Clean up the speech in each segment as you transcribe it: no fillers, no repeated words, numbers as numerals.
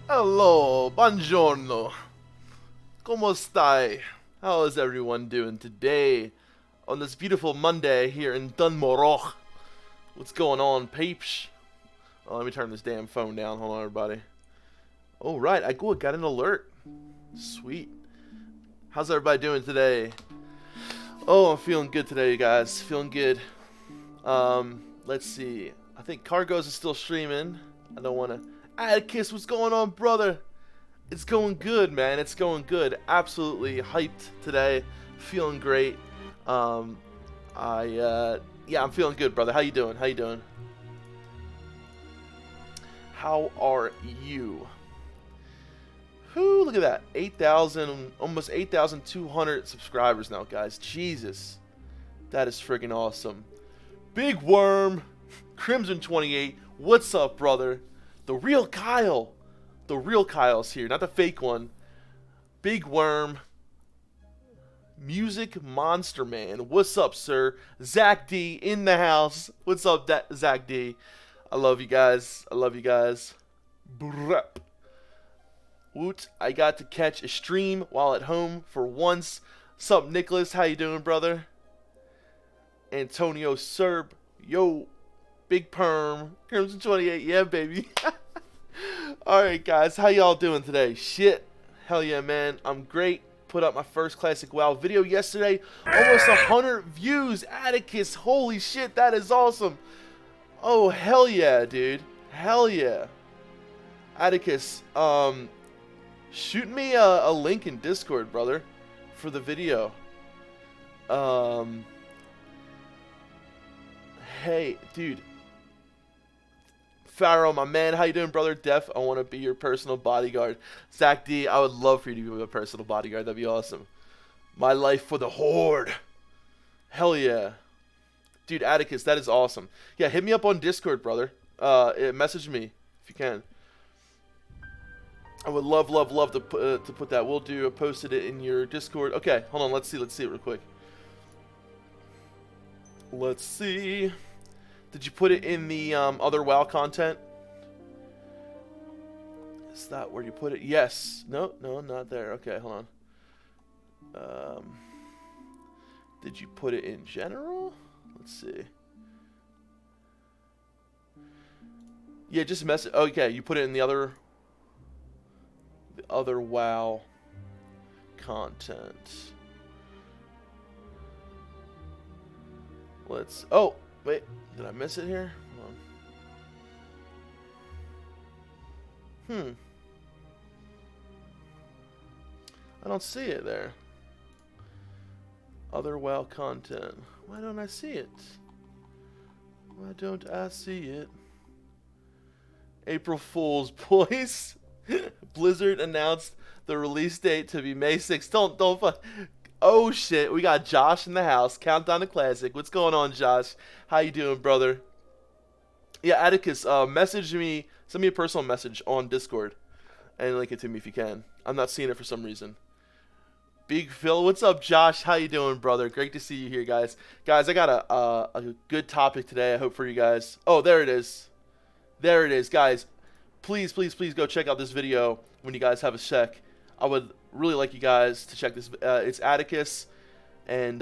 Hello, buongiorno. ¿Cómo stai? How is everyone doing today on this beautiful Monday here in Dunmorach? What's going on, peeps? Oh, let me turn this damn phone down. Hold on, everybody. Oh, right. I got an alert. Sweet. How's everybody doing today? Oh, I'm feeling good today, you guys. Feeling good. Let's see. I think Cargos is still streaming. I don't want to. Atticus, what's going on, brother? It's going good, man. It's going good. Absolutely hyped today. Feeling great. Um, yeah, I'm feeling good, brother. How you doing? How you doing? How are you? Whoo, look at that. 8,000, almost 8,200 subscribers now, guys. Jesus. That is freaking awesome. Big Worm, Crimson 28. What's up, brother? The real Kyle. The real Kyle's here, not the fake one. Big Worm. Music Monster Man. What's up, sir? Zach D in the house. What's up, Zach D? I love you guys. I love you guys. Brup. Woot, I got to catch a stream while at home for once. Sup, Nicholas? How you doing, brother? Antonio Serb. Yo. Big Perm. Crimson 28. Yeah, baby. Alright, guys. How y'all doing today? Shit. Hell yeah, man. I'm great. Put up my first Classic WoW video yesterday. Almost 100 views. Atticus. Holy shit. That is awesome. Oh, hell yeah, dude. Hell yeah. Atticus, shoot me a link in Discord, brother, for the video. Hey, dude. Pharaoh, my man, how you doing, brother? Def, I want to be your personal bodyguard. Zach D, I would love for you to be my personal bodyguard. That'd be awesome. My life for the Horde. Hell yeah. Dude, Atticus, that is awesome. Yeah, hit me up on Discord, brother. Message me if you can. I would love to put that. We'll do. Posted it in your Discord. Okay, hold on. Let's see it real quick. Let's see. Did you put it in the other WoW content? Is that where you put it? Yes. No, not there. Okay, hold on. Did you put it in general? Let's see. Yeah, just message. Okay, you put it in the other WoW content. Let's. Oh, wait. Did I miss it here? Hold on. I don't see it there. Other WoW content. Why don't I see it? Why don't I see it? April Fool's, boys. Blizzard announced the release date to be May 6th. Don't. Oh shit, we got Josh in the house. Countdown to Classic. What's going on, Josh? How you doing, brother? Yeah, Atticus, message me, send me a personal message on Discord, and link it to me if you can. I'm not seeing it for some reason. Big Phil, what's up, Josh? How you doing, brother? Great to see you here, guys. Guys, I got a good topic today, I hope, for you guys. Oh, there it is. There it is, guys. Please go check out this video when you guys have a sec. I would really like you guys to check this. It's Atticus and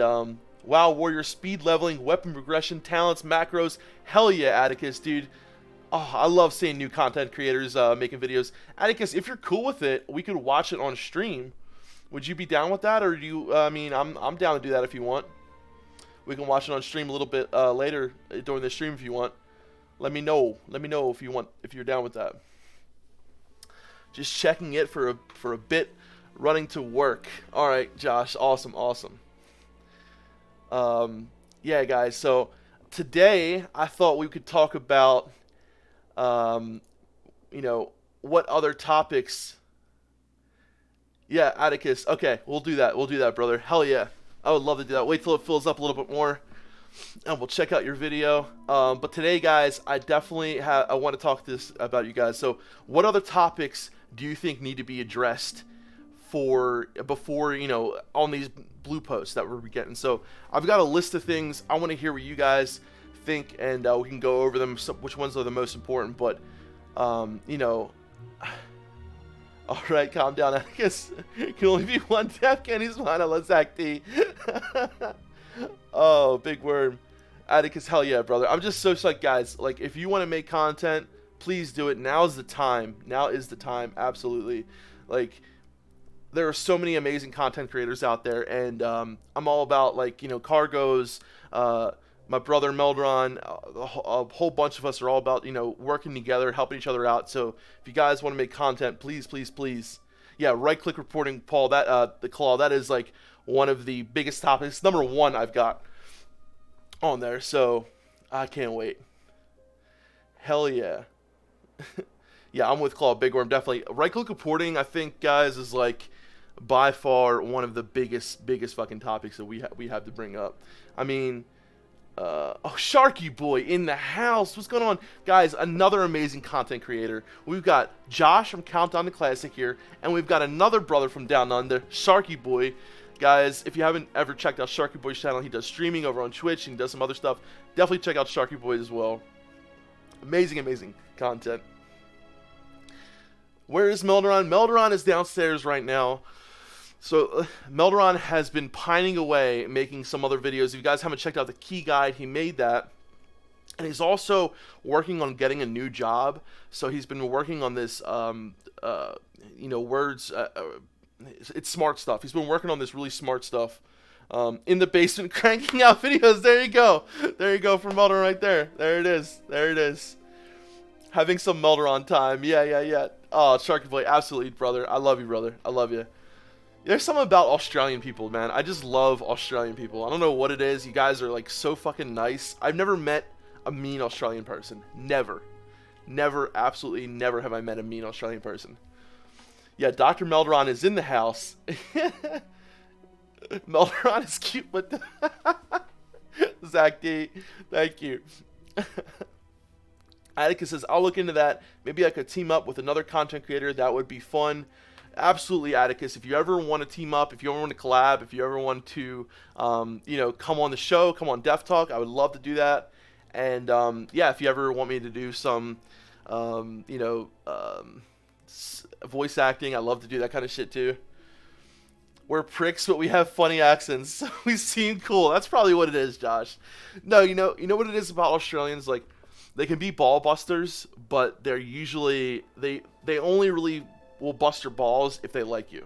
WoW Warrior speed leveling, weapon progression, talents, macros. Hell yeah, Atticus, dude. Oh, I love seeing new content creators making videos. Atticus, if you're cool with it, we could watch it on stream. Would you be down with that, or do you? I mean, I'm down to do that if you want. We can watch it on stream a little bit later during the stream if you want. Let me know. Let me know if you're down with that. Just checking it for a bit. Running to work. All right, Josh. Awesome. Yeah, guys. So today I thought we could talk about, what other topics. Yeah, Atticus. Okay, we'll do that. We'll do that, brother. Hell yeah. I would love to do that. Wait till it fills up a little bit more, and we'll check out your video. But today, guys, I definitely I want to talk about you guys. So, what other topics do you think need to be addressed before on these blue posts that we're getting? So, I've got a list of things. I want to hear what you guys think, and we can go over them. Which ones are the most important? But All right, calm down, Atticus. Can only be one Defcamp. He's mine. I love Zach D. Oh, big worm. Atticus, hell yeah, brother. I'm just so psyched, guys. Like, if you want to make content, please do it. Now's the time. Now is the time. Absolutely. Like, there are so many amazing content creators out there, and I'm all about, like, Cargos, my brother Melderon, a whole bunch of us are all about, working together, helping each other out. So if you guys want to make content, please, please, please. Yeah, right-click reporting, Paul, the Claw, that is, like, one of the biggest topics. Number one I've got on there, so I can't wait. Hell yeah. Yeah, I'm with Claw, Big Worm, definitely. Right-click reporting, I think, guys, is, like, by far one of the biggest fucking topics that we have to bring up. I mean, oh, Sharky Boy in the house. What's going on? Guys, another amazing content creator. We've got Josh from Countdown to Classic here, and we've got another brother from Down Under, Sharky Boy. Guys, if you haven't ever checked out Sharky Boy's channel, he does streaming over on Twitch, and he does some other stuff. Definitely check out Sharky Boy as well. Amazing content. Where is Melderon? Melderon is downstairs right now. So, Melderon has been pining away making some other videos. If you guys haven't checked out the key guide, he made that. And he's also working on getting a new job. So, he's been working on this, words. It's smart stuff. He's been working on this really smart stuff. In the basement, cranking out videos. There you go. There you go for Melderon right there. There it is. Having some Melderon time. Yeah. Oh, Sharky Boy, absolutely, brother. I love you, brother. I love you. There's something about Australian people, man. I just love Australian people. I don't know what it is. You guys are, like, so fucking nice. I've never met a mean Australian person. Never. Absolutely never have I met a mean Australian person. Yeah, Dr. Melderon is in the house. Melderon is cute, but Zach D, thank you. Atticus says, I'll look into that. Maybe I could team up with another content creator. That would be fun. Absolutely, Atticus. If you ever want to team up, if you ever want to collab, if you ever want to, come on the show, come on DefTalk, I would love to do that. And, yeah, if you ever want me to do some, voice acting, I love to do that kind of shit, too. We're pricks, but we have funny accents. We seem cool. That's probably what it is, Josh. No, you know what it is about Australians? Like, they can be ball busters, but they're usually, they only really will bust your balls if they like you.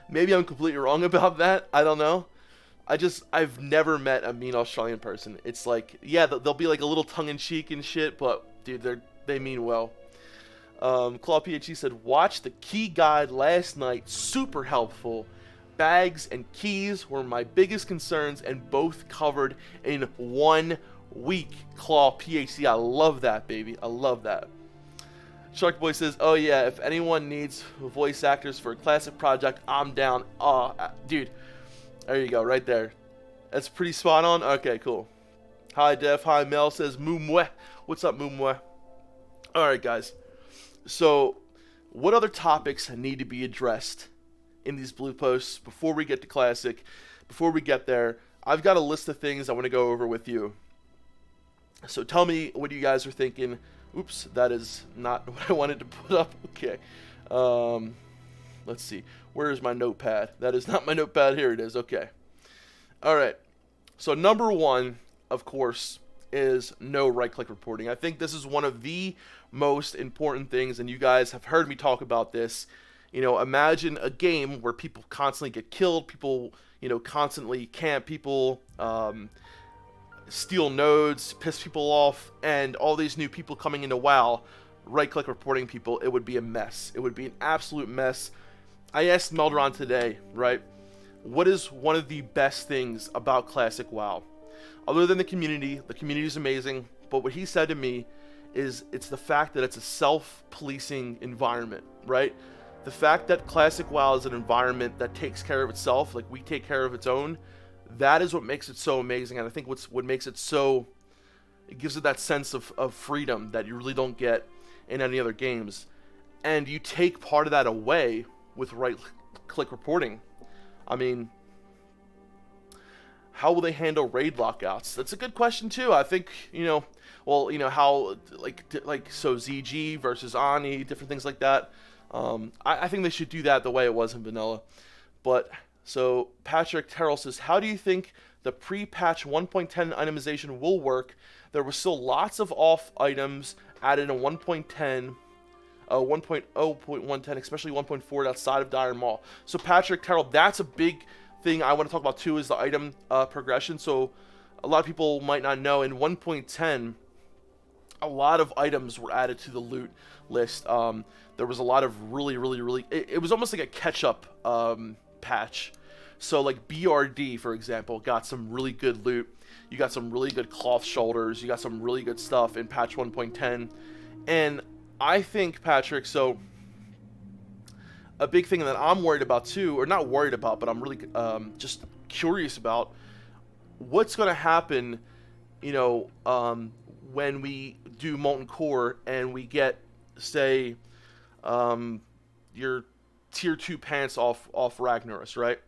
Maybe I'm completely wrong about that. I don't know. I've never met a mean Australian person. It's like, yeah, they'll be like a little tongue-in-cheek and shit, but dude, they mean well. Claw PhD said, watch the key guide last night. Super helpful. Bags and keys were my biggest concerns, and both covered in 1 week. Claw PhD, I love that, baby. I love that. Shark Boy says, oh yeah, if anyone needs voice actors for a classic project, I'm down. Oh, dude. There you go, right there. That's pretty spot on. Okay, cool. Hi, Def. Hi, Mel says, Moomwe. What's up, Moomwe? Alright, guys. So, what other topics need to be addressed in these blue posts before we get to classic? Before we get there, I've got a list of things I want to go over with you. So tell me what you guys are thinking. Oops, that is not what I wanted to put up. Okay. Let's see. Where is my notepad? That is not my notepad. Here it is. Okay. All right. So number one, of course, is no right-click reporting. I think this is one of the most important things, and you guys have heard me talk about this. Imagine a game where people constantly get killed, people, constantly camp, people steal nodes, piss people off, and all these new people coming into WoW, right-click reporting people. It would be a mess. It would be an absolute mess. I asked Melderon today, right, what is one of the best things about Classic WoW? Other than the community is amazing, but what he said to me is it's the fact that it's a self-policing environment, right? The fact that Classic WoW is an environment that takes care of itself, like we take care of its own, that is what makes it so amazing. And I think what makes it so, it gives it that sense of freedom that you really don't get in any other games. And you take part of that away with right-click reporting. I mean, how will they handle raid lockouts? That's a good question too. I think, how, so ZG versus Ani, different things like that. I think they should do that the way it was in vanilla. But so Patrick Terrell says, how do you think the pre-patch 1.10 itemization will work? There was still lots of off items added in 1.10. 1.0.110, especially 1.4 outside of Dire Maul. So Patrick Terrell, that's a big thing I want to talk about too, is the item progression. So a lot of people might not know, in 1.10, a lot of items were added to the loot list. There was a lot of really, it was almost like a catch-up patch. So like BRD, for example, got some really good loot. You got some really good cloth shoulders. You got some really good stuff in patch 1.10. And I think, Patrick, so a big thing that I'm worried about too, or not worried about, but I'm really just curious about, what's going to happen, you know, when we do Molten Core and we get, say, your tier 2 pants off Ragnaros, right?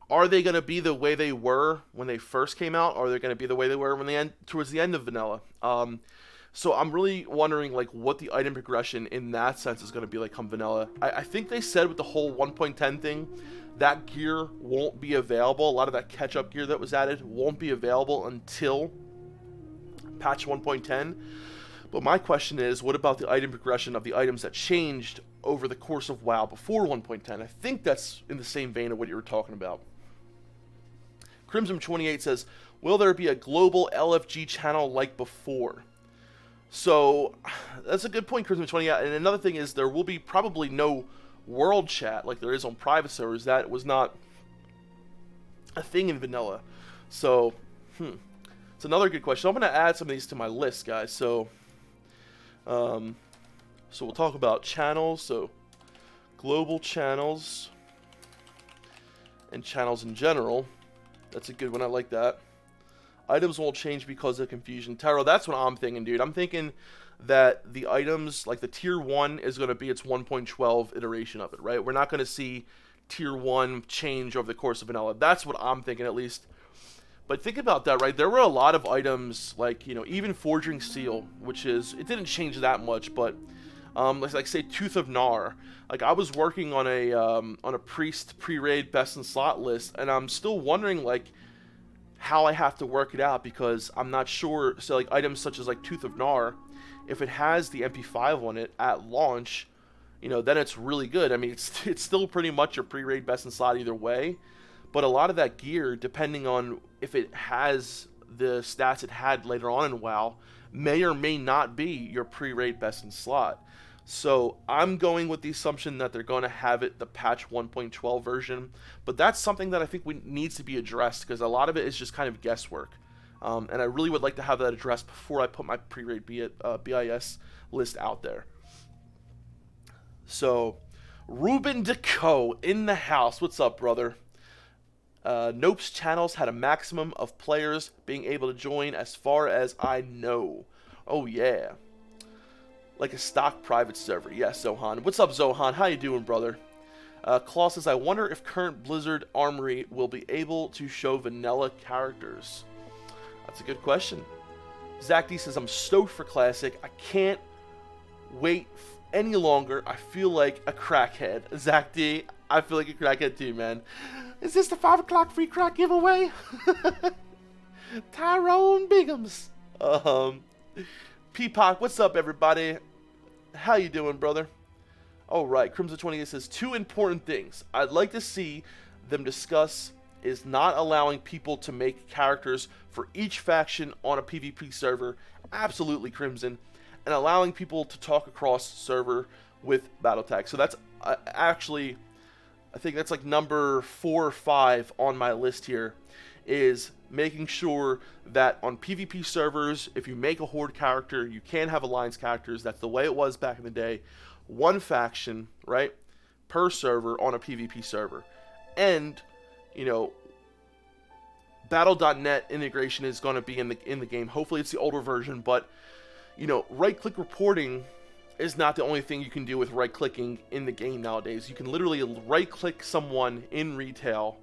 Are they going to be the way they were when they first came out, or are they going to be the way they were when they towards the end of vanilla? So I'm really wondering, like, what the item progression in that sense is going to be like come vanilla. I think they said with the whole 1.10 thing, that gear won't be available. A lot of that catch-up gear that was added won't be available until patch 1.10. But my question is, what about the item progression of the items that changed over the course of WoW before 1.10? I think that's in the same vein of what you were talking about. Crimson28 says, will there be a global LFG channel like before? So, that's a good point, Crimson28. And another thing is, there will be probably no world chat like there is on private servers. That was not a thing in vanilla. So, it's another good question. I'm going to add some of these to my list, guys. So we'll talk about channels. So, global channels and channels in general. That's a good one. I like that. Items won't change because of confusion. Taro, that's what I'm thinking, dude. I'm thinking that the items, like the tier 1 is going to be its 1.12 iteration of it, right? We're not going to see tier 1 change over the course of vanilla. That's what I'm thinking, at least. But think about that, right? There were a lot of items, like, you know, even Forging Steel, which is, it didn't change that much, but like say Tooth of Nar. Like, I was working on a priest pre-raid best in slot list, and I'm still wondering, like, how I have to work it out, because I'm not sure. So like items such as like Tooth of Nar, if it has the MP5 on it at launch, you know, then it's really good. I mean, it's still pretty much your pre-raid best in slot either way, but a lot of that gear, depending on if it has the stats it had later on in WoW, may or may not be your pre-raid best in slot. So I'm going with the assumption that they're going to have it the patch 1.12 version, but that's something that I think needs to be addressed, because a lot of it is just kind of guesswork, and I really would like to have that addressed before I put my pre-raid BIS list out there. So Ruben Deco in the house. What's up, brother? Nope's channels had a maximum of players being able to join, as far as I know. Oh yeah. Like a stock private server. Yes, Zohan. What's up, Zohan? How you doing, brother? Claw says, I wonder if current Blizzard Armory will be able to show vanilla characters. That's a good question. Zach D says, I'm stoked for Classic. I can't wait any longer. I feel like a crackhead. Zach D, I feel like a crackhead too, man. Is this the 5 o'clock free crack giveaway? Tyrone Bigums. Peacock, what's up, everybody? How you doing, brother? All right, Crimson28 says, 2 important things I'd like to see them discuss is not allowing people to make characters for each faction on a PvP server. Absolutely, Crimson. And allowing people to talk across server with battle tags. So that's actually, I think that's like number 4 or 5 on my list here, is making sure that on PvP servers, if you make a Horde character, you can have Alliance characters. That's the way it was back in the day. 1 faction, right, per server on a PvP server. And, you know, Battle.net integration is going to be in the game. Hopefully it's the older version, but, you know, right-click reporting is not the only thing you can do with right-clicking in the game nowadays. You can literally right-click someone in retail,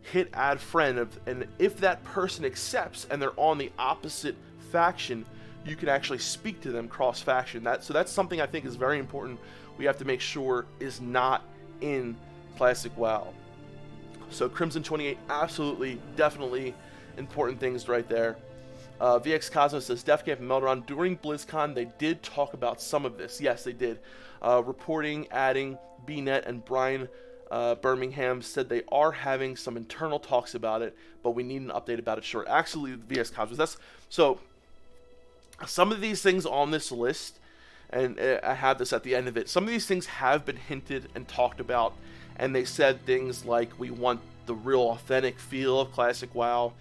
hit add friend, and if that person accepts and they're on the opposite faction, you can actually speak to them cross-faction. So that's something I think is very important. We have to make sure is not in Classic WoW. So Crimson 28, absolutely, definitely important things right there. VX Cosmos says, Defcamp and Melderon, during BlizzCon, they did talk about some of this. Yes, they did. Reporting, adding, BNet, and Brian Birmingham said they are having some internal talks about it, but we need an update about it short. Actually, VX Cosmos, so some of these things on this list, and I have this at the end of it, some of these things have been hinted and talked about, and they said things like, we want the real authentic feel of Classic WoW.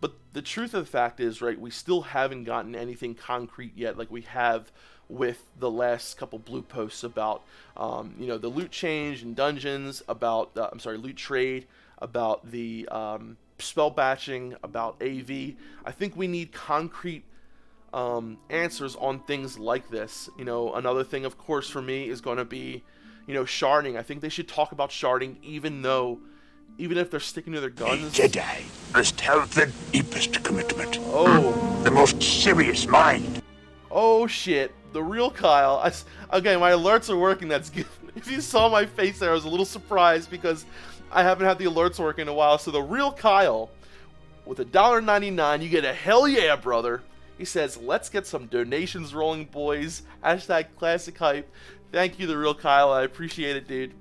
But the truth of the fact is, right, we still haven't gotten anything concrete yet, like we have with the last couple blue posts about, the loot change and dungeons, about, loot trade, about the spell batching, about AV. I think we need concrete answers on things like this. Another thing, of course, for me is going to be, sharding. I think they should talk about sharding, even if they're sticking to their guns. Jedi must have the deepest commitment. Oh. The most serious mind. Oh shit. The real Kyle. Okay, my alerts are working. That's good. If you saw my face there, I was a little surprised because I haven't had the alerts working in a while. So the real Kyle, with $1.99, you get a hell yeah, brother. He says, let's get some donations rolling, boys. Hashtag classic hype. Thank you, the real Kyle. I appreciate it, dude.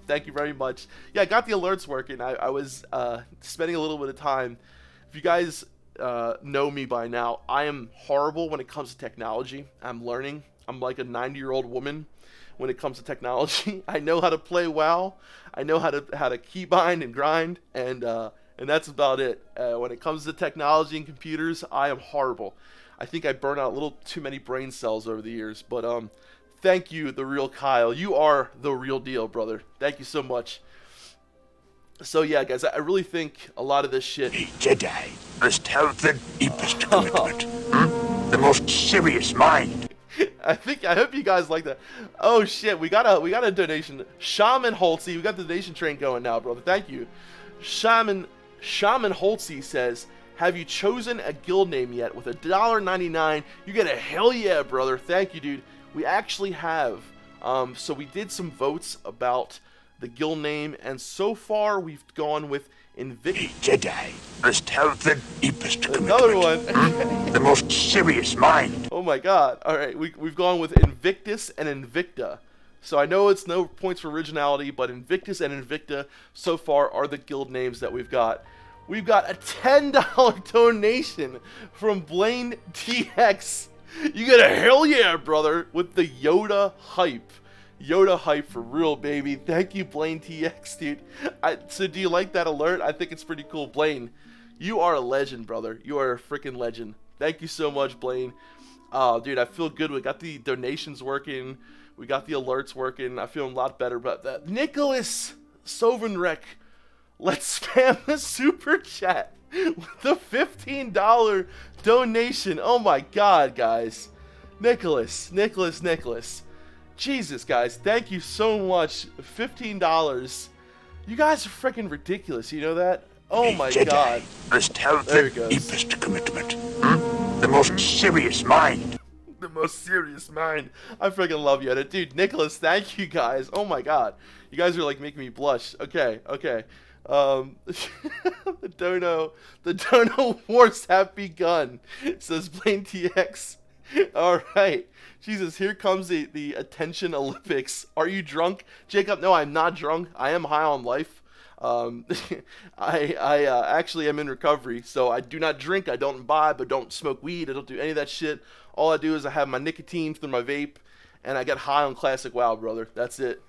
Thank you very much. Yeah, I got the alerts working. I was spending a little bit of time. If you guys know me by now, I am horrible when it comes to technology. I'm learning. I'm like a 90-year-old woman when it comes to technology. I know how to play WoW. I know how to keybind and grind, and that's about it. When it comes to technology and computers, I am horrible. I think I burned out a little too many brain cells over the years, but thank you, the real Kyle. You are the real deal, brother. Thank you so much. So yeah, guys, I really think a lot of this shit... A Jedi must have the deepest commitment. The most serious mind. I hope you guys like that. Oh shit, we got a donation. Shaman Holtzy, we got the donation train going now, brother. Thank you. Shaman Holtzy says, have you chosen a guild name yet? With $1.99, you get a hell yeah, brother. Thank you, dude. We actually have. So we did some votes about the guild name, and so far we've gone with Invictus. Jedi must have the deepest commitment. Another one. The most serious mind. Oh my god. Alright, we've gone with Invictus and Invicta. So I know it's no points for originality, but Invictus and Invicta so far are the guild names that we've got. We've got a $10 donation from Blaine TX. You get a hell yeah, brother, with the Yoda hype. Yoda hype for real, baby. Thank you, Blaine TX, dude. So do you like that alert? I think it's pretty cool. Blaine, you are a legend, brother. You are a freaking legend. Thank you so much, Blaine. Oh, dude, I feel good. We got the donations working. We got the alerts working. I feel a lot better about that. Nicholas Sovenrek, let's spam the super chat with the $15 donation. Oh my god, guys. Nicholas. Jesus, guys, thank you so much. $15. You guys are freaking ridiculous, you know that? Oh my Jedi god. Must have There the it goes. deepest commitment. The most serious mind. The most serious mind. I freaking love you. Dude, Nicholas, thank you guys. Oh my god. You guys are like making me blush. Okay. The Dono wars have begun, says Blaine TX. Alright. Jesus, here comes the attention Olympics. Are you drunk? Jacob, no, I'm not drunk. I am high on life. I actually am in recovery, so I do not drink, I don't imbibe, I don't smoke weed, I don't do any of that shit. All I do is I have my nicotine through my vape, and I get high on Classic WoW, brother. That's it.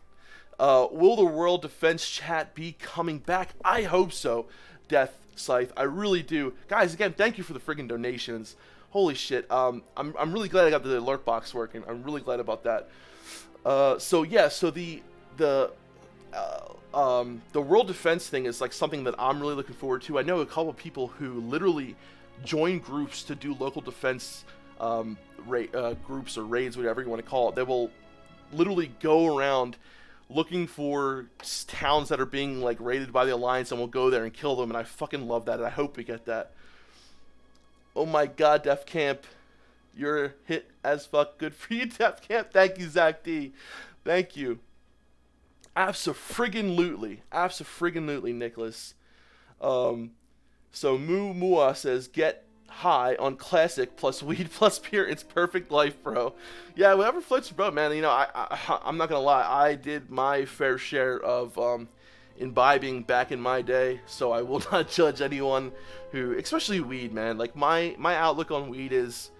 Will the World Defense chat be coming back? I hope so, Death Scythe. I really do. Guys, again, thank you for the friggin' donations. Holy shit. I'm really glad I got the alert box working. I'm really glad about that. So the World Defense thing is like something that I'm really looking forward to. I know a couple of people who literally join groups to do local defense groups or raids, whatever you want to call it. They will literally go around looking for towns that are being like raided by the Alliance, and we'll go there and kill them, and I fucking love that, and I hope we get that. Oh my god, Defcamp. You're hit as fuck. Good for you, Defcamp. Thank you, Zach D. Thank you. Abso-friggin-lutely. Abso-friggin-lutely, Nicholas. So Moo Mua says, get high on classic plus weed plus beer. It's perfect life, bro. Yeah, whatever floats your boat, man. You know, I'm not gonna lie. I did my fair share of imbibing back in my day, so I will not judge anyone who, especially weed, man. Like my outlook on weed is,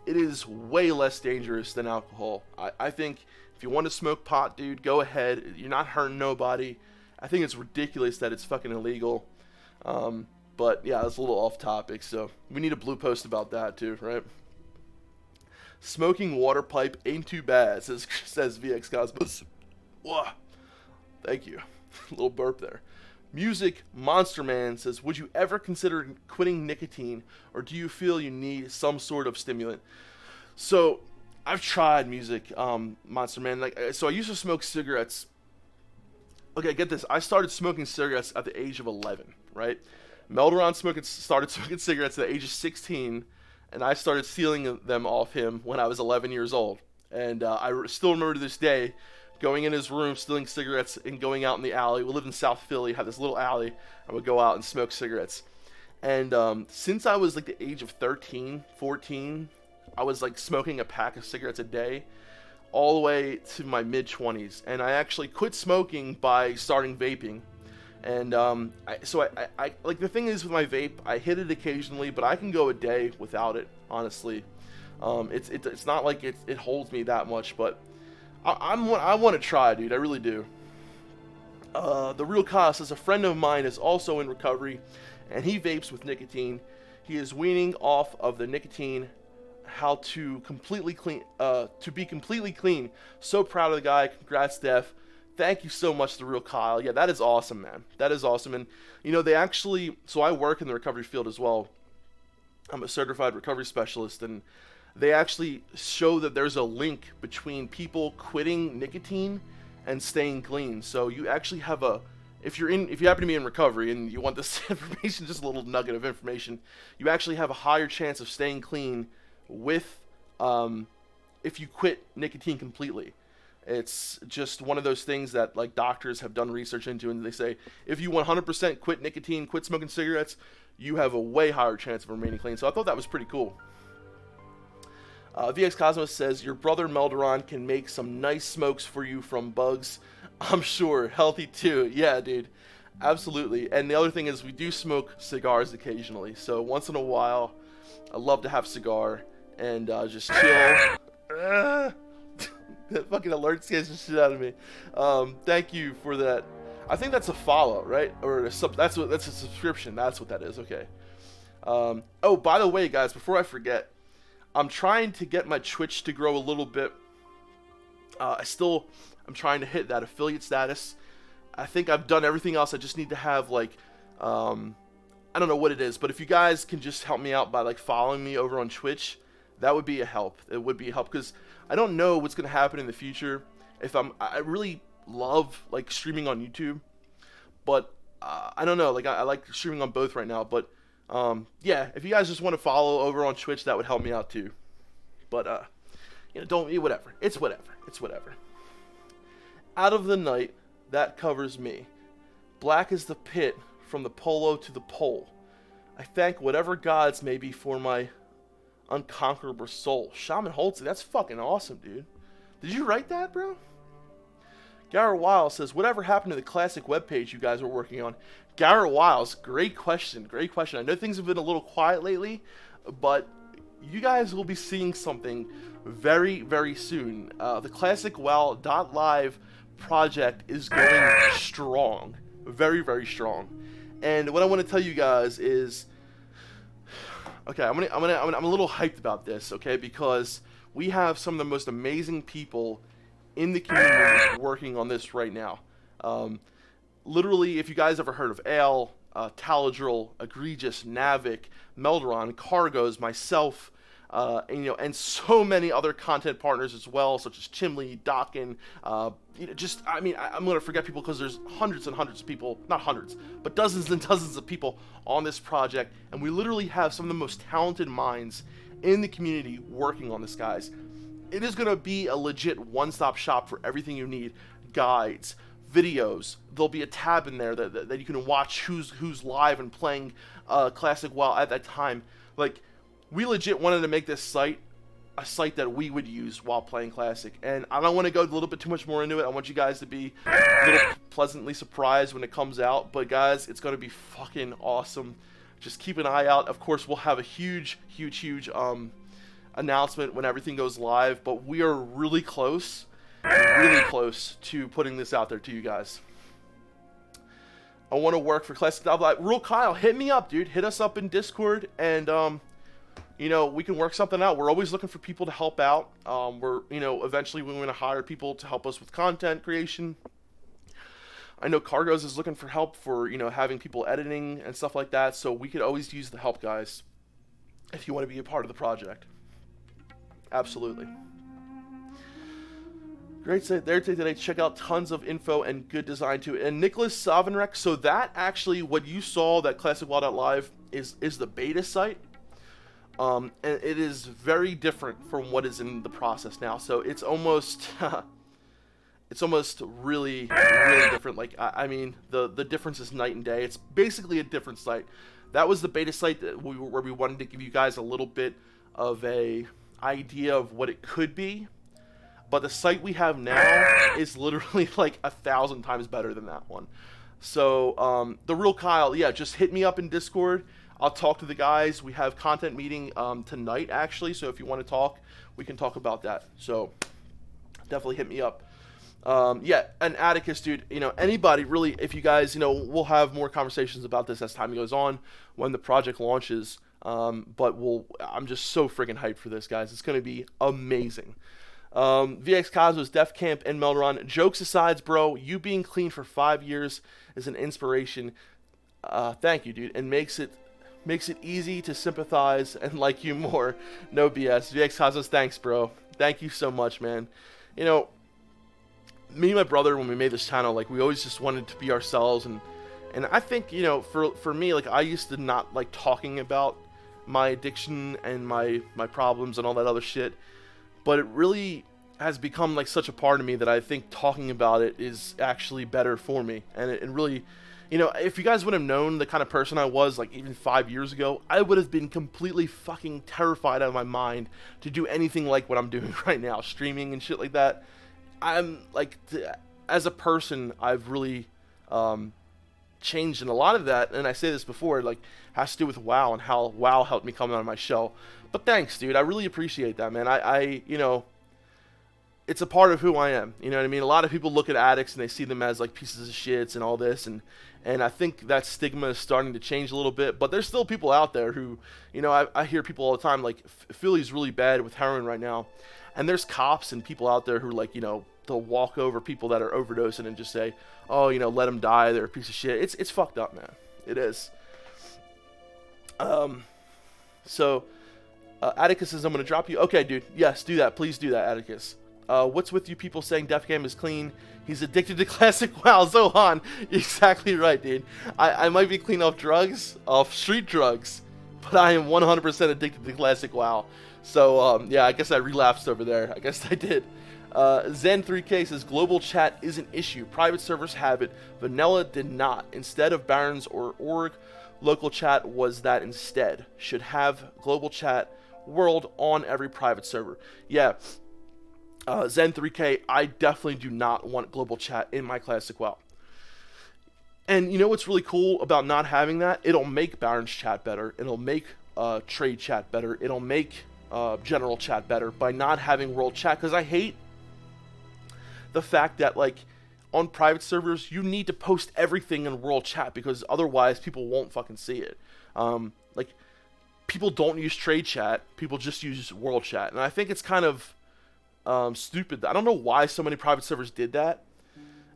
it is way less dangerous than alcohol. I think if you want to smoke pot, dude, go ahead. You're not hurting nobody. I think it's ridiculous that it's fucking illegal. But yeah, that's a little off topic, so we need a blue post about that too, right? Smoking water pipe ain't too bad, says VX Cosmos. Whoa. Thank you. A little burp there. Music Monster Man says, would you ever consider quitting nicotine, or do you feel you need some sort of stimulant? So I've tried music, Monster Man. So I used to smoke cigarettes. Okay, get this. I started smoking cigarettes at the age of 11, right? Melderon started smoking cigarettes at the age of 16, and I started stealing them off him when I was 11 years old. And I still remember to this day going in his room, stealing cigarettes, and going out in the alley. We lived in South Philly, had this little alley. I would go out and smoke cigarettes. And since I was like the age of 13, 14, I was like smoking a pack of cigarettes a day, all the way to my mid-20s. And I actually quit smoking by starting vaping. And I like, the thing is with my vape, I hit it occasionally, but I can go a day without it, honestly. It's not like it holds me that much, but I want to try, dude. I really do. The Real Kyle says, a friend of mine is also in recovery, and he vapes with nicotine. He is weaning off of the nicotine. How to completely clean, to be completely clean. So proud of the guy. Congrats, Def. Thank you so much, The Real Kyle. Yeah, that is awesome, man. That is awesome. And, you know, they actually, so I work in the recovery field as well. I'm a certified recovery specialist, and they actually show that there's a link between people quitting nicotine and staying clean. So you actually have if you happen to be in recovery and you want this information, just a little nugget of information, you actually have a higher chance of staying clean with, if you quit nicotine completely. It's just one of those things that like doctors have done research into, and they say if you 100% quit nicotine, quit smoking cigarettes, you have a way higher chance of remaining clean. So I thought that was pretty cool. VX Cosmos says, your brother Melderon can make some nice smokes for you from bugs. I'm sure. Healthy too. Yeah, dude. Absolutely. And the other thing is we do smoke cigars occasionally. So once in a while, I love to have a cigar and just chill. That fucking alert scares the shit out of me. Thank you for that. I think that's a follow, right? Or that's a subscription. That's what that is. Okay. Oh, by the way, guys, before I forget, I'm trying to get my Twitch to grow a little bit. I'm trying to hit that affiliate status. I think I've done everything else. I just need to have like, I don't know what it is, but if you guys can just help me out by like following me over on Twitch, that would be a help. It would be a help because I don't know what's gonna happen in the future. I really love like streaming on YouTube, but I don't know. Like I like streaming on both right now, but yeah, if you guys just want to follow over on Twitch, that would help me out too. But you know, whatever. It's whatever. Out of the night, that covers me. Black is the pit from the polo to the pole. I thank whatever gods may be for my unconquerable soul. Shaman Holtzy, that's fucking awesome, dude. Did you write that, bro? Garrett Wiles says, whatever happened to the classic webpage you guys were working on? Garrett Wiles, great question. I know things have been a little quiet lately, but you guys will be seeing something very, very soon. The classic WoW.live project is going strong. Very, very strong. And what I want to tell you guys is, okay, I'm a little hyped about this, okay, because we have some of the most amazing people in the community working on this right now. Literally, if you guys ever heard of Ale, Taladril, Egregious, Navic, Melderon, Cargos, myself, and so many other content partners as well, such as Chimley, Dockin, I'm going to forget people because there's hundreds and hundreds of people, not hundreds, but dozens and dozens of people on this project, and we literally have some of the most talented minds in the community working on this, guys. It is going to be a legit one-stop shop for everything you need. Guides, videos. There'll be a tab in there that you can watch who's live and playing Classic WoW at that time. Like, we legit wanted to make this site a site that we would use while playing Classic. And I don't want to go a little bit too much more into it. I want you guys to be a little pleasantly surprised when it comes out. But guys, it's going to be fucking awesome. Just keep an eye out. Of course, we'll have a huge announcement when everything goes live. But we are really close to putting this out there to you guys. I want to work for Classic Live. Real Kyle, hit me up, dude. Hit us up in Discord, and you know, we can work something out. We're always looking for people to help out. Eventually we want to hire people to help us with content creation. I know Cargos is looking for help for, having people editing and stuff like that. So we could always use the help, guys, if you want to be a part of the project. Absolutely. Great site there today. Check out tons of info and good design too. And Nicholas Savenrek, so that actually, what you saw, that ClassicWoW.live is the beta site. And it is very different from what is in the process now. So it's almost, really different. Like, I mean, the difference is night and day. It's basically a different site. That was the beta site where we wanted to give you guys a little bit of a idea of what it could be. But the site we have now is literally like 1,000 times better than that one. So, the real Kyle, yeah, just hit me up in Discord. I'll talk to the guys. We have content meeting tonight, actually. So if you want to talk, we can talk about that. So definitely hit me up. Yeah, and Atticus, dude, anybody really, if you guys, we'll have more conversations about this as time goes on when the project launches. But I'm just so friggin' hyped for this, guys. It's going to be amazing. VX Cosmos, Defcamp, and Melderon. Jokes aside, bro, you being clean for 5 years is an inspiration. Thank you, dude. And makes it easy to sympathize and like you more. No BS. VX Cosmos, thanks, bro. Thank you so much, man. Me and my brother, when we made this channel, like, we always just wanted to be ourselves. And I think, for me, like, I used to not like talking about my addiction and my problems and all that other shit. But it really has become like such a part of me that I think talking about it is actually better for me. And it really, if you guys would have known the kind of person I was, like, even 5 years ago, I would have been completely fucking terrified out of my mind to do anything like what I'm doing right now, streaming and shit like that. I'm like, as a person, I've really changed, and a lot of that, and I say this before, like, has to do with WoW and how WoW helped me come out of my shell. But thanks, dude. I really appreciate that, man. I it's a part of who I am. You know what I mean? A lot of people look at addicts and they see them as like pieces of shits and all this, and I think that stigma is starting to change a little bit. But there's still people out there who, I hear people all the time, like, Philly's really bad with heroin right now, and there's cops and people out there who, like, they'll walk over people that are overdosing and just say, oh, let them die, they're a piece of shit. It's fucked up, man. It is. Atticus says, I'm going to drop you. Okay, dude. Yes, do that. Please do that, Atticus. What's with you people saying Defcamp is clean? He's addicted to Classic WoW. Zohan. Exactly right, dude. I might be clean off street drugs, but I am 100% addicted to Classic WoW. So, yeah, I guess I relapsed over there. I guess I did. Zen3K says, global chat is an issue. Private servers have it. Vanilla did not. Instead of Barons or org, local chat was that instead. Should have global chat world on every private server. Yeah. Zen3K, I definitely do not want global chat in my Classic WoW. And you know what's really cool about not having that? It'll make Barons chat better. It'll make trade chat better. It'll make general chat better by not having world chat. Because I hate the fact that, like, on private servers, you need to post everything in world chat because otherwise people won't fucking see it. Like, people don't use trade chat. People just use world chat. And I think it's kind of stupid. I don't know why so many private servers did that.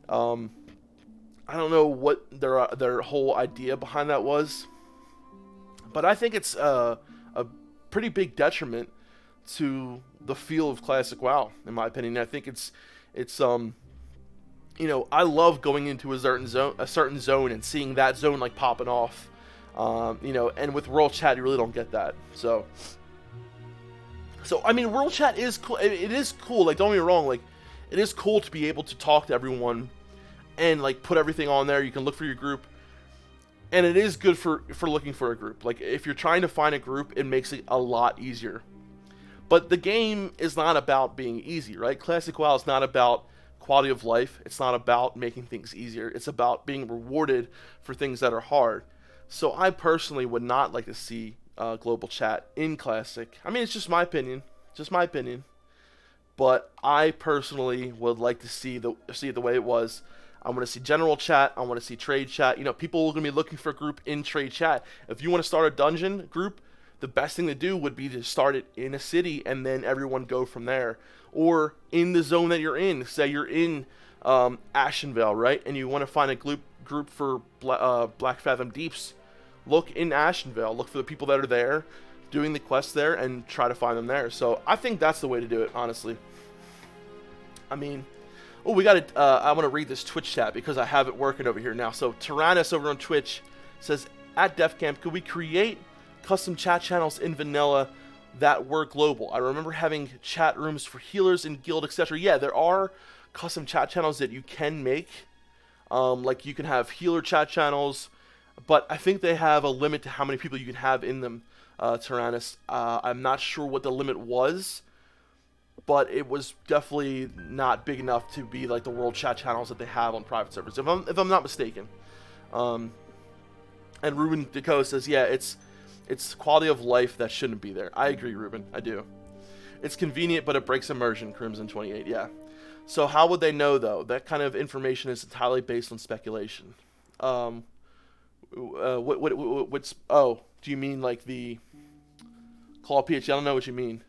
I don't know what their whole idea behind that was. But I think it's a pretty big detriment to the feel of Classic WoW, in my opinion. I think it's I love going into a certain zone and seeing that zone like popping off. And with world chat you really don't get that. So So I mean, world chat is cool. It is cool. Like, don't get me wrong. Like, it is cool to be able to talk to everyone and like put everything on there. You can look for your group, and it is good for looking for a group. Like, if you're trying to find a group, it makes it a lot easier. But the game is not about being easy, right? Classic WoW is not about quality of life. It's not about making things easier. It's about being rewarded for things that are hard. So I personally would not like to see global chat in Classic. I mean, it's just my opinion. Just my opinion. But I personally would like to see it the way it was. I want to see general chat. I want to see trade chat. You know, people are going to be looking for a group in trade chat. If you want to start a dungeon group, the best thing to do would be to start it in a city and then everyone go from there. Or in the zone that you're in. Say you're in Ashenvale, right? And you want to find a group for Black Fathom Deeps. Look in Ashenvale. Look for the people that are there, doing the quests there, and try to find them there. So I think that's the way to do it, honestly. I mean, oh, we got to, I want to read this Twitch chat because I have it working over here now. So Tyrannus over on Twitch says, at Defcamp, could we create custom chat channels in vanilla that were global? I remember having chat rooms for healers in guild, etc. Yeah, there are custom chat channels that you can make. Like, you can have healer chat channels, but I think they have a limit to how many people you can have in them, Tyrannus. I'm not sure what the limit was, but it was definitely not big enough to be like the world chat channels that they have on private servers, if I'm not mistaken. And Ruben Deco says, yeah, it's quality of life that shouldn't be there. I agree, Ruben. I do. It's convenient, but it breaks immersion, Crimson 28. Yeah. So how would they know, though? That kind of information is entirely based on speculation. What's... Oh, do you mean like the... Claw PH? I don't know what you mean.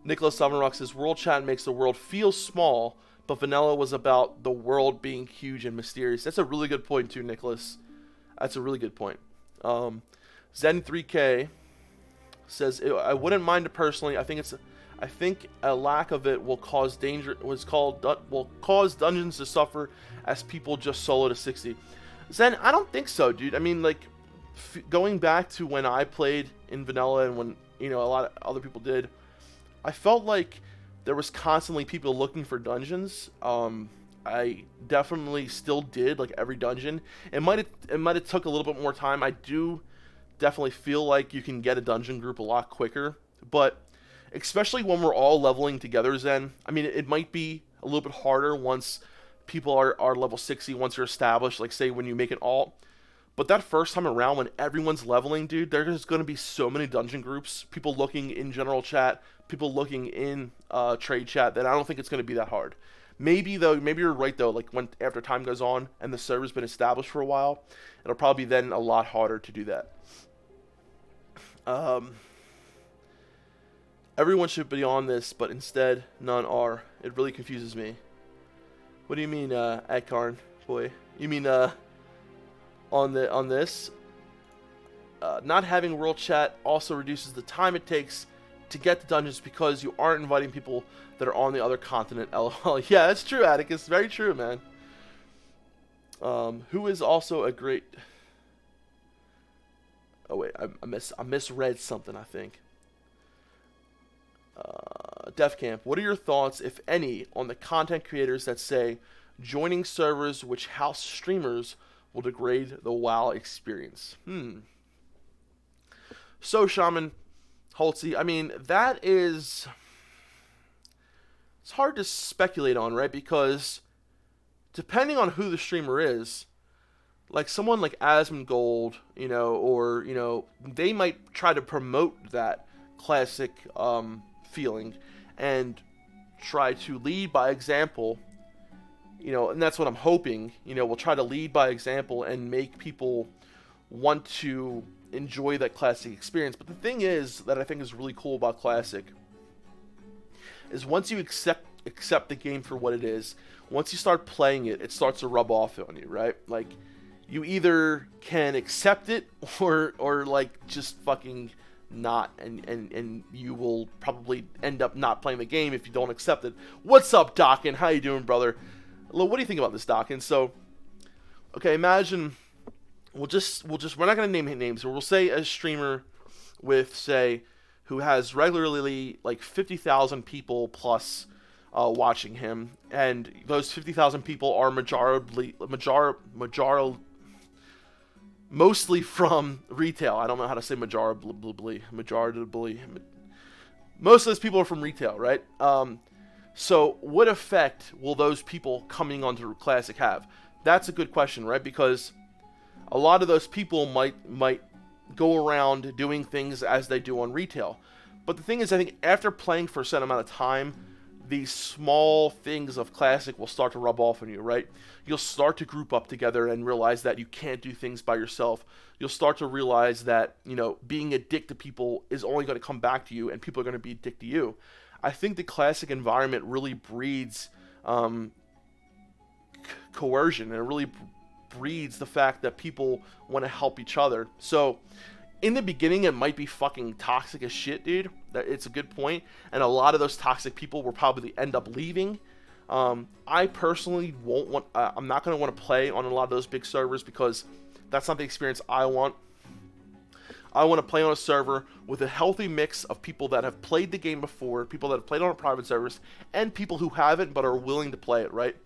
Nicholas Summerrock says, world chat makes the world feel small, but vanilla was about the world being huge and mysterious. That's a really good point, too, Nicholas. That's a really good point. Zen3K says, I wouldn't mind it personally. I think a lack of it will cause will cause dungeons to suffer as people just solo to 60. Zen, I don't think so, dude. I mean, like, going back to when I played in vanilla and when, you know, a lot of other people did, I felt like there was constantly people looking for dungeons. I definitely still did, like, every dungeon. It might have took a little bit more time. I do definitely feel like you can get a dungeon group a lot quicker, but especially when we're all leveling together, Zen, I mean, it might be a little bit harder once people are level 60, once you're established, like, say, when you make an alt. But that first time around, when everyone's leveling, dude, there's going to be so many dungeon groups, people looking in general chat, people looking in trade chat, that I don't think it's going to be that hard. Maybe you're right, though, like, when after time goes on and the server's been established for a while, it'll probably be then a lot harder to do that. Everyone should be on this, but instead, none are. It really confuses me. What do you mean, Adkarn, boy? You mean, on this? Not having world chat also reduces the time it takes to get to dungeons because you aren't inviting people that are on the other continent. LOL. Yeah, that's true, Atticus. Very true, man. Who is also a great... Oh, wait. I misread something, I think. Defcamp, what are your thoughts, if any, on the content creators that say joining servers which house streamers will degrade the WoW experience? So, Shaman Holtzy, I mean, that is... It's hard to speculate on, right? Because depending on who the streamer is, like someone like Asmongold, you know, or, you know, they might try to promote that classic feeling and try to lead by example, you know, and that's what I'm hoping, you know, we'll try to lead by example and make people want to enjoy that classic experience. But the thing is that I think is really cool about classic is once you accept the game for what it is, once you start playing it, it starts to rub off on you, right? Like, you either can accept it or like just fucking not, and you will probably end up not playing the game if you don't accept it. What's up, Dockin? How you doing, brother? What do you think about this, Dockin? So, okay, imagine we're not gonna name names, but we'll say a streamer with, say, who has regularly like 50,000 people plus watching him, and those 50,000 people are mostly from retail. I don't know how to say majority. Most of those people are from retail, right? So what effect will those people coming onto Classic have? That's a good question, right? Because a lot of those people might go around doing things as they do on retail. But the thing is, I think after playing for a certain amount of time, these small things of Classic will start to rub off on you, right? You'll start to group up together and realize that you can't do things by yourself. You'll start to realize that, being a dick to people is only going to come back to you, and people are going to be a dick to you. I think the Classic environment really breeds coercion, and it really breeds the fact that people want to help each other. So in the beginning, it might be fucking toxic as shit, dude. It's a good point. And a lot of those toxic people will probably end up leaving. I personally won't want... I'm not going to want to play on a lot of those big servers because that's not the experience I want. I want to play on a server with a healthy mix of people that have played the game before, people that have played on a private servers, and people who haven't but are willing to play it, right?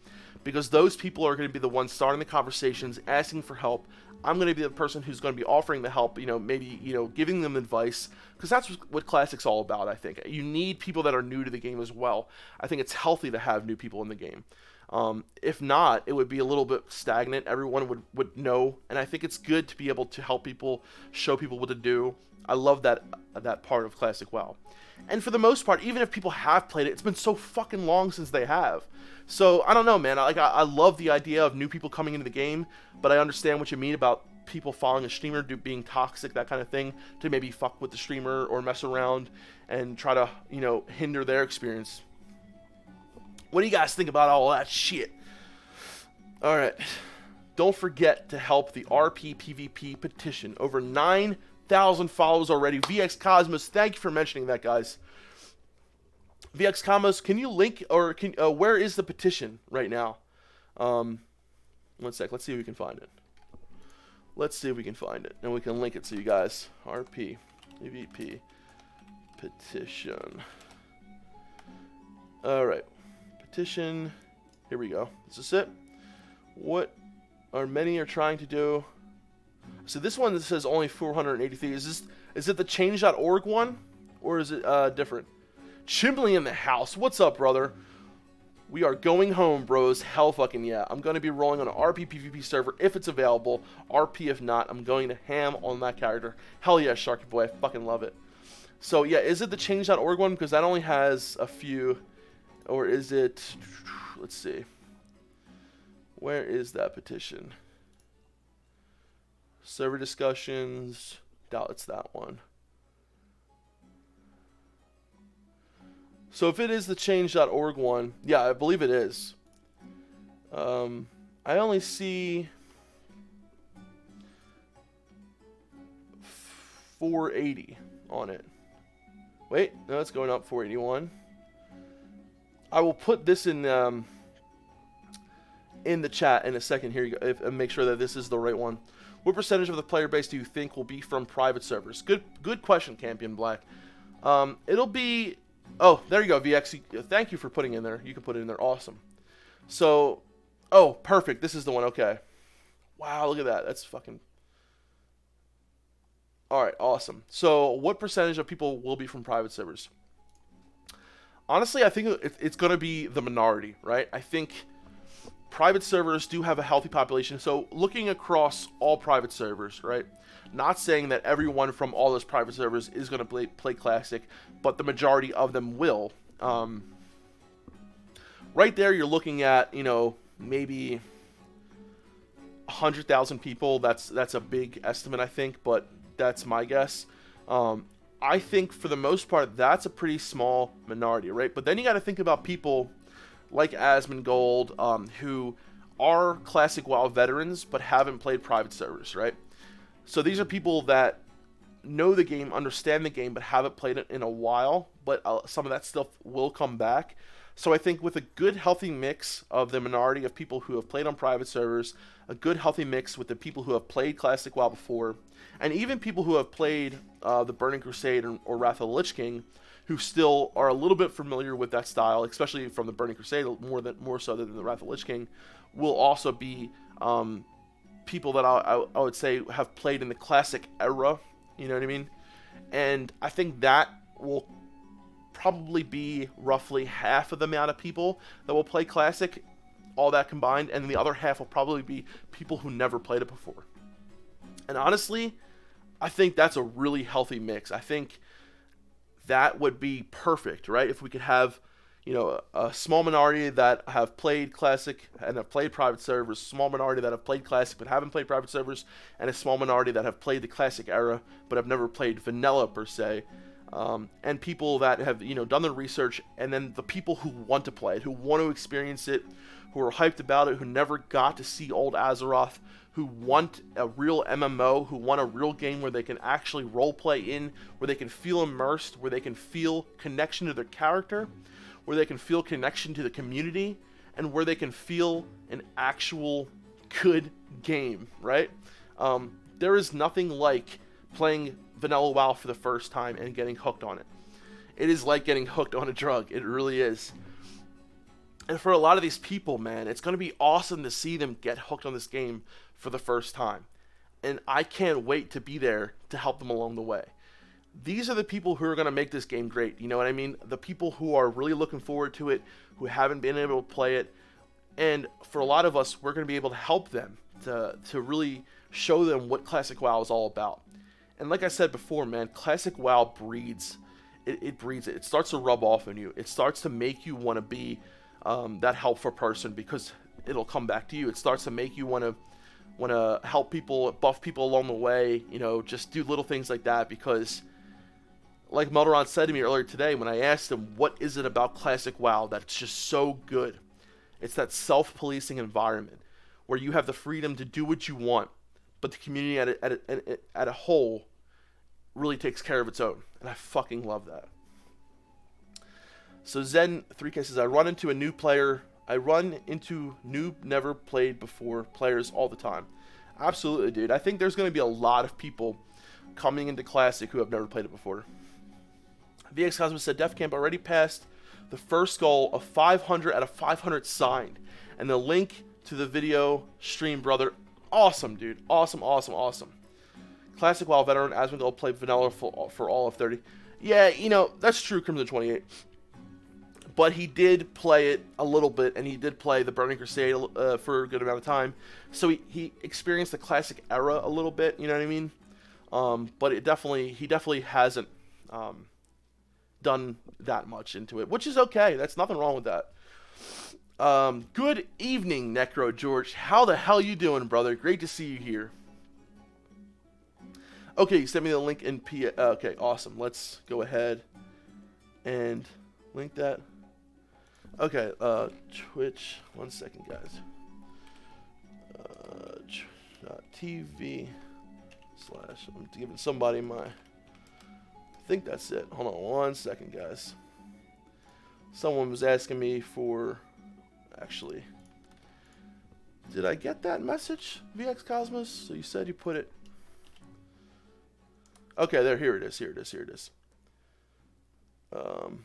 Because those people are going to be the ones starting the conversations, asking for help. I'm going to be the person who's going to be offering the help, maybe, giving them advice, because that's what Classic's all about, I think. You need people that are new to the game as well. I think it's healthy to have new people in the game. If not, it would be a little bit stagnant. Everyone would know, and I think it's good to be able to help people, show people what to do. I love that part of Classic WoW. And for the most part, even if people have played it, it's been so fucking long since they have. So, I don't know, man. I love the idea of new people coming into the game, but I understand what you mean about people following a streamer, being toxic, that kind of thing, to maybe fuck with the streamer or mess around and try to, hinder their experience. What do you guys think about all that shit? Alright. Don't forget to help the RP PvP petition. Over 9,000 followers already. VX Cosmos, thank you for mentioning that, guys. VX Cosmos, can you link, or where is the petition right now? 1 sec, let's see if we can find it. Let's see if we can find it, and we can link it to you guys. RP PvP petition. Alright. Petition. Here we go. Is this it? What are many are trying to do? So this one that says only 483. Is it the change.org one? Or is it different? Chimbley in the house. What's up, brother? We are going home, bros. Hell fucking yeah. I'm going to be rolling on an RP PvP server if it's available. RP if not, I'm going to ham on that character. Hell yeah, Sharky boy. I fucking love it. So yeah, is it the change.org one? Because that only has a few. Or is it... Let's see. Where is that petition? Server discussions. Doubt it's that one. So if it is the change.org one, yeah, I believe it is. I only see 480 on it. Wait, no, it's going up 481. I will put this in the chat in a second here, and make sure that this is the right one. What percentage of the player base do you think will be from private servers? Good question, Campion Black. It'll be... Oh, there you go, VX. Thank you for putting it in there. You can put it in there. Awesome. So, oh, perfect. This is the one. Okay. Wow, look at that. That's fucking... Alright, awesome. So, what percentage of people will be from private servers? Honestly, I think it's going to be the minority, right? I think private servers do have a healthy population. So, looking across all private servers, right? Not saying that everyone from all those private servers is going to play Classic, but the majority of them will. Right there, you're looking at, maybe 100,000 people. That's a big estimate, I think, but that's my guess. I think for the most part, that's a pretty small minority, right? But then you got to think about people like Asmongold, who are Classic WoW veterans, but haven't played private servers, right? So these are people that know the game, understand the game, but haven't played it in a while. But some of that stuff will come back. So I think with a good, healthy mix of the minority of people who have played on private servers, a good, healthy mix with the people who have played Classic WoW before, and even people who have played the Burning Crusade or Wrath of the Lich King, who still are a little bit familiar with that style, especially from the Burning Crusade, more so than the Wrath of the Lich King, will also be people that I would say have played in the Classic era. You know what I mean? And I think that will probably be roughly half of the amount of people that will play Classic, all that combined, and the other half will probably be people who never played it before. And honestly, I think that's a really healthy mix. I think that would be perfect, right? If we could have, a small minority that have played Classic and have played private servers, a small minority that have played Classic but haven't played private servers, and a small minority that have played the Classic era but have never played vanilla per se. And people that have, done the research, and then the people who want to play it, who want to experience it, who are hyped about it, who never got to see old Azeroth, who want a real MMO, who want a real game where they can actually roleplay in, where they can feel immersed, where they can feel connection to their character, where they can feel connection to the community, and where they can feel an actual good game, right? There is nothing like playing vanilla WoW for the first time and getting hooked on it. It is like getting hooked on a drug. It really is. And for a lot of these people, man, it's going to be awesome to see them get hooked on this game for the first time. And I can't wait to be there to help them along the way. These are the people who are going to make this game great. You know what I mean? The people who are really looking forward to it, who haven't been able to play it. And for a lot of us, we're going to be able to help them to really show them what Classic WoW is all about. And like I said before, man, Classic WoW breeds. It breeds it. It starts to rub off on you. It starts to make you want to be that helpful person, because it'll come back to you. It starts to make you want to help people, buff people along the way. Just do little things like that, because, like Melderon said to me earlier today when I asked him, what is it about Classic WoW that's just so good? It's that self-policing environment where you have the freedom to do what you want, but the community at a whole really takes care of its own, and I fucking love that. So Zen3K says, I run into new, never played before players all the time. Absolutely, dude. I think there's going to be a lot of people coming into Classic who have never played it before. VX Cosmos said, Defcamp already passed the first goal of 500 out of 500 signed, and the link to the video stream, brother. Awesome, dude. Awesome. Classic WoW veteran Asmongold played vanilla for all of 30. Yeah, that's true, Crimson 28. But he did play it a little bit, and he did play the Burning Crusade for a good amount of time. So he experienced the Classic era a little bit, you know what I mean? But he definitely hasn't done that much into it, which is okay. That's nothing wrong with that. Good evening, Necro George. How the hell you doing, brother? Great to see you here. Okay, you sent me the link in okay, awesome. Let's go ahead and link that. Okay, Twitch. 1 second, guys. TV/ I'm giving somebody my. I think that's it. Hold on 1 second, guys. Someone was asking me for. Actually, did I get that message, VX Cosmos? So you said you put it. Okay, here it is. Oh,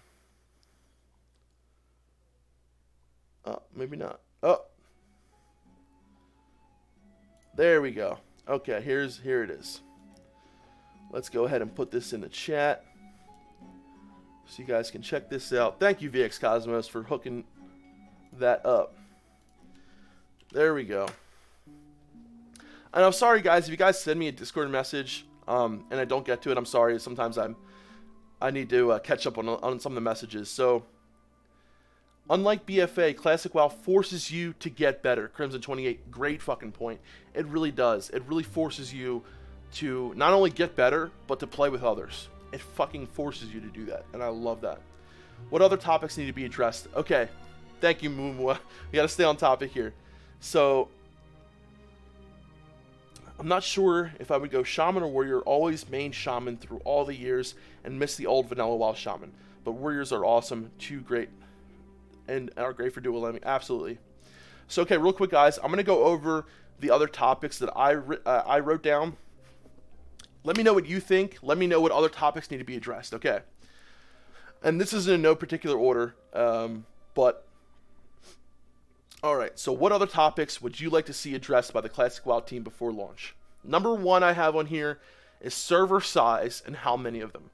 maybe not. Oh, there we go. Okay, here it is. Let's go ahead and put this in the chat so you guys can check this out. Thank you, VX Cosmos, for hooking that up. There we go. And I'm sorry, guys, if you guys send me a Discord message and I don't get to it, I'm sorry. Sometimes I need to catch up on some of the messages. So, unlike BFA, Classic WoW forces you to get better. Crimson 28, great fucking point. It really does. It really forces you to not only get better, but to play with others. It fucking forces you to do that, and I love that. What other topics need to be addressed? Okay. Thank you, Moonwalking. We gotta stay on topic here. So, I'm not sure if I would go Shaman or Warrior. Always main Shaman through all the years and miss the old vanilla WoW Shaman. But Warriors are awesome. Two great and are great for dual landing. Absolutely. So, okay, real quick, guys, I'm going to go over the other topics that I wrote down. Let me know what you think. Let me know what other topics need to be addressed, okay? And this is in no particular order, but... Alright, so what other topics would you like to see addressed by the Classic WoW team before launch? Number one I have on here is server size and how many of them.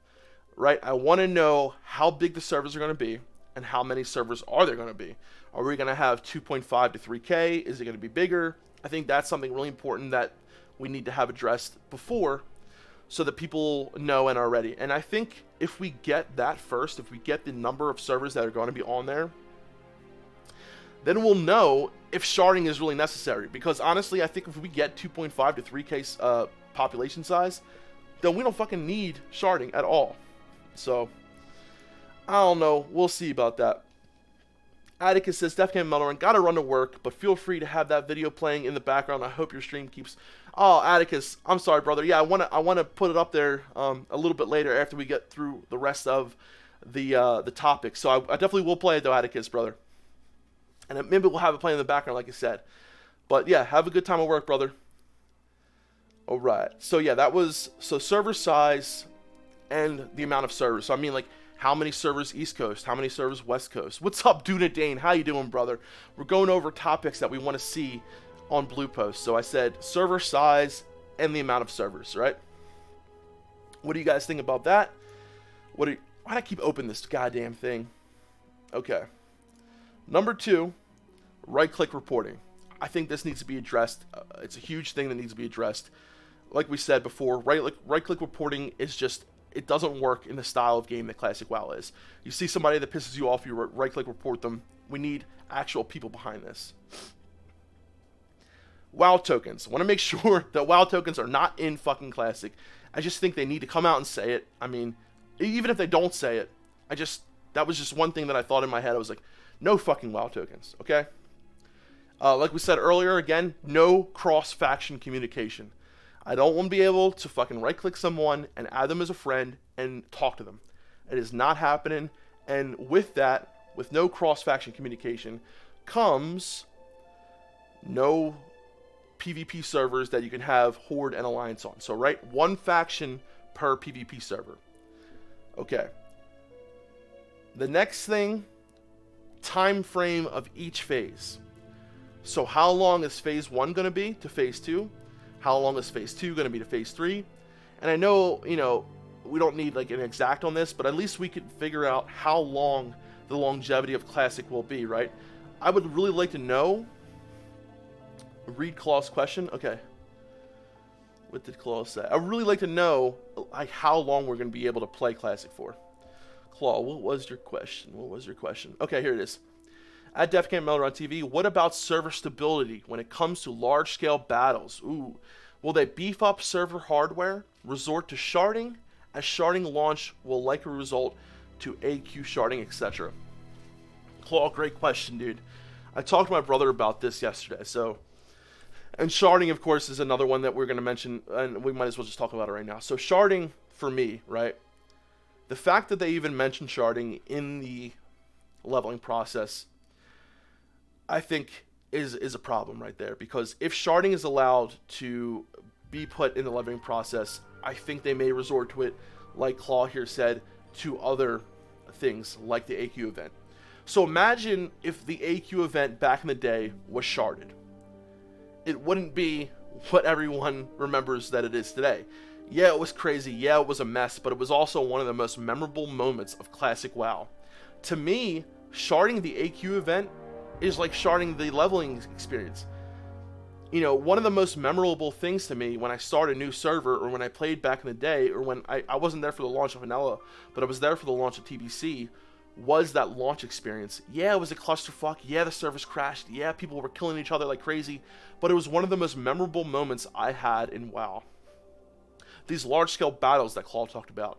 Right? I want to know how big the servers are going to be and how many servers are there going to be. Are we going to have 2.5 to 3K? Is it going to be bigger? I think that's something really important that we need to have addressed before so that people know and are ready. And I think if we get that first, if we get the number of servers that are going to be on there, then we'll know if sharding is really necessary. Because honestly, I think if we get 2.5 to 3K population size, then we don't fucking need sharding at all. So, I don't know. We'll see about that. Atticus says, Defcamp Melderon, gotta run to work, but feel free to have that video playing in the background. I hope your stream keeps... Oh, Atticus, I'm sorry, brother. Yeah, I wanna put it up there a little bit later after we get through the rest of the topics. So I definitely will play it, though, Atticus, brother. And maybe we'll have it playing in the background, like I said. But yeah, have a good time at work, brother. Alright, so yeah, that was... So server size and the amount of servers. So I mean, like, how many servers East Coast? How many servers West Coast? What's up, Duna Dane? How you doing, brother? We're going over topics that we want to see on Blue Post. So I said server size and the amount of servers, right? What do you guys think about that? Why do I keep opening this goddamn thing? Okay. Number two, right-click reporting. I think this needs to be addressed. It's a huge thing that needs to be addressed. Like we said before, right-click reporting is just... It doesn't work in the style of game that Classic WoW is. You see somebody that pisses you off, you right-click report them. We need actual people behind this. WoW tokens. I want to make sure that WoW tokens are not in fucking Classic. I just think they need to come out and say it. I mean, even if they don't say it, that was just one thing that I thought in my head. I was like, no fucking WoW tokens, okay? Like we said earlier, again, no cross-faction communication. I don't want to be able to fucking right-click someone and add them as a friend and talk to them. It is not happening. And with that, with no cross-faction communication, comes no PvP servers that you can have Horde and Alliance on. So, right, one faction per PvP server. Okay. The next thing, time frame of each phase. So how long is phase 1 going to be to phase 2? How long is phase 2 going to be to phase 3? And I know, you know, we don't need like an exact on this, but at least we could figure out how long the longevity of Classic will be, right? I would really like to know. Read Claw's question. Okay. What did Claw say? I would really like to know like how long we're going to be able to play Classic for. Claw, what was your question? What was your question? Okay, here it is. At Defcamp Melderon TV, what about server stability when it comes to large-scale battles? Ooh. Will they beef up server hardware, resort to sharding, as sharding launch will likely result to AQ sharding, etc.? Claw, great question, dude. I talked to my brother about this yesterday, so... And sharding, of course, is another one that we're going to mention, and we might as well just talk about it right now. So sharding, for me, right? The fact that they even mention sharding in the leveling process... I think is a problem right there, because if sharding is allowed to be put in the leveling process, I think they may resort to it, like Claw here said, to other things like the AQ event. So imagine if the AQ event back in the day was sharded. It wouldn't be what everyone remembers that it is today. Yeah, it was crazy. Yeah, it was a mess, but it was also one of the most memorable moments of Classic WoW. To me, sharding the AQ event is like sharding the leveling experience. You know, one of the most memorable things to me when I start a new server, or when I played back in the day, or when I wasn't there for the launch of Vanilla, but I was there for the launch of TBC, was that launch experience. Yeah, it was a clusterfuck. Yeah, the servers crashed. Yeah, people were killing each other like crazy. But it was one of the most memorable moments I had in WoW. These large-scale battles that Claw talked about.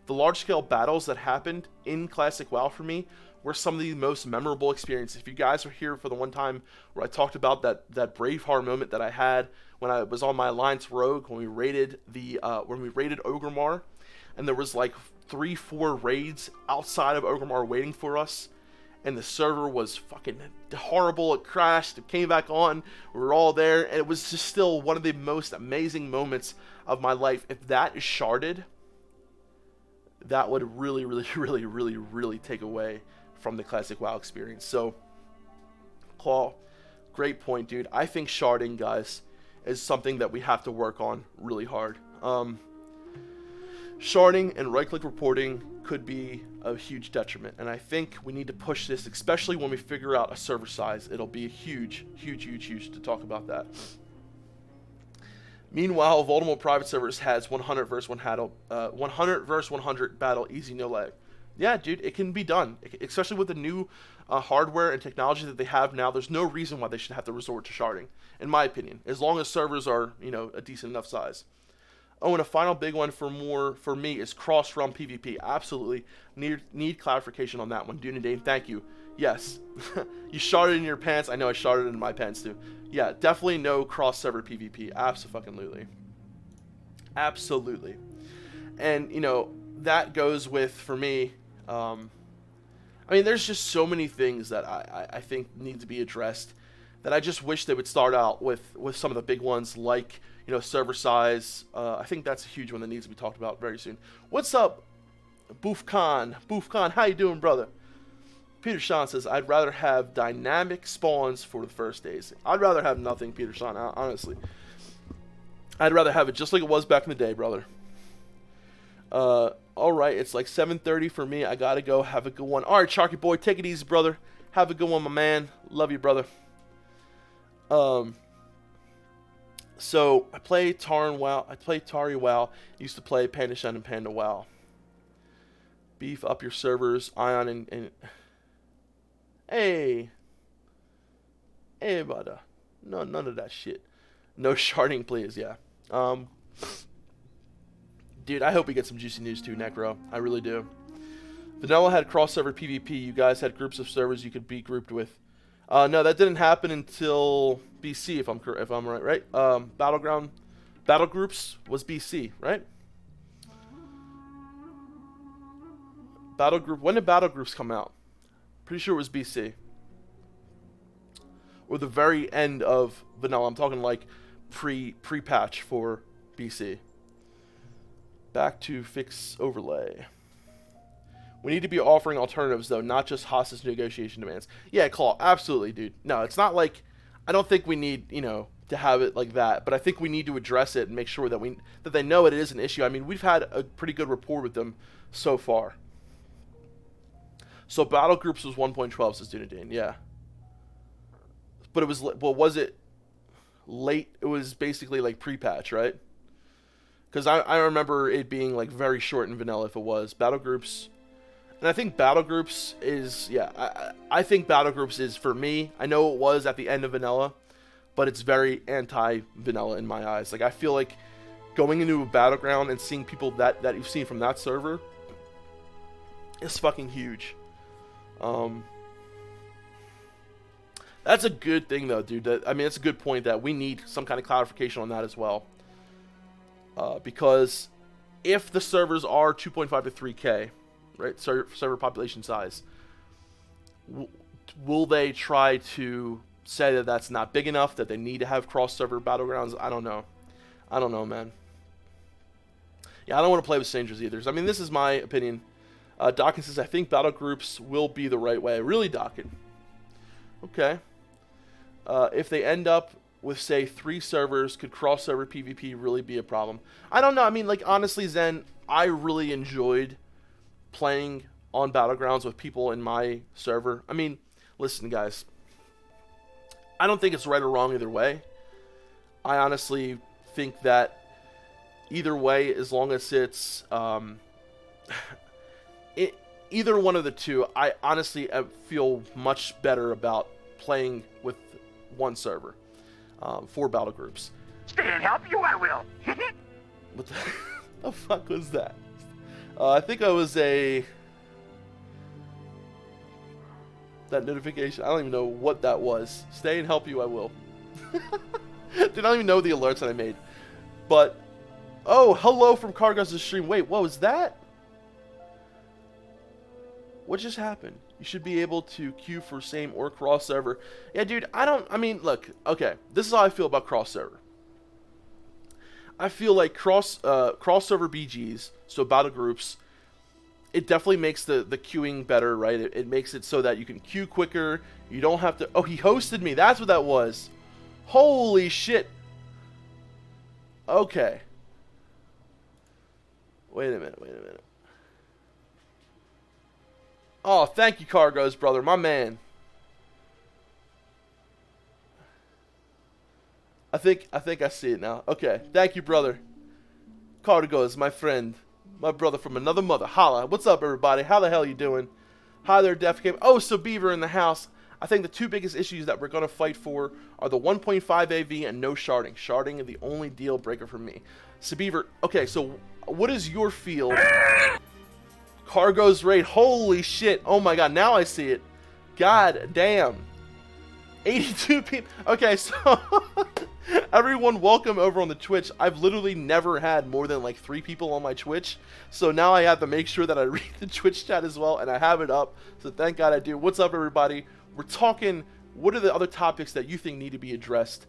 The large-scale battles that happened in Classic WoW for me were some of the most memorable experiences. If you guys were here for the one time where I talked about that Braveheart moment that I had when I was on my Alliance Rogue, when we raided Orgrimmar, and there was like 3-4 raids outside of Orgrimmar waiting for us, and the server was fucking horrible. It crashed. It came back on. We were all there, and it was just still one of the most amazing moments of my life. If that is sharded, that would really, really, really, really, really take away from the classic WoW experience. So, Claw, great point, dude. I think sharding, guys, is something that we have to work on really hard. Sharding and right-click reporting could be a huge detriment, and I think we need to push this, especially when we figure out a server size. It'll be huge, huge, huge, huge to talk about that. Meanwhile, Voldemort private servers has 100 versus 100 battle, easy, no lag. Yeah, dude, it can be done, especially with the new hardware and technology that they have now. There's no reason why they should have to resort to sharding, in my opinion, as long as servers are, you know, a decent enough size. Oh, and a final big one for me is cross-realm PvP. Absolutely need clarification on that one. Dunedin, thank you. Yes, you sharded in your pants. I know I sharded in my pants too. Yeah, definitely no cross-server PvP. Absolutely. Absolutely. And, you know, that goes with, for me, I mean, there's just so many things that I think need to be addressed that I just wish they would start out with some of the big ones, like, you know, server size. I think that's a huge one that needs to be talked about very soon. What's up, Boofcon? Boofcon, how you doing, brother? Peter Sean says, I'd rather have dynamic spawns for the first days. I'd rather have nothing, Peter Sean, honestly. I'd rather have it just like it was back in the day, brother. Alright, it's like 7:30 for me. I gotta go. Have a good one. Alright, Sharky boy, take it easy, brother. Have a good one, my man. Love you, brother. So I play Taran WoW. I play Tari WoW. Used to play Panda Shun and Panda WoW. Beef up your servers, Ion and hey, brother. No, none of that shit. No sharding, please. Yeah. Dude, I hope we get some juicy news too, Necro. I really do. Vanilla had cross-server PvP. You guys had groups of servers you could be grouped with. No, that didn't happen until BC, if I'm right. Battleground, battle groups was BC, right? Battle group. When did battle groups come out? Pretty sure it was BC. Or the very end of vanilla. I'm talking like pre-patch for BC. Back to fix overlay. We need to be offering alternatives, though, not just hostage negotiation demands. Yeah, Claw, absolutely, dude. No, it's not like, I don't think we need, you know, to have it like that, but I think we need to address it and make sure that that they know it is an issue. I mean, we've had a pretty good rapport with them so far. So battle groups was 1.12, says Dunedin, yeah. But it was, well, was it late? It was basically like pre-patch, right? Because I remember it being like very short in vanilla if it was. Battle groups. And I think battle groups is, yeah, I think battle groups is, for me, I know it was at the end of vanilla, but it's very anti-vanilla in my eyes. Like, I feel like going into a battleground and seeing people that you've seen from that server is fucking huge. That's a good thing, though, dude. I mean, it's a good point that we need some kind of clarification on that as well. Because if the servers are 2.5 to 3K, right, server population size, will they try to say that that's not big enough, that they need to have cross-server battlegrounds? I don't know. I don't know, man. Yeah, I don't want to play with strangers either. I mean, this is my opinion. Dawkins says, I think battle groups will be the right way. Really, Dawkins? Okay. If they end up with, say, 3 servers, could cross-server PvP really be a problem? I don't know. I mean, like, honestly, Zen, I really enjoyed playing on Battlegrounds with people in my server. I mean, listen, guys. I don't think it's right or wrong either way. I honestly think that either way, as long as it's either one of the two, I honestly feel much better about playing with one server for battle groups. Stay and help you, I will. What the fuck was that? I think I was that notification. I don't even know what that was. Stay and help you, I will. Dude, I don't even know the alerts that I made. But, oh, hello from Cargos' stream. Wait, what was that? What just happened? You should be able to queue for same or crossover. Yeah, dude, I mean, look, okay, this is how I feel about crossover. I feel like crossover BGs, so battle groups, it definitely makes the queuing better, right? It makes it so that you can queue quicker. You don't have to... Oh, he hosted me. That's what that was. Holy shit. Okay. Wait a minute. Oh, thank you, Cargos, brother. My man. I think I see it now. Okay. Thank you, brother. Cargos, my friend. My brother from another mother. Holla. What's up, everybody? How the hell you doing? Hi there, Defcamp. Oh, so Beaver in the house. I think the two biggest issues that we're going to fight for are the 1.5 AV and no sharding. Sharding is the only deal breaker for me. So Beaver, okay, so what is your field? Cargo's raid. Holy shit. Oh my god, now I see it. God damn. 82 people. Okay, so everyone welcome over on the Twitch. I've literally never had more than like 3 people on my Twitch. So now I have to make sure that I read the Twitch chat as well, and I have it up. So thank God I do. What's up, everybody? We're talking, what are the other topics that you think need to be addressed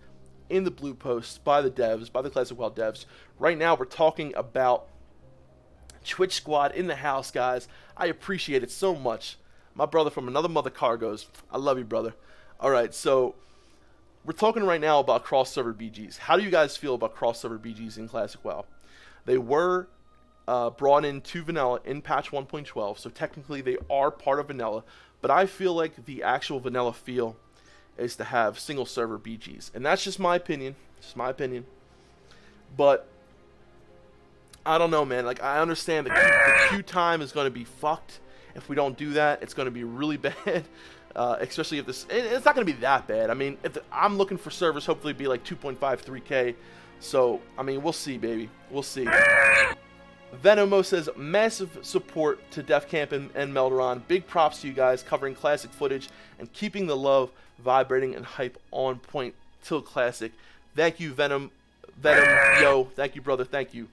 in the blue post by the devs, by the Classic WoW devs. Right now we're talking about Twitch squad in the house, guys. I appreciate it so much. My brother from another mother, Cargos. I love you, brother. Alright, so we're talking right now about cross-server BGs. How do you guys feel about cross-server BGs in Classic WoW? They were brought into vanilla in patch 1.12, so technically they are part of vanilla, but I feel like the actual vanilla feel is to have single-server BGs. And that's just my opinion. But I don't know, man. Like, I understand the queue time is going to be fucked. If we don't do that, it's going to be really bad. Especially if this... It's not going to be that bad. I mean, I'm looking for servers hopefully be like 2.5, 3K. So, I mean, we'll see, baby. We'll see. Venomo says, massive support to Defcamp and Melderon. Big props to you guys covering classic footage and keeping the love vibrating and hype on point till classic. Thank you, Venom, yo. Thank you, brother. Thank you.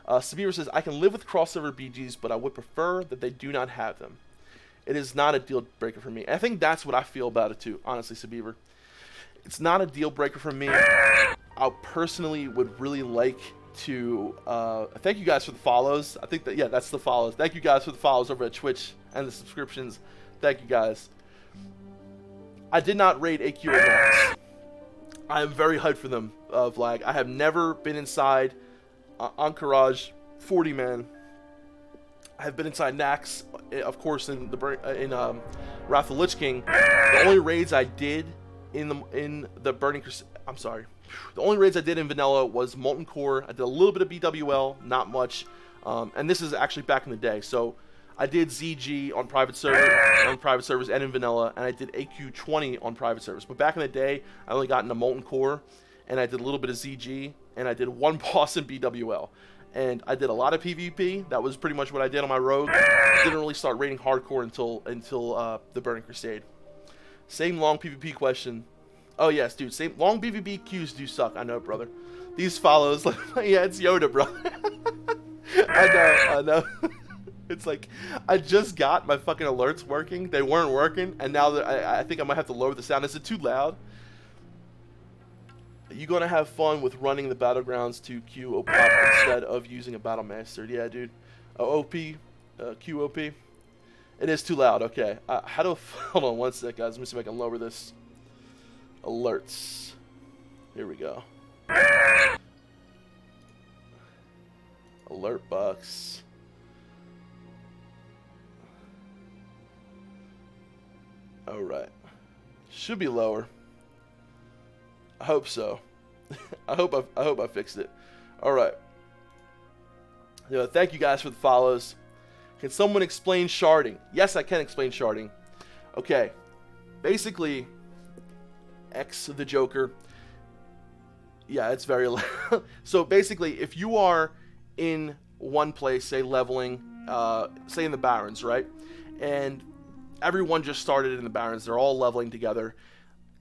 Sabir says, I can live with crossover BGs, but I would prefer that they do not have them. It is not a deal breaker for me. And I think that's what I feel about it too, honestly, Sabir. It's not a deal breaker for me. I personally would really like to thank you guys for the follows. I think that, yeah, that's the follows. Thank you guys for the follows over at Twitch and the subscriptions. Thank you guys. I did not raid AQ or Max. I am very hyped for them, Vlag. I have never been inside Encourage 40 man. I have been inside Nax, of course, in Wrath of the Lich King. The only raids I did in the Burning Crusade, I'm sorry. The only raids I did in Vanilla was Molten Core. I did a little bit of BWL, not much. And this is actually back in the day. So I did ZG on private servers and in Vanilla, and I did AQ20 on private servers. But back in the day, I only got into Molten Core, and I did a little bit of ZG, and I did one boss in BWL. And I did a lot of PvP. That was pretty much what I did on my rogue. I didn't really start raiding hardcore until the Burning Crusade. Same long PvP question. Oh yes, dude. Same long PvP queues do suck. I know, brother. These follows, like, yeah, it's Yoda, bro. I know. It's like, I just got my fucking alerts working. They weren't working, and now that I think I might have to lower the sound. Is it too loud? Are you gonna have fun with running the battlegrounds to QOP instead of using a battle master? Yeah, dude. OP, QOP. It is too loud. Okay. How do? Hold on one sec, guys. Let me see if I can lower this. Alerts. Here we go. Alert box. All right. Should be lower. I hope so. I hope I fixed it. All right. Thank you guys for the follows. Can someone explain sharding? Yes, I can explain sharding. Okay. Basically, X the Joker. Yeah, it's very loud. So basically, if you are in one place, say leveling, say in the Barrens, right? And everyone just started in the Barrens. They're all leveling together.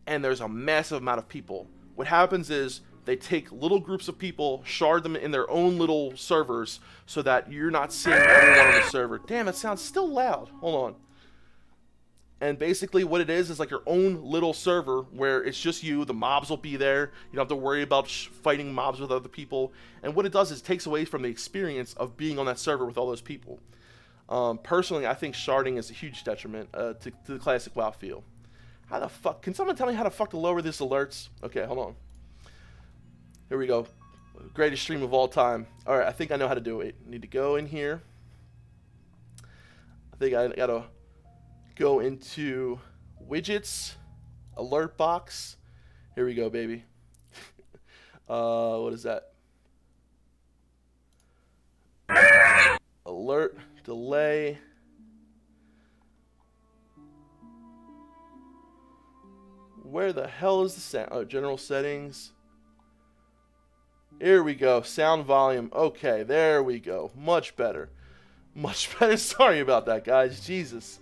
And there's a massive amount of people. What happens is they take little groups of people, shard them in their own little servers so that you're not seeing everyone on the server. Damn, it sounds still loud. Hold on. And basically what it is like your own little server where it's just you. The mobs will be there. You don't have to worry about fighting mobs with other people. And what it does is it takes away from the experience of being on that server with all those people. Personally, I think sharding is a huge detriment to the classic WoW feel. How the fuck? Can someone tell me how the fuck to lower this alerts? Okay, hold on. Here we go. Greatest stream of all time. Alright, I think I know how to do it. I need to go in here. I think I gotta go into widgets, alert box. Here we go, baby. What is that? Alert, delay. Where the hell is the sound? Oh, general settings. Here we go. Sound volume. Okay, there we go. Much better. Much better. Sorry about that, guys. Jesus.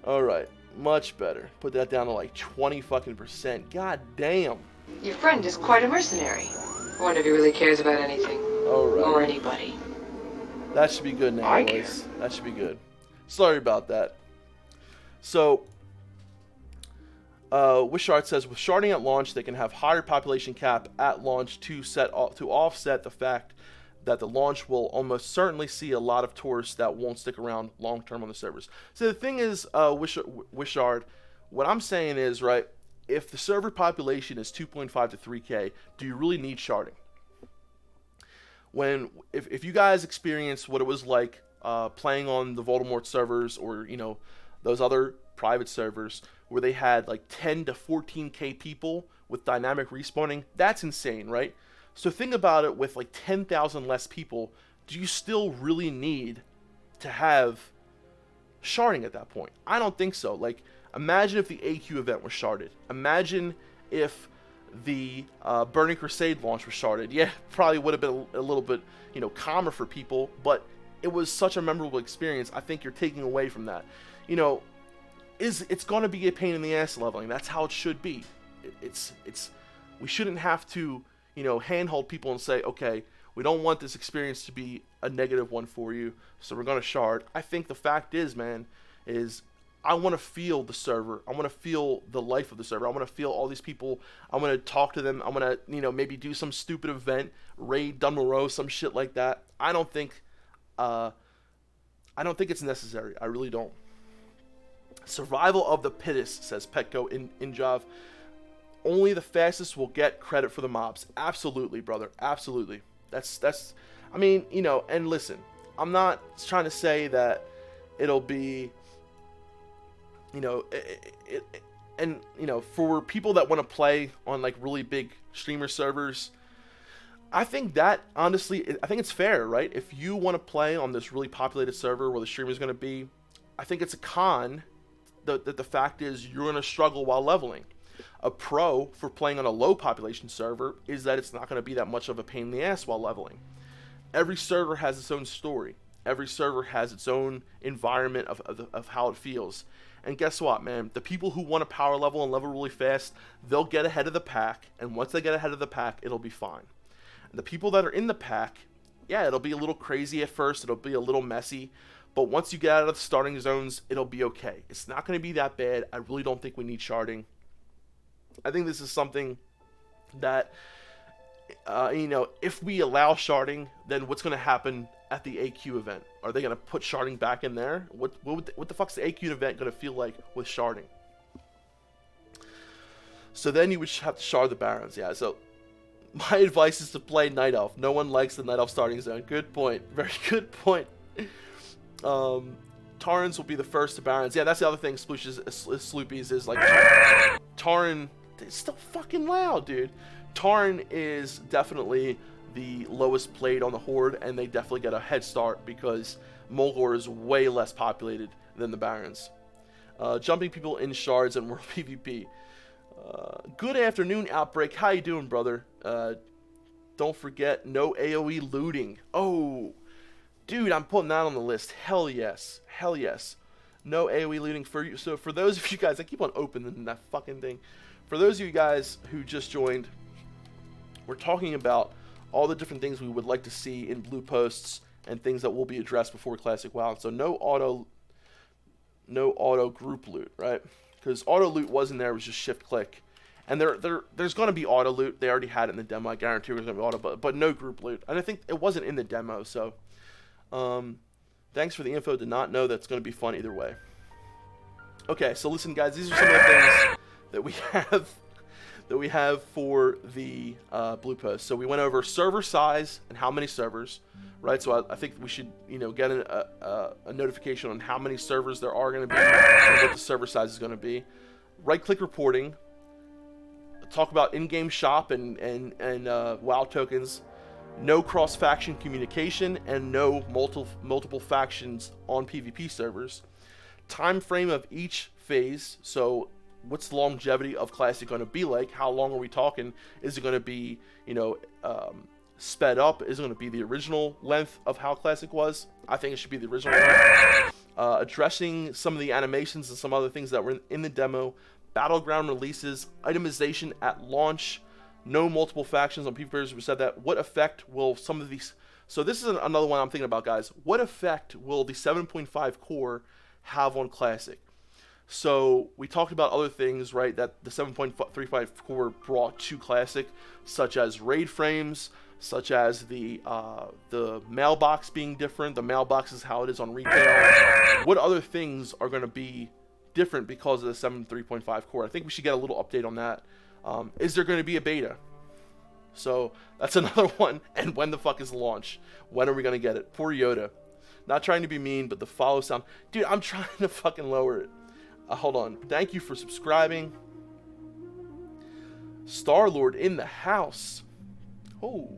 Alright. Much better. Put that down to like 20 fucking %. God damn. Your friend is quite a mercenary. I wonder if he really cares about anything. Alright. Or anybody. That should be good now, boys. That should be good. Sorry about that. So, Wishart says, with sharding at launch, they can have higher population cap at launch to offset the fact that the launch will almost certainly see a lot of tourists that won't stick around long term on the servers. So the thing is, Wishart, what I'm saying is, right, if the server population is 2.5 to 3K, do you really need sharding? If you guys experience what it was like playing on the Voldemort servers or, you know, those other private servers where they had like 10 to 14K people with dynamic respawning, that's insane, right? So think about it, with like 10,000 less people, do you still really need to have sharding at that point? I don't think so. Like, imagine if the AQ event was sharded. Imagine if the Burning Crusade launch was sharded. Yeah, probably would have been a little bit, you know, calmer for people, but it was such a memorable experience. I think you're taking away from that. You know, it's going to be a pain in the ass leveling. That's how it should be. We shouldn't have to, you know, handhold people and say, okay, we don't want this experience to be a negative one for you, so we're going to shard. I think the fact is, man, is I want to feel the server. I want to feel the life of the server. I want to feel all these people. I want to talk to them. I want to, you know, maybe do some stupid event, raid Dunmore, some shit like that. I don't think it's necessary. I really don't. Survival of the fittest, says Petco in Jav. Only the fastest will get credit for the mobs. Absolutely, brother. Absolutely. That's. I mean, you know, and listen, I'm not trying to say that it'll be, you know, and you know, for people that want to play on like really big streamer servers, I think that honestly, I think it's fair, right? If you want to play on this really populated server where the streamer is going to be, I think it's a con. That the fact is you're going to struggle while leveling. A pro for playing on a low population server is that it's not going to be that much of a pain in the ass while leveling. Every server has its own story. Every server has its own environment of how it feels. And guess what, man? The people who want to power level and level really fast, they'll get ahead of the pack. And once they get ahead of the pack, it'll be fine. And the people that are in the pack, yeah, it'll be a little crazy at first. It'll be a little messy. But once you get out of the starting zones, it'll be okay. It's not going to be that bad. I really don't think we need sharding. I think this is something that, you know, if we allow sharding, then what's going to happen at the AQ event? Are they going to put sharding back in there? What the fuck's the AQ event going to feel like with sharding? So then you would have to shard the Barons. Yeah, so my advice is to play Night Elf. No one likes the Night Elf starting zone. Good point. Very good point. Tarans will be the first to Barons. Yeah, that's the other thing, Sloopies, is like Taran. It's still fucking loud, dude. Taran is definitely the lowest played on the Horde, and they definitely get a head start because Mulgore is way less populated than the Barons. Jumping people in shards and World PvP. Good afternoon, Outbreak. How you doing, brother? Don't forget, no AoE looting. Oh, dude, I'm putting that on the list. Hell yes. Hell yes. No AoE looting for you. So for those of you guys, I keep on opening that fucking thing. For those of you guys who just joined, we're talking about all the different things we would like to see in blue posts and things that will be addressed before Classic WoW. So no no auto group loot, right? Because auto loot wasn't there, it was just shift click. And there's going to be auto loot. They already had it in the demo. I guarantee there's going to be auto, but no group loot. And I think it wasn't in the demo, so thanks for the info. Did not know that's going to be fun either way. Okay, so listen, guys. These are some of the things that we have for the blue post. So we went over server size and how many servers, right? So I think we should, get a notification on how many servers there are going to be and what the server size is going to be. Right-click reporting. Talk about in-game shop and WoW tokens. No cross-faction communication and no multiple factions on PvP servers. Time frame of each phase. So what's the longevity of Classic going to be like? How long are we talking? Is it going to be, sped up? Is it going to be the original length of how Classic was? I think it should be the original length. Addressing some of the animations and some other things that were in the demo. Battleground releases, itemization at launch, no multiple factions on PvP. We said that. What effect will some of these... So this is another one I'm thinking about, guys. What effect will the 7.5 core have on Classic? So we talked about other things, right, that the 7.35 core brought to Classic, such as raid frames, such as the mailbox being different. The mailbox is how it is on retail. What other things are going to be different because of the 7.3.5 core? I think we should get a little update on that. Is there going to be a beta? So that's another one. And when the fuck is the launch? When are we going to get it? Poor Yoda. Not trying to be mean, but the follow sound. Dude, I'm trying to fucking lower it. Hold on. Thank you for subscribing. Star-Lord in the house. Oh.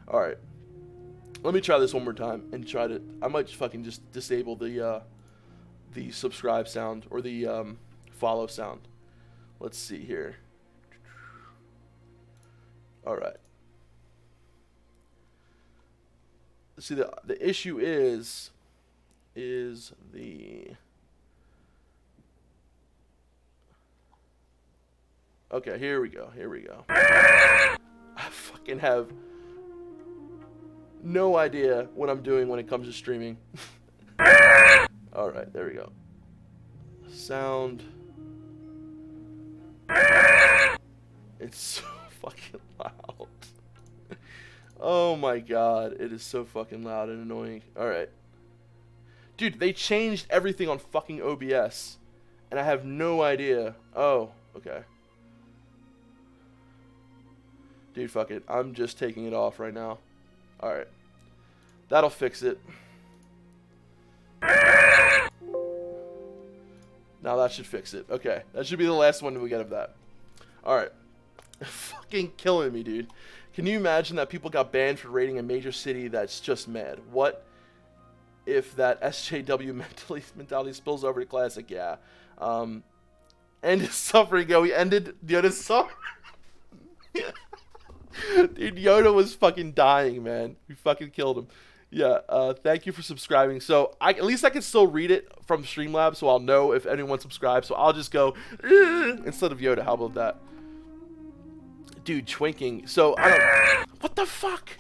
Alright. Let me try this one more time and try to... I might fucking just disable the subscribe sound or the follow sound. Let's see here. All right. See, the issue is the... Okay, here we go. I fucking have no idea what I'm doing when it comes to streaming. Alright, there we go. Sound. It's so fucking loud. Oh my god, it is so fucking loud and annoying. Alright. Dude, they changed everything on fucking OBS. And I have no idea. Oh, okay. Dude, fuck it. I'm just taking it off right now. Alright. That'll fix it. Now that should fix it. Okay. That should be the last one we get of that. Alright. Fucking killing me, dude. Can you imagine that people got banned for raiding a major city that's just mad? What if that SJW mentality spills over to Classic? Yeah. End his suffering. Yo, we ended Yoda's suffering. Dude, Yoda was fucking dying, man. We fucking killed him. Yeah, thank you for subscribing. So, at least I can still read it from Streamlabs, so I'll know if anyone subscribes. So, I'll just go, instead of Yoda. How about that? Dude, twinking. So, I don't... What the fuck?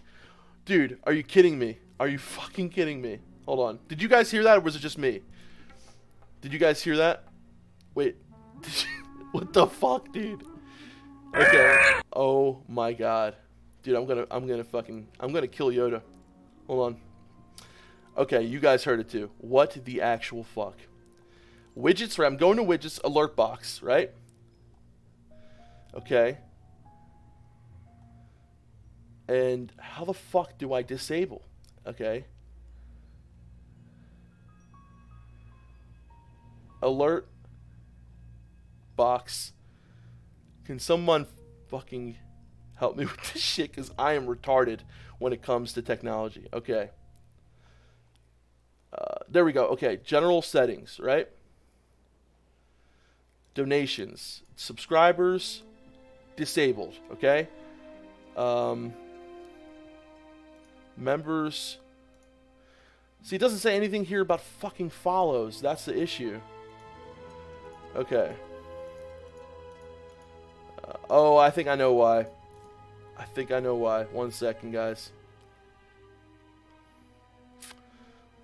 Dude, are you kidding me? Are you fucking kidding me? Hold on. Did you guys hear that, or was it just me? Did you guys hear that? Wait. What the fuck, dude? Okay. Oh my god. Dude, I'm gonna kill Yoda. Hold on. Okay, you guys heard it too. What the actual fuck? Widgets, right? I'm going to widgets, alert box, right? Okay. And how the fuck do I disable? Okay. Alert box. Can someone fucking help me with this shit? Because I am retarded when it comes to technology. Okay. There we go. Okay. General settings, right? Donations. Subscribers. Disabled. Okay. Members. See, it doesn't say anything here about fucking follows. That's the issue. Okay. Oh, I think I know why. One second, guys.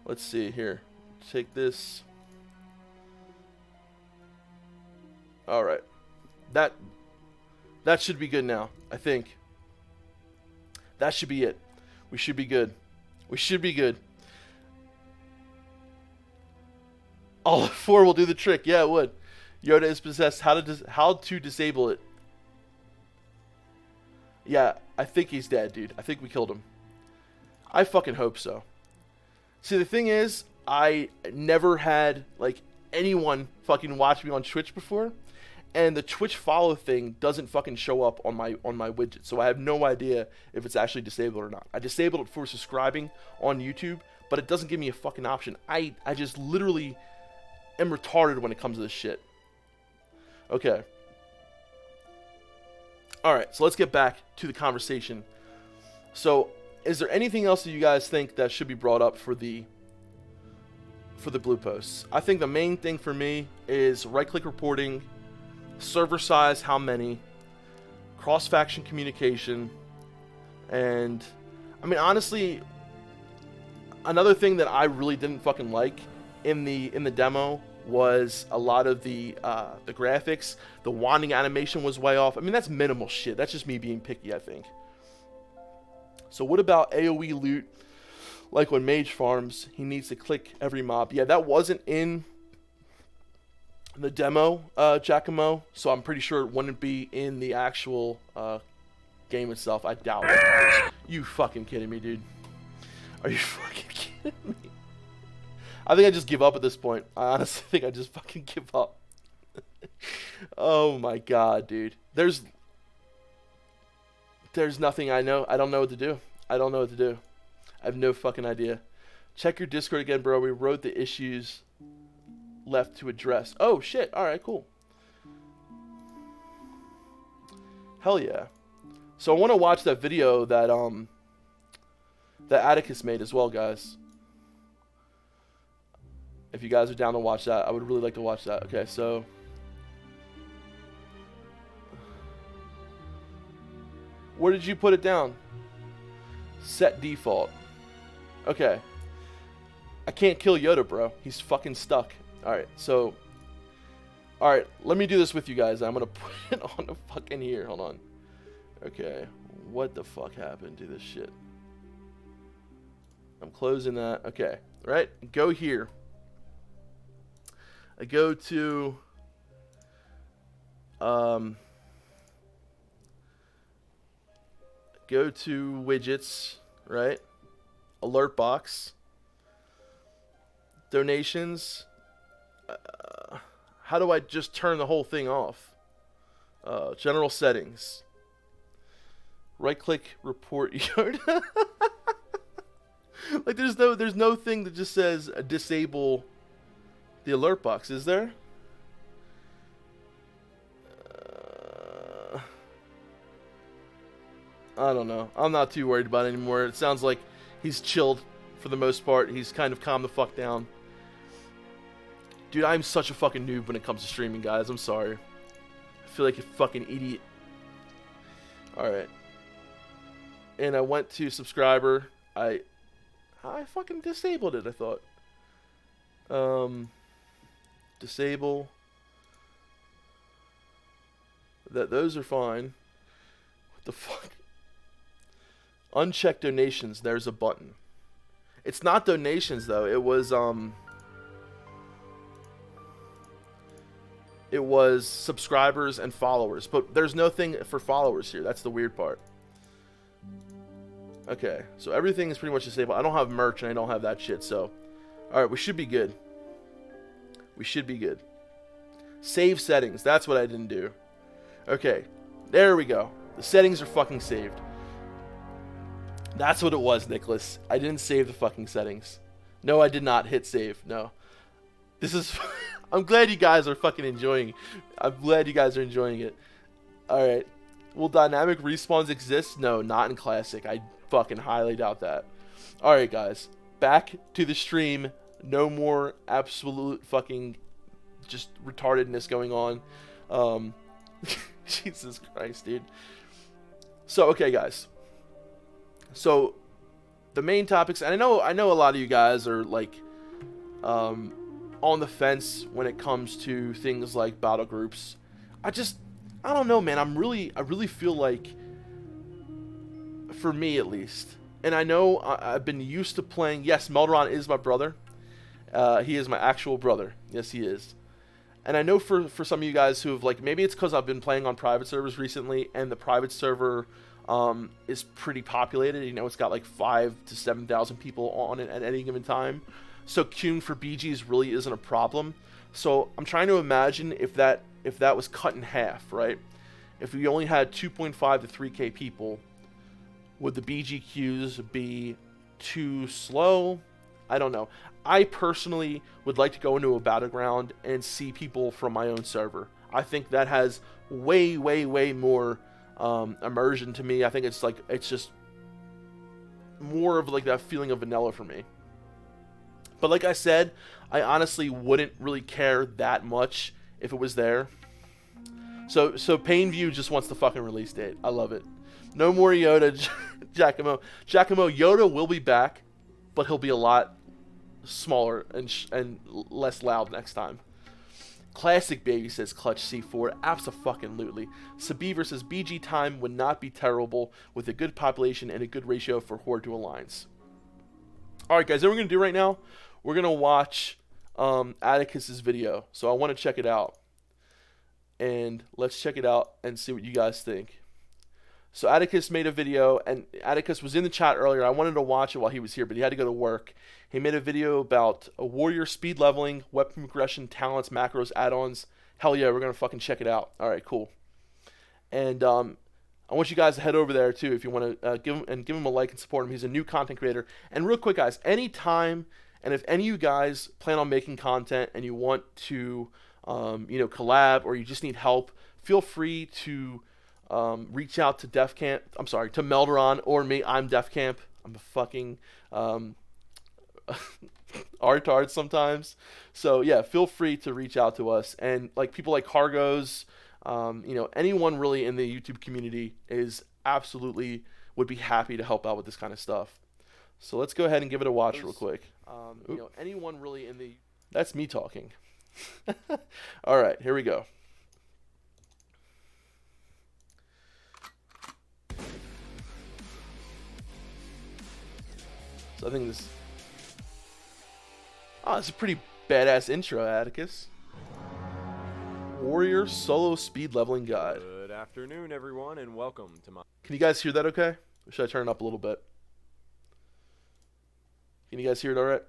Let's see here. Take this. All right. That should be good now, I think. That should be it. We should be good. We should be good. All 4 will do the trick. Yeah, it would. Yoda is possessed. How to disable it. Yeah, I think he's dead, dude. I think we killed him. I fucking hope so. See, the thing is, I never had, like, anyone fucking watch me on Twitch before, and the Twitch follow thing doesn't fucking show up on my widget, so I have no idea if it's actually disabled or not. I disabled it for subscribing on YouTube, but it doesn't give me a fucking option. I just literally am retarded when it comes to this shit. Okay. Alright, so let's get back to the conversation. So, is there anything else that you guys think that should be brought up for the blue posts? I think the main thing for me is right-click reporting, server size, how many, cross-faction communication, and, I mean, honestly, another thing that I really didn't fucking like in the demo was a lot of the graphics. The wanding animation was way off. I mean, that's minimal shit. That's just me being picky, I think. So what about AoE loot? Like when Mage farms, he needs to click every mob. Yeah, that wasn't in the demo, Giacomo, so I'm pretty sure it wouldn't be in the actual game itself. I doubt it. You fucking kidding me, dude? Are you fucking kidding me? I think I just give up at this point. I honestly think I just fucking give up. Oh my god, dude. There's nothing I know. I don't know what to do. I don't know what to do. I have no fucking idea. Check your Discord again, bro. We wrote the issues left to address. Oh, shit. Alright, cool. Hell yeah. So I want to watch that video that Atticus made as well, guys. If you guys are down to watch that, I would really like to watch that. Okay, so... where did you put it down? Set default. Okay. I can't kill Yoda, bro. He's fucking stuck. Alright, so... alright, let me do this with you guys. I'm gonna put it on the fucking here. Hold on. Okay. What the fuck happened to this shit? I'm closing that. Okay. Right? Go here. I go to... go to widgets, right? Alert box. Donations. How do I just turn the whole thing off? General settings. Right click, report Yoda. Like there's no thing that just says disable the alert box, is there? I don't know. I'm not too worried about it anymore. It sounds like he's chilled for the most part. He's kind of calmed the fuck down. Dude, I'm such a fucking noob when it comes to streaming, guys. I'm sorry. I feel like a fucking idiot. Alright. And I went to subscriber. I fucking disabled it, I thought. Disable. Those are fine. What the fuck? Uncheck donations. There's a button. It's not donations though. It was subscribers and followers, but there's no thing for followers here. That's the weird part. Okay, so everything is pretty much disabled. I don't have merch and I don't have that shit, so alright, we should be good. We should be good. Save settings. That's what I didn't do. Okay, there we go. The settings are fucking saved. That's what it was, Nicholas. I didn't save the fucking settings. No, I did not hit save. No. This is... I'm glad you guys are fucking enjoying. I'm glad you guys are enjoying it. Alright. Will dynamic respawns exist? No, not in Classic. I fucking highly doubt that. Alright, guys. Back to the stream. No more absolute fucking just retardedness going on. Jesus Christ, dude. So, okay, guys. So, the main topics, and I know a lot of you guys are like on the fence when it comes to things like battle groups. I don't know, man. I really feel like, for me at least, and I know I've been used to playing. Yes, Melderon is my brother. He is my actual brother. Yes, he is. And I know for some of you guys who have, like, maybe it's because I've been playing on private servers recently, and the private server is pretty populated. You know, it's got like 5,000 to 7,000 people on it at any given time. So queuing for BGs really isn't a problem. So I'm trying to imagine if that was cut in half, right? If we only had 2.5 to 3K people, would the BG queues be too slow? I don't know. I personally would like to go into a battleground and see people from my own server. I think that has way more immersion to me. I think it's just more of like that feeling of vanilla for me. But like I said, I honestly wouldn't really care that much if it was there. So Painview just wants the fucking release date. I love it. No more Yoda, Giacomo. Giacomo, Yoda will be back, but he'll be a lot smaller and less loud next time. Classic baby, says Clutch C4. Abso-fucking-lutely. Sabi versus BG time would not be terrible with a good population and a good ratio for Horde to Alliance. Alright guys, what we're going to do right now, we're going to watch Atticus's video. So I want to check it out. And let's check it out and see what you guys think. So Atticus made a video, and Atticus was in the chat earlier. I wanted to watch it while he was here, but he had to go to work. He made a video about a warrior speed leveling, weapon progression, talents, macros, add-ons. Hell yeah, we're going to fucking check it out. All right, cool. And I want you guys to head over there, too, if you want to give him a like and support him. He's a new content creator. And real quick, guys, anytime, and if any of you guys plan on making content and you want to, collab, or you just need help, feel free to reach out to Defcamp. I'm sorry, to Melderon or me. I'm Defcamp. I'm a fucking retard sometimes. So yeah, feel free to reach out to us. And like people like Cargos, anyone really in the YouTube community is absolutely would be happy to help out with this kind of stuff. So let's go ahead and give it a watch real quick. Anyone really in the that's me talking. All right, here we go. So I think this. Oh, it's a pretty badass intro, Atticus. Warrior solo speed leveling guide. Good afternoon, everyone, and welcome to my. Can you guys hear that? Okay. Or should I turn it up a little bit? Can you guys hear it all right?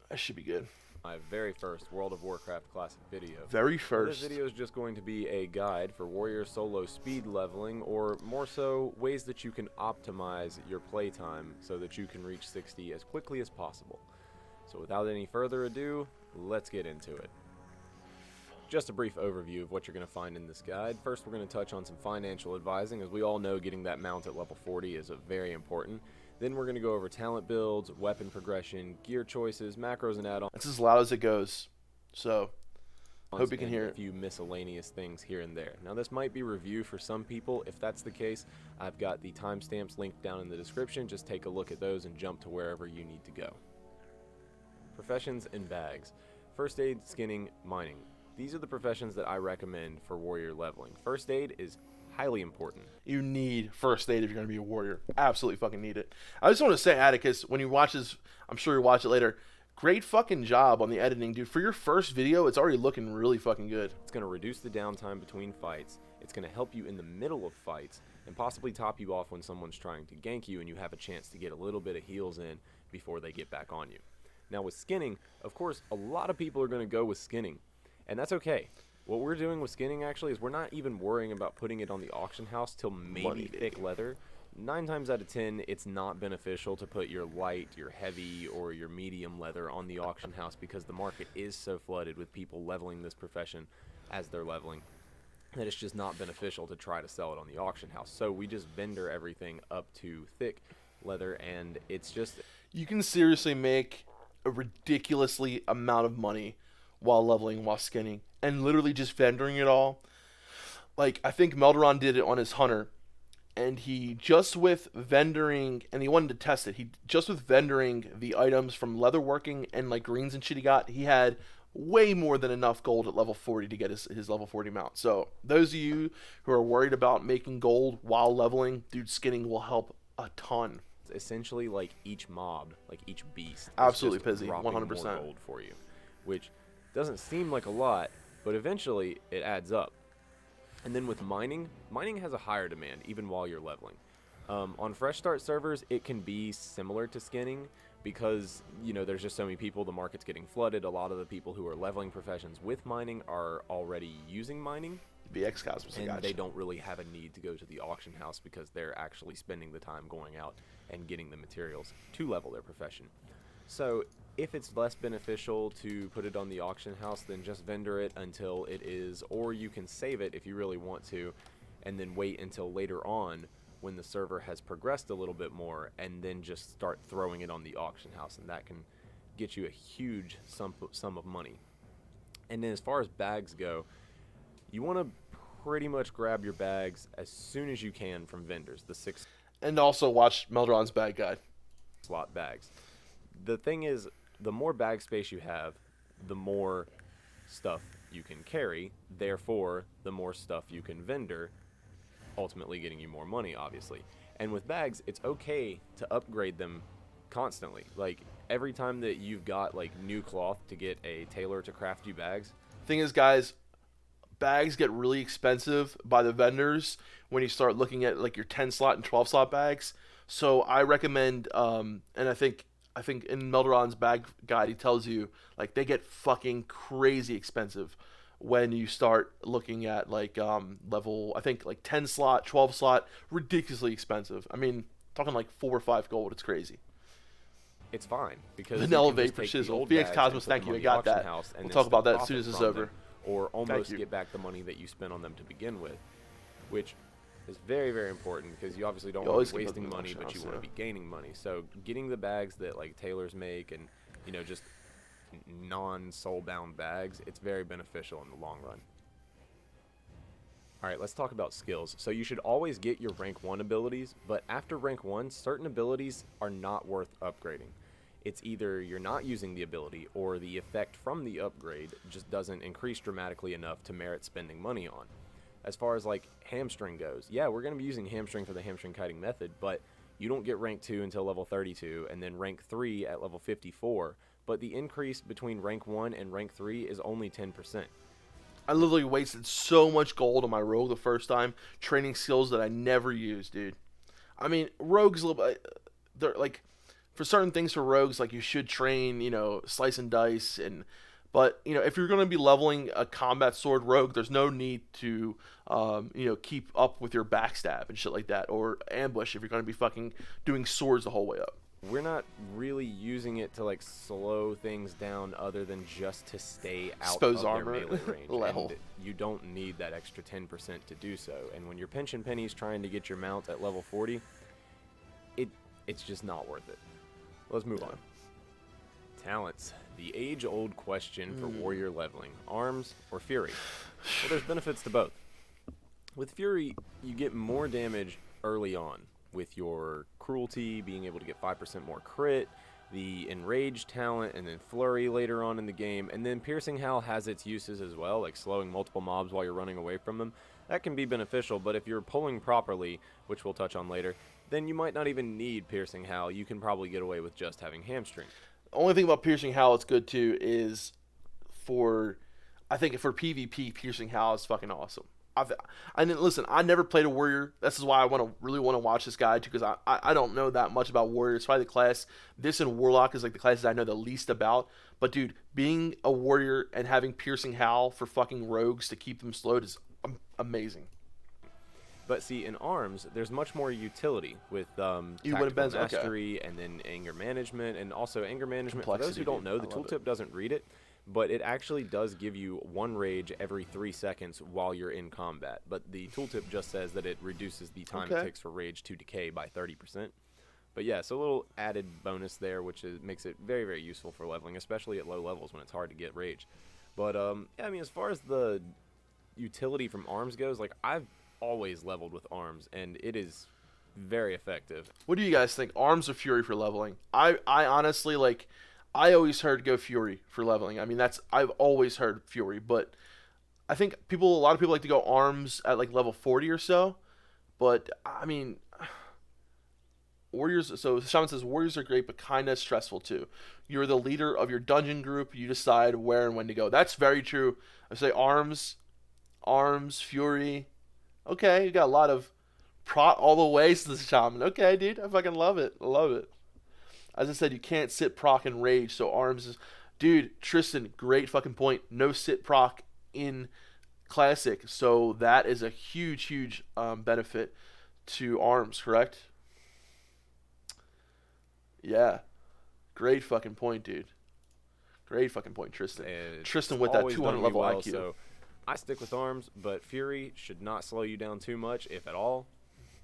I should be good. My very first World of Warcraft classic video. Very first. This video is just going to be a guide for warrior solo speed leveling, or more so, ways that you can optimize your playtime so that you can reach 60 as quickly as possible. So without any further ado, let's get into it. Just a brief overview of what you're going to find in this guide. First, we're going to touch on some financial advising. As we all know, getting that mount at level 40 is very important. Then we're going to go over talent builds, weapon progression, gear choices, macros and add-ons. That's as loud as it goes. So, hope you can hear it. A few miscellaneous things here and there. Now, this might be review for some people. If that's the case, I've got the timestamps linked down in the description. Just take a look at those and jump to wherever you need to go. Professions and bags. First aid, skinning, mining. These are the professions that I recommend for warrior leveling. First aid is highly important. You need first aid if you're going to be a warrior. Absolutely fucking need it. I just want to say, Atticus, when you watch this, I'm sure you'll watch it later, great fucking job on the editing, dude. For your first video, it's already looking really fucking good. It's going to reduce the downtime between fights. It's going to help you in the middle of fights and possibly top you off when someone's trying to gank you and you have a chance to get a little bit of heals in before they get back on you. Now with skinning, of course, a lot of people are going to go with skinning, and that's okay. What we're doing with skinning actually is we're not even worrying about putting it on the auction house till maybe thick leather. 9 times out of 10, it's not beneficial to put your light, your heavy, or your medium leather on the auction house because the market is so flooded with people leveling this profession as they're leveling that it's just not beneficial to try to sell it on the auction house. So we just vendor everything up to thick leather, and it's just... You can seriously make a ridiculously amount of money while leveling, while skinning, and literally just vendoring it all. Like, I think Melderon did it on his hunter, and he just with vendoring, and he wanted to test it, he just with vendoring the items from leatherworking and like greens and shit he got, he had way more than enough gold at level 40 to get his level 40 mount. So those of you who are worried about making gold while leveling, dude, skinning will help a ton. It's essentially like each mob, like each beast, Absolutely, is just Pizzy, dropping 100%. more gold for you, which doesn't seem like a lot, but eventually it adds up. And then with mining has a higher demand even while you're leveling. On fresh start servers, it can be similar to skinning because, you know, there's just so many people, the market's getting flooded. A lot of the people who are leveling professions with mining are already using mining. BX Cosmos, And they don't really have a need to go to the auction house because they're actually spending the time going out and getting the materials to level their profession. So if it's less beneficial to put it on the auction house, then just vendor it until it is, or you can save it if you really want to, and then wait until later on when the server has progressed a little bit more, and then just start throwing it on the auction house, and that can get you a huge sum of money. And then as far as bags go, you want to pretty much grab your bags as soon as you can from vendors, the 6 And also watch Melderon's bag guide. slot bags. The thing is, the more bag space you have, the more stuff you can carry, therefore the more stuff you can vendor, ultimately getting you more money, obviously. And with bags, it's okay to upgrade them constantly. Like every time that you've got like new cloth to get a tailor to craft you bags. Thing is, guys, bags get really expensive by the vendors when you start looking at like your 10 slot and 12 slot bags. So I recommend, and I think in Melderon's bag guide, he tells you like they get fucking crazy expensive when you start looking at like level, I think like 10 slot, 12 slot, ridiculously expensive. I mean, talking like 4 or 5 gold. It's crazy. It's fine because Vanilla you can just Vapor take the Shizzle. old VX bags and Cosmos, put thank them you. on I the got auction that. house and We'll then talk about split that as soon as profit it's from over. them, or almost get back the money that you spent on them to begin with, which is very, very important because you obviously don't You want always to be can put wasting them in the money, auction but you house, want to yeah. be gaining money. So getting the bags that like tailors make and, you know, just non-soul-bound bags, it's very beneficial in the long run. Alright, let's talk about skills. So you should always get your rank 1 abilities, but after rank 1, certain abilities are not worth upgrading. It's either you're not using the ability, or the effect from the upgrade just doesn't increase dramatically enough to merit spending money on. As far as like hamstring goes, yeah, we're going to be using hamstring for the hamstring kiting method, but you don't get rank 2 until level 32, and then rank 3 at level 54, but the increase between rank 1 and rank 3 is only 10%. I literally wasted so much gold on my rogue the first time training skills that I never used, dude. I mean, rogues a little bit, they're like, for certain things for rogues, like you should train, you know, slice and dice, but you know, if you're going to be leveling a combat sword rogue, there's no need to, you know, keep up with your backstab and shit like that, or ambush if you're going to be fucking doing swords the whole way up. We're not really using it to like slow things down other than just to stay out Expose of armor. their melee range. Lol. And you don't need that extra 10% to do so. And when you're pinching pennies trying to get your mount at level 40, it's just not worth it. Let's move on. Talents. The age-old question for warrior leveling. Arms or Fury? Well, there's benefits to both. With Fury, you get more damage early on, with your Cruelty being able to get 5% more crit, the Enraged talent, and then Flurry later on in the game, and then Piercing Howl has its uses as well, like slowing multiple mobs while you're running away from them. That can be beneficial, but if you're pulling properly, which we'll touch on later, then you might not even need Piercing Howl. You can probably get away with just having Hamstring. The only thing about Piercing Howl that's good too is I think for PvP, Piercing Howl is fucking awesome. I didn't listen. I never played a warrior. This is why I really want to watch this guide too, because I don't know that much about warrior. It's probably the class. This and warlock is like the classes I know the least about. But dude, being a warrior and having Piercing Howl for fucking rogues to keep them slowed is amazing. But see, in arms, there's much more utility with Even when tactical it bends, okay. mastery and then anger management, and also anger management. For those Complexity, who don't dude. know, the I love tooltip doesn't read it, but it actually does give you 1 rage every 3 seconds while you're in combat. But the tooltip just says that it reduces the time it takes for rage to decay by 30%. But yeah, so a little added bonus there, which makes it very, very useful for leveling, especially at low levels when it's hard to get rage. But yeah, I mean, as far as the utility from arms goes, like I've always leveled with arms, and it is very effective. What do you guys think? Arms or Fury for leveling? I honestly like. I always heard go Fury for leveling. I mean, I've always heard Fury, but I think a lot of people like to go arms at like level 40 or so. But I mean, warriors. So Shaman says warriors are great, but kind of stressful too. You're the leader of your dungeon group. You decide where and when to go. That's very true. I say arms, Fury. Okay, you got a lot of prot all the ways to the Shaman. Okay, dude, I fucking love it. I love it. As I said, you can't sit proc and rage, so arms is... Dude, Tristan, great fucking point. No sit proc in Classic, so that is a huge benefit to arms, correct? Yeah. Great fucking point, dude. Great fucking point, Tristan. Tristan with that 200 level IQ. So I stick with arms, but Fury should not slow you down too much, if at all.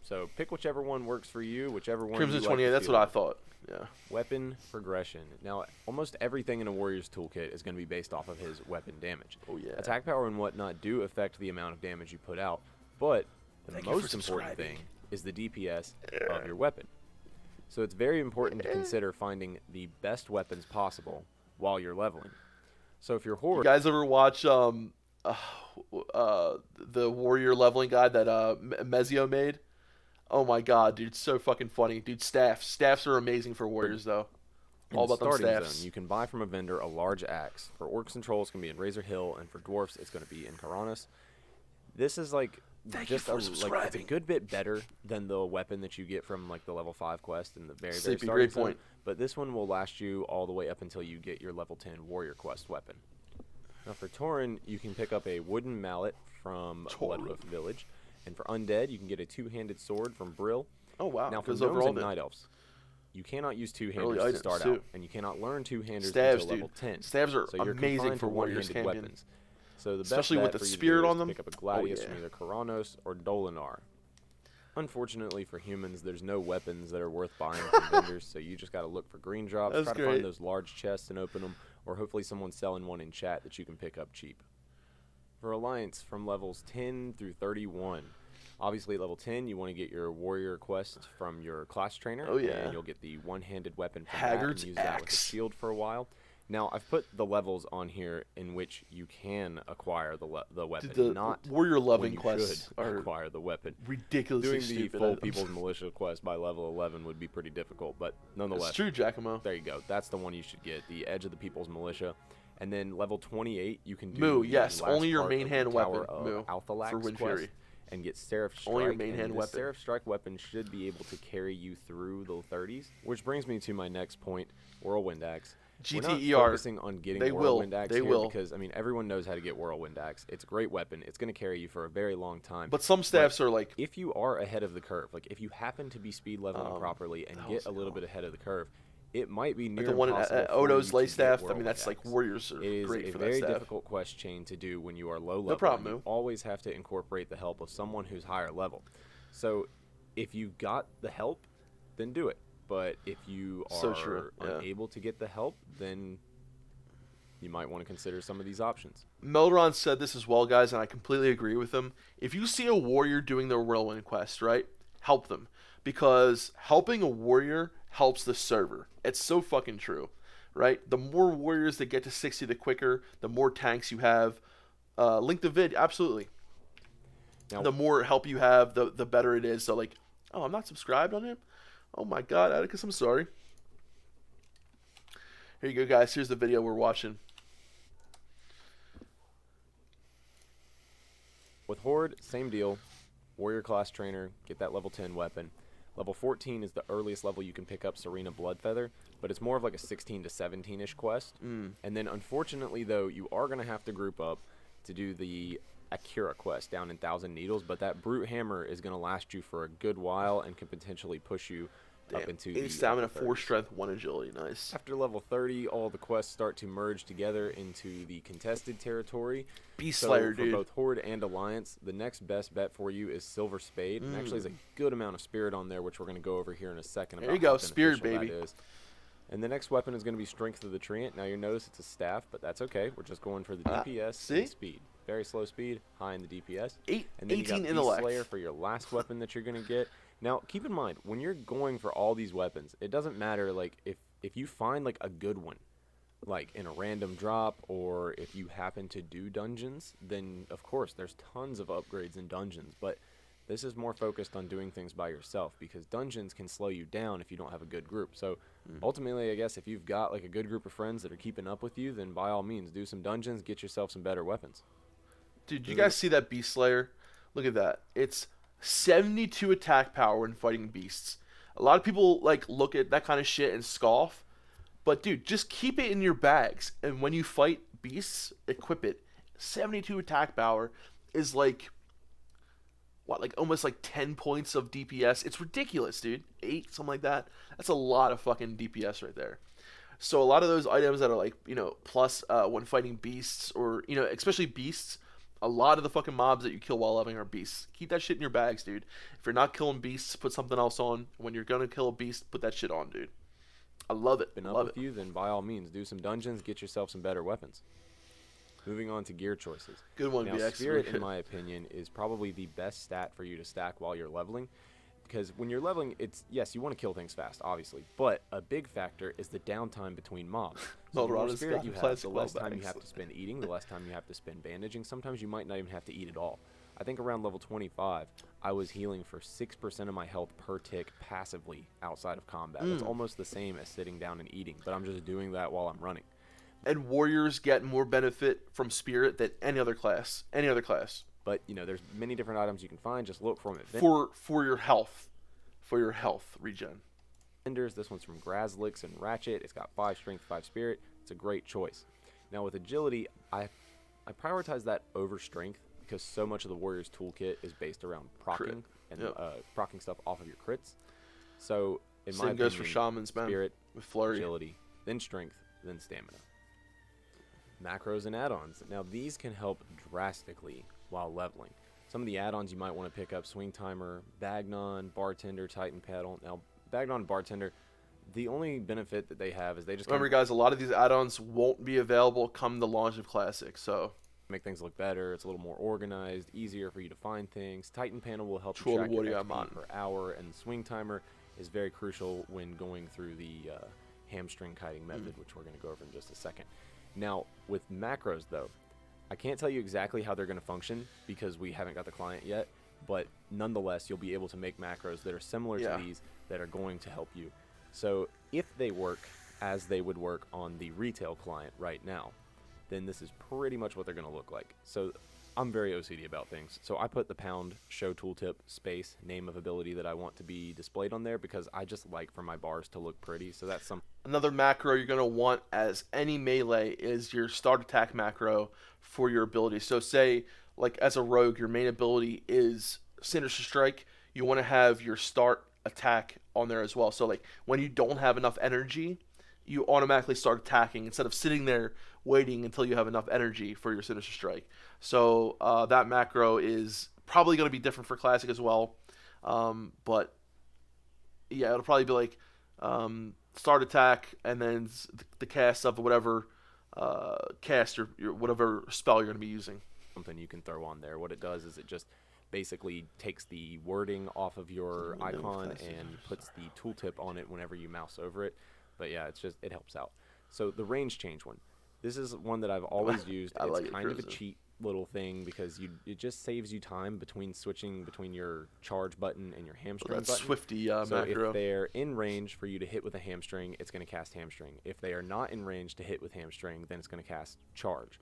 So pick whichever one works for you, whichever one Crimson you 28, like that's what I thought. Yeah. Weapon progression. Now, almost everything in a warrior's toolkit is going to be based off of his weapon damage. Oh, yeah. Attack power and whatnot do affect the amount of damage you put out, but the most important thing is the DPS of your weapon. So it's very important to consider finding the best weapons possible while you're leveling. So if you're horde... You guys ever watch the warrior leveling guide that Mezio made? Oh my god, dude, it's so fucking funny. Dude, staffs are amazing for warriors though. All about them staffs. Zone, you can buy from a vendor a large axe. For orcs and trolls, it's going to be in Razor Hill, and for dwarfs, it's going to be in Karanis. This is like it's a good bit better than the weapon that you get from like the level 5 quest in the very starting great zone, point. But this one will last you all the way up until you get your level 10 warrior quest weapon. Now for Tauren, you can pick up a wooden mallet from Bloodhoof Village. And for undead, you can get a two-handed sword from Brill. Oh, wow. Now, for gnomes and night elves, you cannot use two-handers to start out, and you cannot learn two-handers until level 10. Stabs are so amazing for warriors champion. Weapons. So the especially best with bet the for you spirit to do on is them. Pick up a gladius from either Karanos or Dolinar. Unfortunately for humans, there's no weapons that are worth buying from vendors, so you just got to look for green drops, try to find those large chests and open them, or hopefully someone's selling one in chat that you can pick up cheap. For Alliance, from levels 10 through 31, obviously, at level 10, you want to get your warrior quest from your class trainer. Oh, yeah. And you'll get the one-handed weapon from Haggard's that and use that with a shield for a while. Now, I've put the levels on here in which you can acquire the weapon, the not warrior loving when you quests should are acquire the weapon. Ridiculously Doing stupid. the full People's Militia quest by level 11 would be pretty difficult, but nonetheless. It's true, Giacomo. There you go. That's the one you should get, the Edge of the People's Militia. And then level 28, you can do yes, only your main hand weapon, Althalax for Wind quest. Fury. And get Seraph Strike. Only your main hand weapon. The Seraph Strike weapon should be able to carry you through the 30s. Which brings me to my next point, Whirlwind Axe. We're not focusing on getting Whirlwind Axe here because, I mean, everyone knows how to get Whirlwind Axe. It's a great weapon. It's going to carry you for a very long time. But some staffs are like... If you are ahead of the curve, like if you happen to be speed leveling properly and get a little bit ahead of the curve, it might be near impossible. Like the one at Odo's lay staff, I mean, that's like warriors are great for that staff. It is a very difficult quest chain to do when you are low level. No problem, you always have to incorporate the help of someone who's higher level. So if you got the help, then do it. But if you are unable to get the help, then you might want to consider some of these options. Melderon said this as well, guys, and I completely agree with him. If you see a warrior doing their whirlwind quest, right, help them. Because helping a warrior helps the server. It's so fucking true, right? The more warriors that get to 60, the quicker, the more tanks you have. Link the vid, absolutely. Now, the more help you have, the better it is. So, like, oh, I'm not subscribed on him? Oh my god, Atticus, I'm sorry. Here you go, guys. Here's the video we're watching. With Horde, same deal. Warrior class trainer, get that level 10 weapon. Level 14 is the earliest level you can pick up Serena Bloodfeather, but it's more of like a 16 to 17-ish quest. And then unfortunately, though, you are going to have to group up to do the Akira quest down in Thousand Needles, but that Brute Hammer is going to last you for a good while and can potentially push you up into 8 stamina, 4 strength, 1 agility. Nice. After level 30, all the quests start to merge together into the contested territory. Beast Slayer, dude. For both Horde and Alliance, the next best bet for you is Silver Spade. And actually, there's a good amount of spirit on there, which we're going to go over here in a second. There you go, spirit, baby. And the next weapon is going to be Strength of the Treant. Now, you'll notice it's a staff, but that's okay. We're just going for the DPS and speed. Very slow speed, high in the DPS. And then 18 you got Beast Slayer for your last weapon that you're going to get. Now, keep in mind, when you're going for all these weapons, it doesn't matter, like, if you find, like, a good one, like in a random drop, or if you happen to do dungeons, then of course there's tons of upgrades in dungeons, but this is more focused on doing things by yourself, because dungeons can slow you down if you don't have a good group. So ultimately, I guess if you've got like a good group of friends that are keeping up with you, then by all means do some dungeons, get yourself some better weapons. Dude, you guys see that Beast Slayer? Look at that. It's 72 attack power when fighting beasts. A lot of people like look at that kind of shit and scoff. But dude, just keep it in your bags, and when you fight beasts, equip it. 72 attack power is like what, like almost like 10 points of DPS. It's ridiculous, dude. 8, something like that. That's a lot of fucking DPS right there. So a lot of those items that are like, plus when fighting beasts, or especially beasts, a lot of the fucking mobs that you kill while leveling are beasts. Keep that shit in your bags, dude. If you're not killing beasts, put something else on. When you're gonna kill a beast, put that shit on, dude. I love it. Been up with you, then by all means do some dungeons, get yourself some better weapons. Moving on to gear choices. Good one, now, BX. Spirit, in my opinion, is probably the best stat for you to stack while you're leveling, because when you're leveling, it's yes, you want to kill things fast, obviously, but a big factor is the downtime between mobs. So the more Spirit you have, the less time you have to spend eating, the less time you have to spend bandaging. Sometimes you might not even have to eat at all. I think around level 25, I was healing for 6% of my health per tick passively outside of combat. That's almost the same as sitting down and eating, but I'm just doing that while I'm running. And warriors get more benefit from Spirit than any other class. But, there's many different items you can find. Just look for them. For your health. For your health regen. This one's from Grazlix and Ratchet. It's got 5 strength, 5 spirit. It's a great choice. Now, with agility, I prioritize that over strength, because so much of the warrior's toolkit is based around proccing and proccing stuff off of your crits. So in my opinion, goes for shamans, man. Spirit, with flurry, agility, then strength, then stamina. Macros and add-ons. Now these can help drastically while leveling. Some of the add-ons you might want to pick up: Swing Timer, Bagnon, Bartender, Titan Paddle. Now Bagnon and Bartender, the only benefit that they have is they just remember, guys, a lot of these add-ons won't be available come the launch of Classic, so make things look better. It's a little more organized, easier for you to find things. Titan Panel will help you track your XP per hour, and Swing Timer is very crucial when going through the hamstring kiting method, which we're going to go over in just a second. Now, with macros, though, I can't tell you exactly how they're going to function because we haven't got the client yet, but nonetheless, you'll be able to make macros that are similar to these that are going to help you. So if they work as they would work on the retail client right now, then this is pretty much what they're going to look like. So I'm very OCD about things. So I put the pound, show tooltip, space, name of ability that I want to be displayed on there, because I just like for my bars to look pretty. So that's some. Another macro you're going to want as any melee is your start attack macro for your ability. So say, like as a rogue, your main ability is Sinister Strike. You want to have your start attack on there as well. So like when you don't have enough energy, you automatically start attacking instead of sitting there waiting until you have enough energy for your Sinister Strike. So that macro is probably going to be different for Classic as well. But yeah, it'll probably be like start attack and then the cast of whatever cast or whatever spell you're going to be using. Something you can throw on there. What it does is it just basically takes the wording off of your icon and puts the tooltip on it whenever you mouse over it. But yeah, it helps out. So the range change one. This is one that I've always used. It's kind of a cheat little thing because it just saves you time between switching between your charge button and your hamstring button. Swifty so macro. If they're in range for you to hit with a hamstring, it's going to cast hamstring. If they are not in range to hit with hamstring, then it's going to cast charge.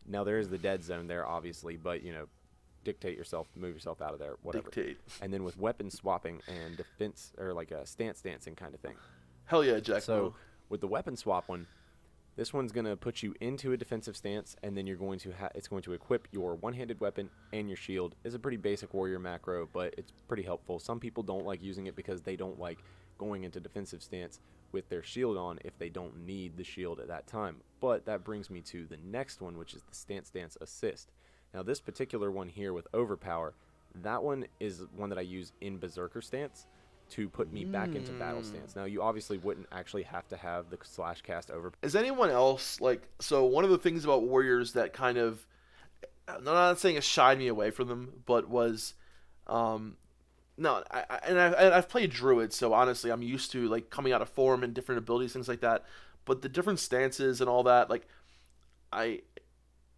Now there is the dead zone there, obviously, but dictate yourself, move yourself out of there, whatever. Dictate. And then with weapon swapping and defense, or like a stance dancing kind of thing. Hell yeah, Jack. So with the weapon swap one, this one's going to put you into a defensive stance, and then you're going to it's going to equip your one-handed weapon and your shield. It's a pretty basic warrior macro, but it's pretty helpful. Some people don't like using it because they don't like going into defensive stance with their shield on if they don't need the shield at that time. But that brings me to the next one, which is the stance dance assist. Now this particular one here with overpower, that one is one that I use in berserker stance to put me back into battle stance. Now you obviously wouldn't actually have to have the slash cast over. Is anyone else so one of the things about warriors that kind of, I'm not saying it shied me away from them, but was I've played druid, so honestly I'm used to like coming out of form and different abilities, things like that. but the different stances and all that, like I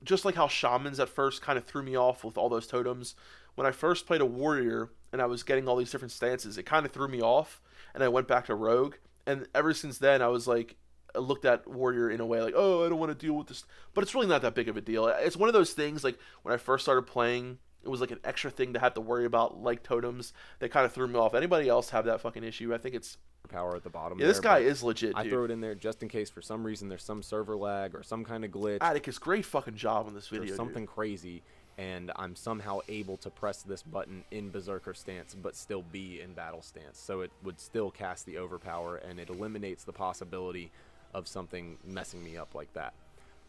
just like how shamans at first kind of threw me off with all those totems. When I first played a warrior and I was getting all these different stances, it kind of threw me off, and I went back to rogue. And ever since then, I was like, I looked at warrior in a way like, oh, I don't want to deal with this, but it's really not that big of a deal. It's one of those things like when I first started playing, it was like an extra thing to have to worry about, like totems. That kind of threw me off. Anybody else have that fucking issue? I think it's power at the bottom. Yeah, this guy is legit, I dude. throw it in there just in case for some reason there's some server lag or some kind of glitch. Atticus, great fucking job on this video, There's something dude. crazy, and I'm somehow able to press this button in Berserker stance but still be in battle stance. So it would still cast the overpower, and it eliminates the possibility of something messing me up like that.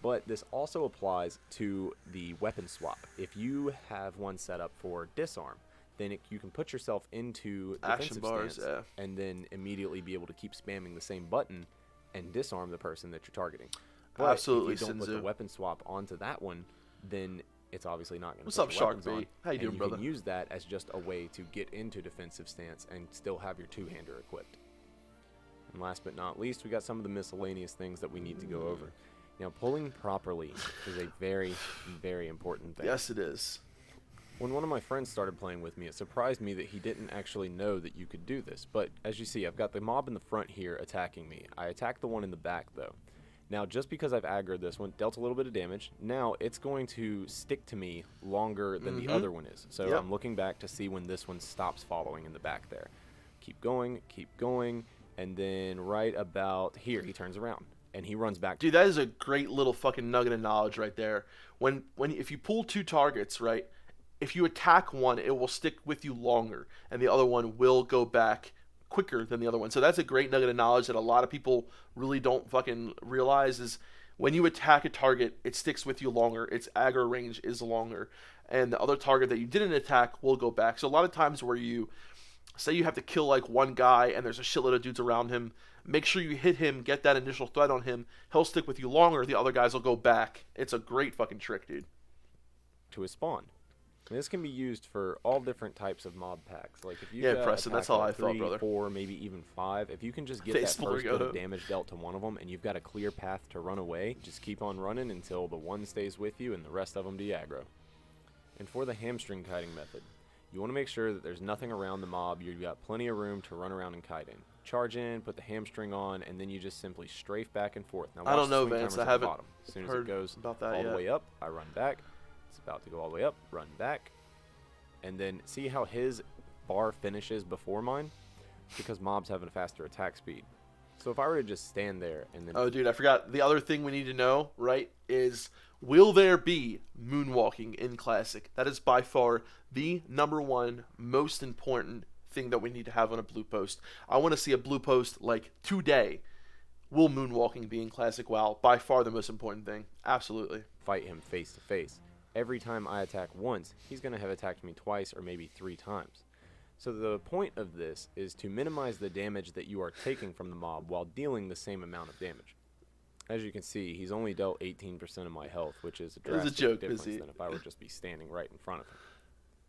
But this also applies to the weapon swap. If you have one set up for disarm, then you can put yourself into Action defensive bars, stance and then immediately be able to keep spamming the same button and disarm the person that you're targeting. But Absolutely, if you don't put the Sinzu. weapon swap onto that one, then it's obviously not going to What's put up, the Shark weapons on, Bait? How you and doing, brother? can use that as just a way to get into defensive stance and still have your two-hander equipped. And last but not least, we got some of the miscellaneous things that we need to go over. Now, pulling properly is a very, very important thing. Yes, it is. When one of my friends started playing with me, it surprised me that he didn't actually know that you could do this. But as you see, I've got the mob in the front here attacking me. I attacked the one in the back, though. Now, just because I've aggroed this one, dealt a little bit of damage, now it's going to stick to me longer than the other one is. So I'm looking back to see when this one stops following in the back there. Keep going, and then right about here, he turns around. And he runs back. Dude, that is a great little fucking nugget of knowledge right there. If you pull two targets, right, if you attack one, it will stick with you longer, and the other one will go back quicker than the other one. So that's a great nugget of knowledge that a lot of people really don't fucking realize is when you attack a target, it sticks with you longer. Its aggro range is longer, and the other target that you didn't attack will go back. So a lot of times where you say you have to kill like one guy and there's a shitload of dudes around him, make sure you hit him, get that initial threat on him. He'll stick with you longer. The other guys will go back. It's a great fucking trick, dude. To his spawn. And this can be used for all different types of mob packs. Like if you Yeah, Preston, that's how I thought, 3, brother. 4, maybe even 5, if you can just get Face that first full bit of go. damage dealt to one of them, and you've got a clear path to run away, just keep on running until the one stays with you and the rest of them de-aggro. And for the hamstring kiting method, you want to make sure that there's nothing around the mob. You've got plenty of room to run around and kite in. Charge in, put the hamstring on, and then you just simply strafe back and forth. Now, I don't watch the know, swing Vance. timers I at the haven't bottom. As soon as heard it goes about that all the yet. way up, I run back. It's about to go all the way up, run back. And then see how his bar finishes before mine? Because mobs have a faster attack speed. So if I were to just stand there and then... Oh, dude, I forgot. The other thing we need to know, right, is will there be moonwalking in Classic? That is by far the #1 most important thing that we need to have on a blue post. I want to see a blue post like today. Will moonwalking be in Classic WoW? By far the most important thing. Absolutely. Fight him face to face. Every time I attack once, he's going to have attacked me twice or maybe 3 times. So the point of this is to minimize the damage that you are taking from the mob while dealing the same amount of damage. As you can see, he's only dealt 18% of my health, which is a It was a drastic joke, difference Busy. than if I were just be standing right in front of him.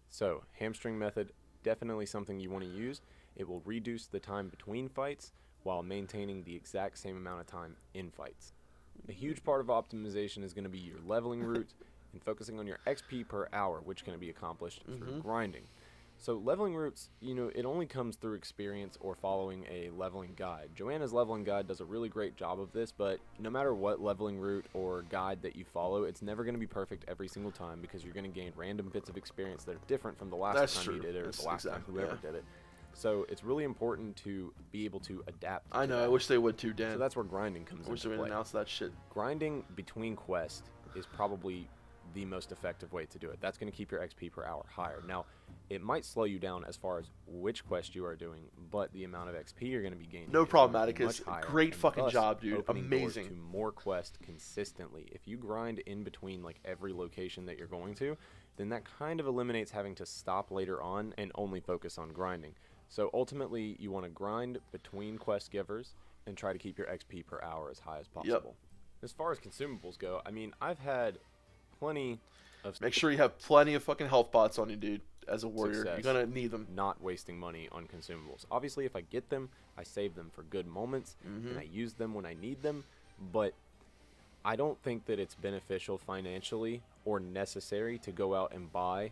So, hamstring method, definitely something you want to use. It will reduce the time between fights while maintaining the exact same amount of time in fights. A huge part of optimization is going to be your leveling route and focusing on your XP per hour, which can be accomplished through grinding. So leveling routes, it only comes through experience or following a leveling guide. Joanna's leveling guide does a really great job of this, but no matter what leveling route or guide that you follow, it's never going to be perfect every single time because you're going to gain random bits of experience that are different from the last That's time true. you did it or That's the last time exactly, whoever yeah. did it. So it's really important to be able to adapt. I to know. that. I wish they would too, Dan. So that's where grinding comes I wish into they would play. announce that shit. Grinding between quests is probably the most effective way to do it. That's going to keep your XP per hour higher. Now, it might slow you down as far as which quest you are doing, but the amount of XP you're going to be gaining No is problem, going to be Atticus. much higher, Great and fucking thus job, dude. opening doors Amazing. to more quests consistently. If you grind in between like every location that you're going to, then that kind of eliminates having to stop later on and only focus on grinding. So ultimately, you want to grind between quest givers and try to keep your XP per hour as high as possible. As far as consumables go, I mean, I've had plenty of Make sure you have plenty of fucking health pots on you, dude. As a warrior, success you're gonna need them. not wasting money on consumables. Obviously, if I get them, I save them for good moments, and I use them when I need them. but I don't think that it's beneficial financially or necessary to go out and buy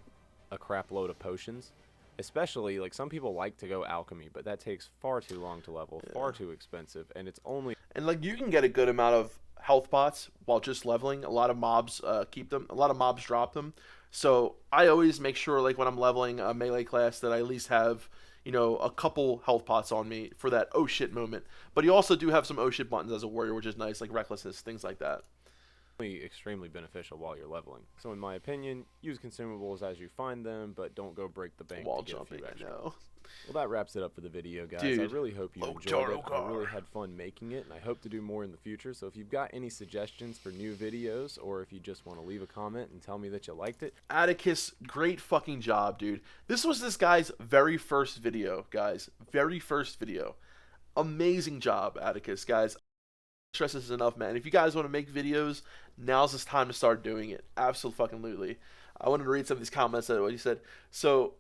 a crap load of potions. Especially, like, some people like to go alchemy, but that takes far too long to level, far too expensive, and it's only... And, like, you can get a good amount of health pots while just leveling. A lot of mobs keep them. A lot of mobs drop them. So I always make sure, like, when I'm leveling a melee class that I at least have, you know, a couple health pots on me for that oh shit moment. But you also do have some oh shit buttons as a warrior, which is nice, like recklessness, things like that. Extremely beneficial while you're leveling. So in my opinion, use consumables as you find them, but don't go break the bank Wall to get jumping, a few extra. I know. Well, that wraps it up for the video, guys. Dude. I really hope you enjoyed it. I really had fun making it, and I hope to do more in the future. So if you've got any suggestions for new videos, or if you just want to leave a comment and tell me that you liked it. Atticus, great fucking job, dude. This was this guy's very first video, guys. Very first video. Amazing job, Atticus, guys. Stress this is enough, man. If you guys want to make videos, now's this time to start doing it. Absolutely. I wanted to read some of these comments that what he said. So,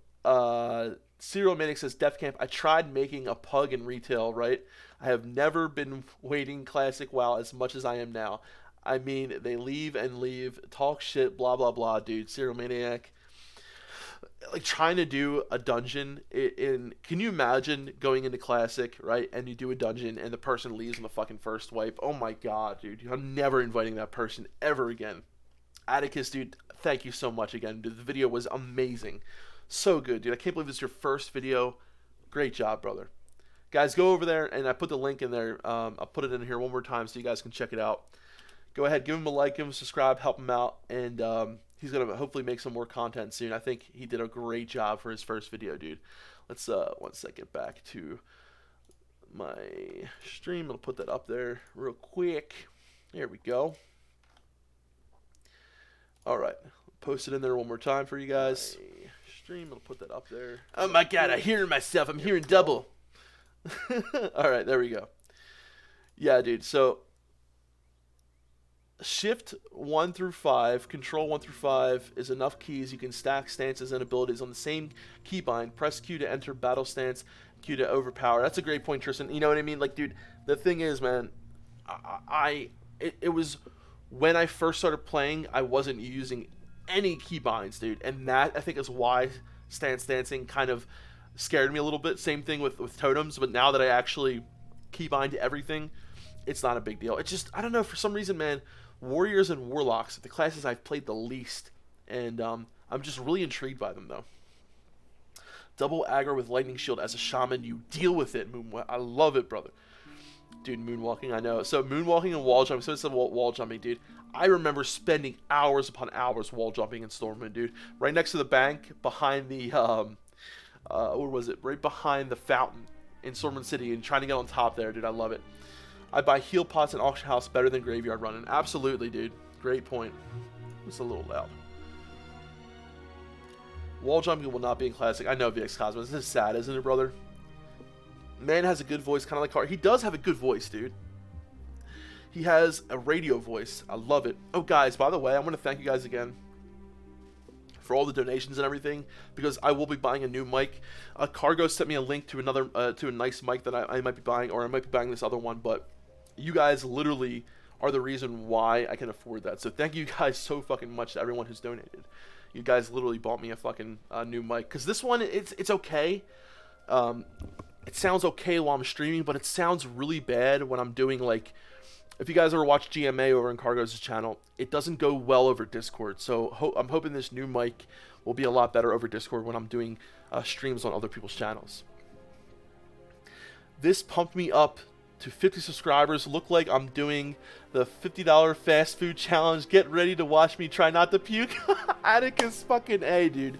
Serial Manic says, Defcamp, I tried making a pug in retail, right? I have never been waiting classic WoW as much as I am now. I mean, they leave and leave, talk shit, blah, blah, blah, dude. Serial Maniac. Like, trying to do a dungeon can you imagine going into classic, right, and you do a dungeon and the person leaves on the fucking first wipe? Oh my god, dude, I'm never inviting that person ever again. Atticus, dude, thank you so much again, dude. The video was amazing, so good, dude. I can't believe this is your first video. Great job, brother. Guys, go over there, and I put the link in there. I'll put it in here one more time so you guys can check it out. Go ahead, give him a like, give him a subscribe, help him out, and he's going to hopefully make some more content soon. I think he did a great job for his first video, dude. Let's, one second, back to my stream. I'll put that up there real quick. There we go. All right. Post it in there one more time for you guys. My stream. I'll put that up there. Oh, my God. I hear myself. I'm hearing double. All right. There we go. Yeah, dude. So... Shift 1 through 5, Control 1 through 5 is enough keys. You can stack stances and abilities on the same keybind. Press Q to enter battle stance, Q to overpower. That's a great point, Tristan. You know what I mean? Like, dude, the thing is, man, it was when I first started playing, I wasn't using any keybinds, dude. And that, I think, is why stance dancing kind of scared me a little bit. Same thing with totems. But now that I actually keybind everything, it's not a big deal. It's just, I don't know, for some reason, man, Warriors and Warlocks are the classes I've played the least, and I'm just really intrigued by them, though. Double aggro with Lightning Shield as a Shaman, you deal with it, I love it, brother. Dude, Moonwalking, I know. So, Moonwalking and wall jumping, so it's wall jumping, dude. I remember spending hours upon hours wall jumping in Stormwind, dude. Right next to the bank, behind the, where was it? Right behind the fountain in Stormwind City, and trying to get on top there, dude, I love it. I buy heal pots in auction house better than graveyard running. Absolutely, dude. Great point. It's a little loud. Wall jumping will not be in classic. I know, VX Cosmos. This is sad, isn't it, brother? Man has a good voice, kind of like Car. He does have a good voice, dude. He has a radio voice. I love it. Oh, guys, by the way, I want to thank you guys again for all the donations and everything, because I will be buying a new mic. Cargo sent me a link to another, to a nice mic that I might be buying, or I might be buying this other one, but you guys literally are the reason why I can afford that. So thank you guys so fucking much to everyone who's donated. You guys literally bought me a fucking new mic, because this one, it's okay. It sounds okay while I'm streaming, but it sounds really bad when I'm doing, like, if you guys ever watch GMA over on Cargo's channel, it doesn't go well over Discord. So I'm hoping this new mic will be a lot better over Discord when I'm doing streams on other people's channels. This pumped me up to 50 subscribers. Look like I'm doing the $50 fast food challenge. Get ready to watch me try not to puke. Atticus fucking A, dude.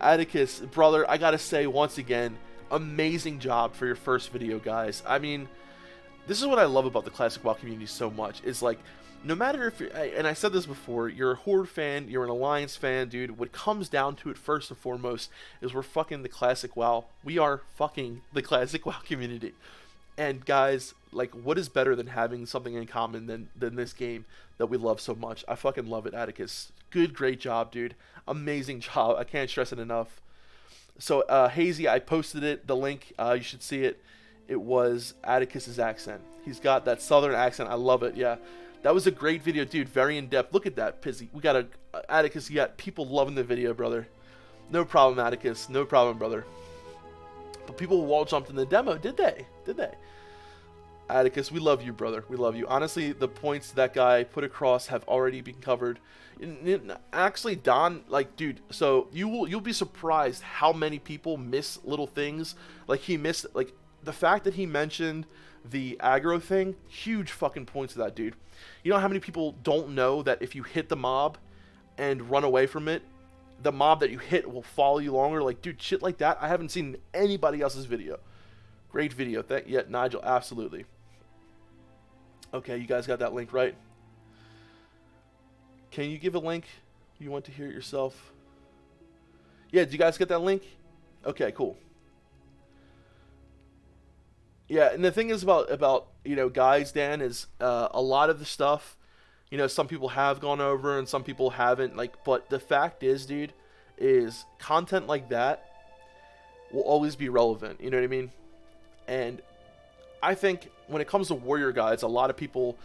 Atticus, brother, I gotta say once again, amazing job for your first video, guys. I mean, this is what I love about the Classic WoW community so much. Is like, no matter if you're, and I said this before, you're a Horde fan, you're an Alliance fan, dude, what comes down to it first and foremost is we're fucking the Classic WoW. We are fucking the Classic WoW community. And guys, like, what is better than having something in common than this game that we love so much? I fucking love it, Atticus. Good, great job, dude. Amazing job. I can't stress it enough. So, Hazy, I posted it, the link. You should see it it was Atticus's accent. He's got that southern accent. I love it. Yeah, that was a great video, dude. Very in depth. Look at that, Pizzy. We got Atticus. You got people loving the video, brother. No problem, Atticus. No problem, brother. But people wall jumped in the demo, did they? Did they? Atticus, we love you, brother. We love you. Honestly, the points that guy put across have already been covered. Actually, Don, like, dude, so you'll be surprised how many people miss little things. Like, he missed, like, the fact that he mentioned the aggro thing, huge fucking points to that, dude. You know how many people don't know that if you hit the mob and run away from it, the mob that you hit will follow you longer? Like, dude, shit like that, I haven't seen anybody else's video. Great video. Nigel, absolutely. Okay, you guys got that link, right? Can you give a link? You want to hear it yourself? Yeah, did you guys get that link? Okay, cool. Yeah, and the thing is about you know, guys, Dan, is a lot of the stuff, you know, some people have gone over and some people haven't, like, but the fact is, dude, is content like that will always be relevant, you know what I mean? And I think when it comes to warrior guides, a lot of people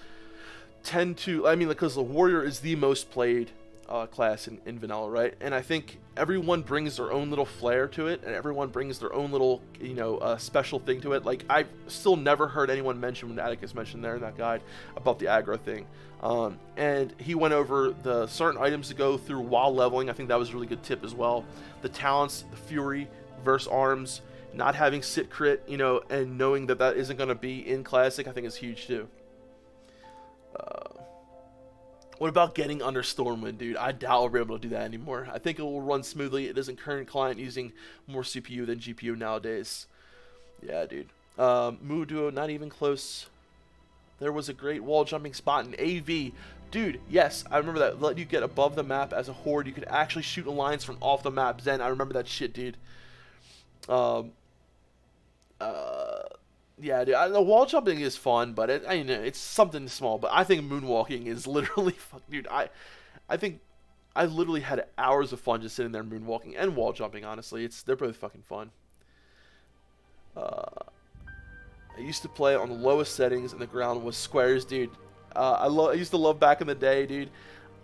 tend to, I mean, because the warrior is the most played class in vanilla, right? And I think everyone brings their own little flair to it, and everyone brings their own little, you know, special thing to it. Like, I've still never heard anyone mention, when Atticus mentioned there in that guide, about the aggro thing. And he went over the certain items to go through while leveling. I think that was a really good tip as well. The talents, the fury versus arms, not having sit crit, you know, and knowing that that isn't going to be in classic, I think is huge too. What about getting under Stormwind, dude? I doubt we'll be able to do that anymore. I think it will run smoothly. It isn't current client using more CPU than GPU nowadays. Yeah, dude. Moo Duo, not even close. There was a great wall jumping spot in AV. Dude, yes, I remember that. Let you get above the map as a horde. You could actually shoot alliance from off the map. Zen, I remember that shit, dude. Yeah, dude, the wall jumping is fun, but it's something small. But I think moonwalking is literally fuck, dude. I think I literally had hours of fun just sitting there moonwalking and wall jumping. Honestly, they're both fucking fun. I used to play on the lowest settings, and the ground was squares, dude. I used to love back in the day, dude.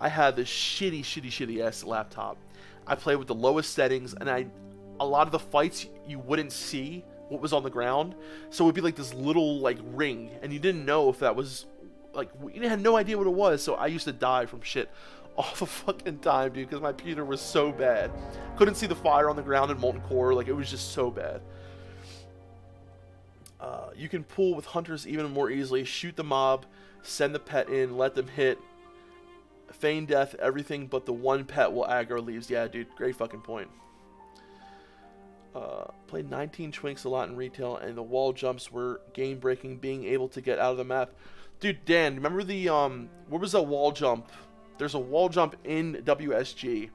I had this shitty ass laptop. I played with the lowest settings, and a lot of the fights you wouldn't see what was on the ground, so it would be like this little like ring, and you didn't know if that was like, you had no idea what it was. So I used to die from shit all the fucking time, dude, because my computer was so bad. Couldn't see the fire on the ground in Molten Core, like it was just so bad. You can pull with hunters even more easily. Shoot the mob, send the pet in, let them hit, feign death, everything but the one pet will aggro leaves. Yeah, dude, great fucking point. Played 19 Twinks a lot in retail, and the wall jumps were game breaking, being able to get out of the map. Dude, Dan, remember the what was that wall jump? There's a wall jump in WSG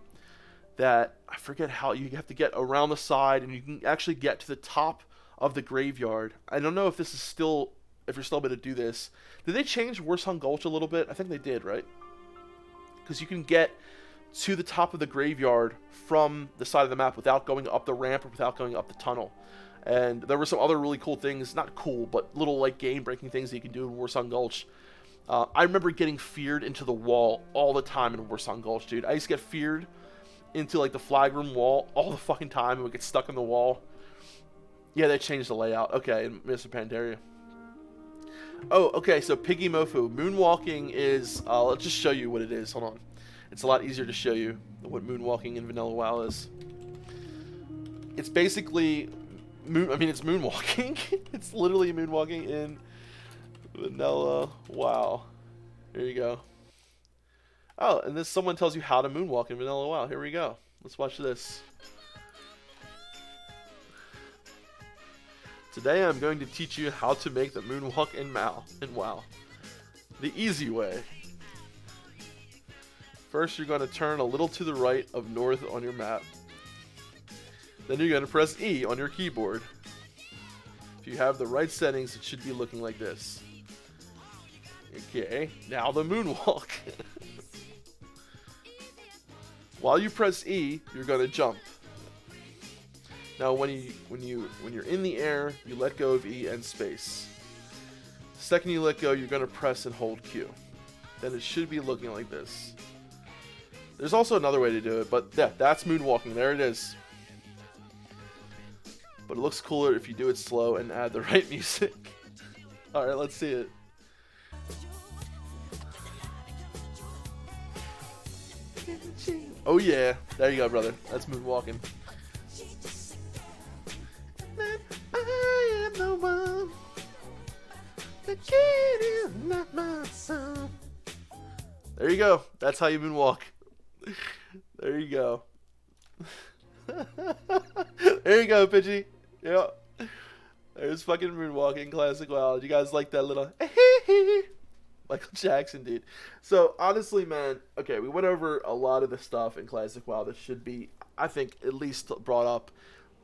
that I forget how you have to get around the side, and you can actually get to the top of the graveyard. I don't know if this is still, if you're still able to do this. Did they change Warsong Gulch a little bit? I think they did, right? Because you can get to the top of the graveyard from the side of the map without going up the ramp or without going up the tunnel. And there were some other really cool things, not cool, but little like game-breaking things that you can do in Warsong Gulch. I remember getting feared into the wall all the time in Warsong Gulch, dude. I used to get feared into like the flag room wall all the fucking time and would get stuck in the wall. Yeah, they changed the layout. Okay, in Mr. Pandaria. Oh, okay, so Piggy Mofu. Moonwalking is, let's just show you what it is. Hold on. It's a lot easier to show you what moonwalking in Vanilla WoW is. It's basically, it's moonwalking. It's literally moonwalking in Vanilla WoW. Here you go. Oh, and this someone tells you how to moonwalk in Vanilla WoW. Here we go. Let's watch this. Today I'm going to teach you how to make the moonwalk in WoW. The easy way. First, you're going to turn a little to the right of north on your map. Then you're going to press E on your keyboard. If you have the right settings, it should be looking like this. Okay, now the moonwalk. While you press E, you're going to jump. Now, when you're in the air, you let go of E and space. The second you let go, you're gonna press and hold Q. Then it should be looking like this. There's also another way to do it, but yeah, that's moonwalking. There it is. But it looks cooler if you do it slow and add the right music. All right, let's see it. Oh yeah, there you go, brother. That's moonwalking. I am the one. The kid is not my son. There you go. That's how you moonwalk. There you go. There you go, Pidgey. Yep. There's fucking moonwalking, classic WoW. You guys like that little Michael Jackson, dude. So, honestly, man, okay, we went over a lot of the stuff in classic WoW that should be, I think, at least brought up.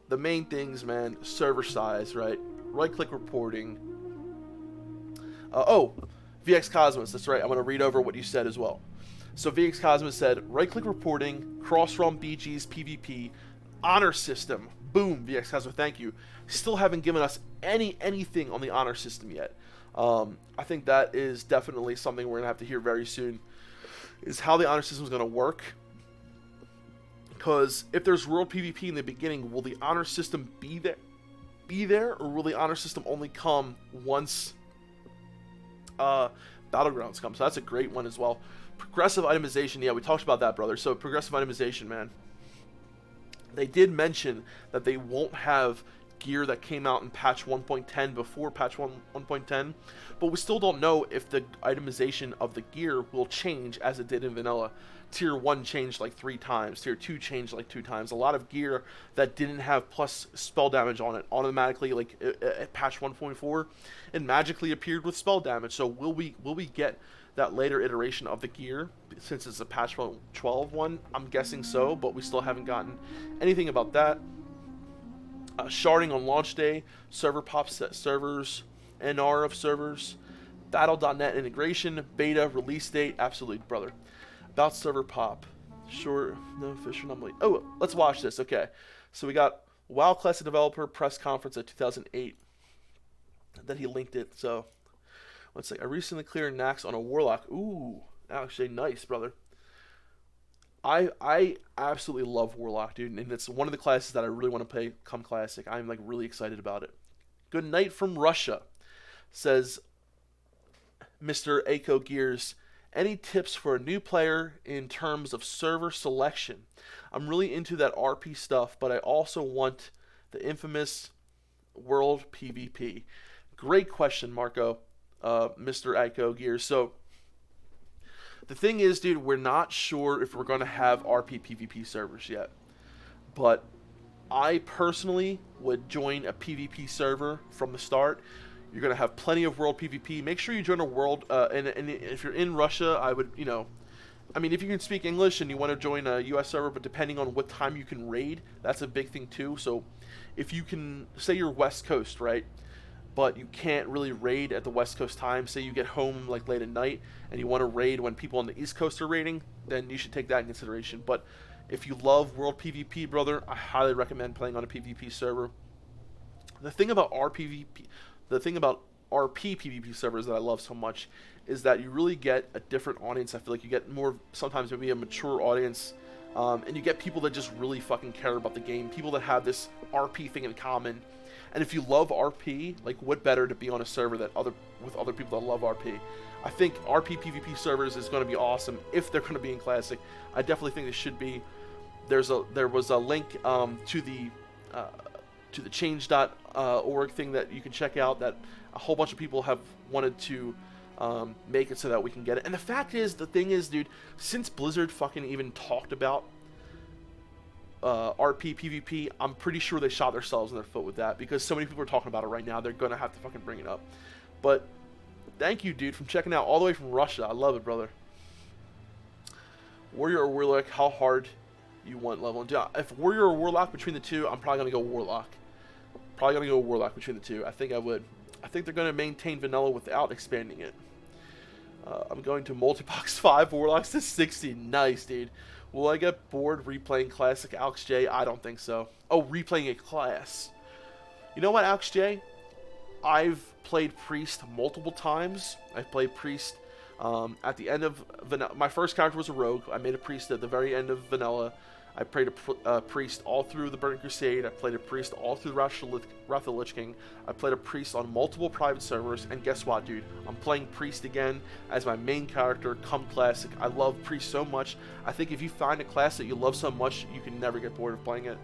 The main things, man, server size, right? Right-click reporting. VX Cosmos, that's right. I'm going to read over what you said as well. So VX Cosmos said, right-click reporting, cross-realm BGs, PvP, honor system. Boom, VX Cosmos, thank you. Still haven't given us anything on the honor system yet. I think that is definitely something we're going to have to hear very soon, is how the honor system is going to work. Because if there's world PvP in the beginning, will the honor system be there, or will the honor system only come once Battlegrounds come? So that's a great one as well. Progressive itemization, yeah, we talked about that, brother. So progressive itemization, man. They did mention that they won't have gear that came out in patch 1.10 before patch 1.10, but we still don't know if the itemization of the gear will change as it did in vanilla. Tier 1 changed like 3 times, Tier 2 changed like 2 times. A lot of gear that didn't have plus spell damage on it automatically, like at patch 1.4, it magically appeared with spell damage. So will we get that later iteration of the gear, since it's a patch 12 one? I'm guessing so, but we still haven't gotten anything about that. Sharding on launch day, server pop set servers, NR of servers, battle.net integration, beta, release date, absolutely, brother. About server pop, sure, no official anomaly. Oh, let's watch this, okay. So we got WoW Classic Developer press conference at 2008. Then he linked it, so let's see. I recently cleared Nax on a Warlock. Ooh, actually nice, brother. I absolutely love Warlock, dude, and it's one of the classes that I really want to play come Classic. I'm like really excited about it. Good night from Russia, says Mr. Aiko Gears. Any tips for a new player in terms of server selection? I'm really into that RP stuff, but I also want the infamous world PvP. Great question, Marco, Mr. Aiko Gears. So the thing is, dude, we're not sure if we're going to have RP PvP servers yet. But I personally would join a PvP server from the start. You're going to have plenty of world PvP. Make sure you join a world, and if you're in Russia, I would, I mean, if you can speak English and you want to join a US server, but depending on what time you can raid, that's a big thing too. So if you can, say you're West Coast, right? But you can't really raid at the West Coast time. Say you get home like late at night and you want to raid when people on the East Coast are raiding, then you should take that in consideration. But if you love world PvP, brother, I highly recommend playing on a PvP server. The thing about RP PvP servers that I love so much is that you really get a different audience. I feel like you get more, sometimes maybe a mature audience, and you get people that just really fucking care about the game, people that have this RP thing in common. And if you love RP, like, what better to be on a server with other people that love RP? I think RP PvP servers is going to be awesome if they're going to be in Classic. I definitely think they should be. There was a link to the change.org thing that you can check out that a whole bunch of people have wanted to make it so that we can get it. And the fact is, the thing is, dude, since Blizzard fucking even talked about RP PvP, I'm pretty sure they shot themselves in their foot with that, because so many people are talking about it right now. They're gonna have to fucking bring it up. But thank you, dude, from checking out all the way from Russia. I love it, brother. Warrior or Warlock, how hard you want level? Dude, if Warrior or Warlock between the two, I'm probably gonna go Warlock. Probably gonna go Warlock between the two. I think I would. I think they're gonna maintain vanilla without expanding it. I'm going to multi-box 5 Warlocks to 60. Nice, dude. Will I get bored replaying classic Alex J? I don't think so. Oh, replaying a class. You know what, Alex J? I've played Priest multiple times. I've played Priest at the end of Vanilla. My first character was a rogue. I made a Priest at the very end of Vanilla. I played a Priest all through the Burning Crusade. I played a Priest all through Wrath of the Lich King. I played a Priest on multiple private servers. And guess what, dude? I'm playing Priest again as my main character come Classic. I love Priest so much. I think if you find a class that you love so much, you can never get bored of playing it.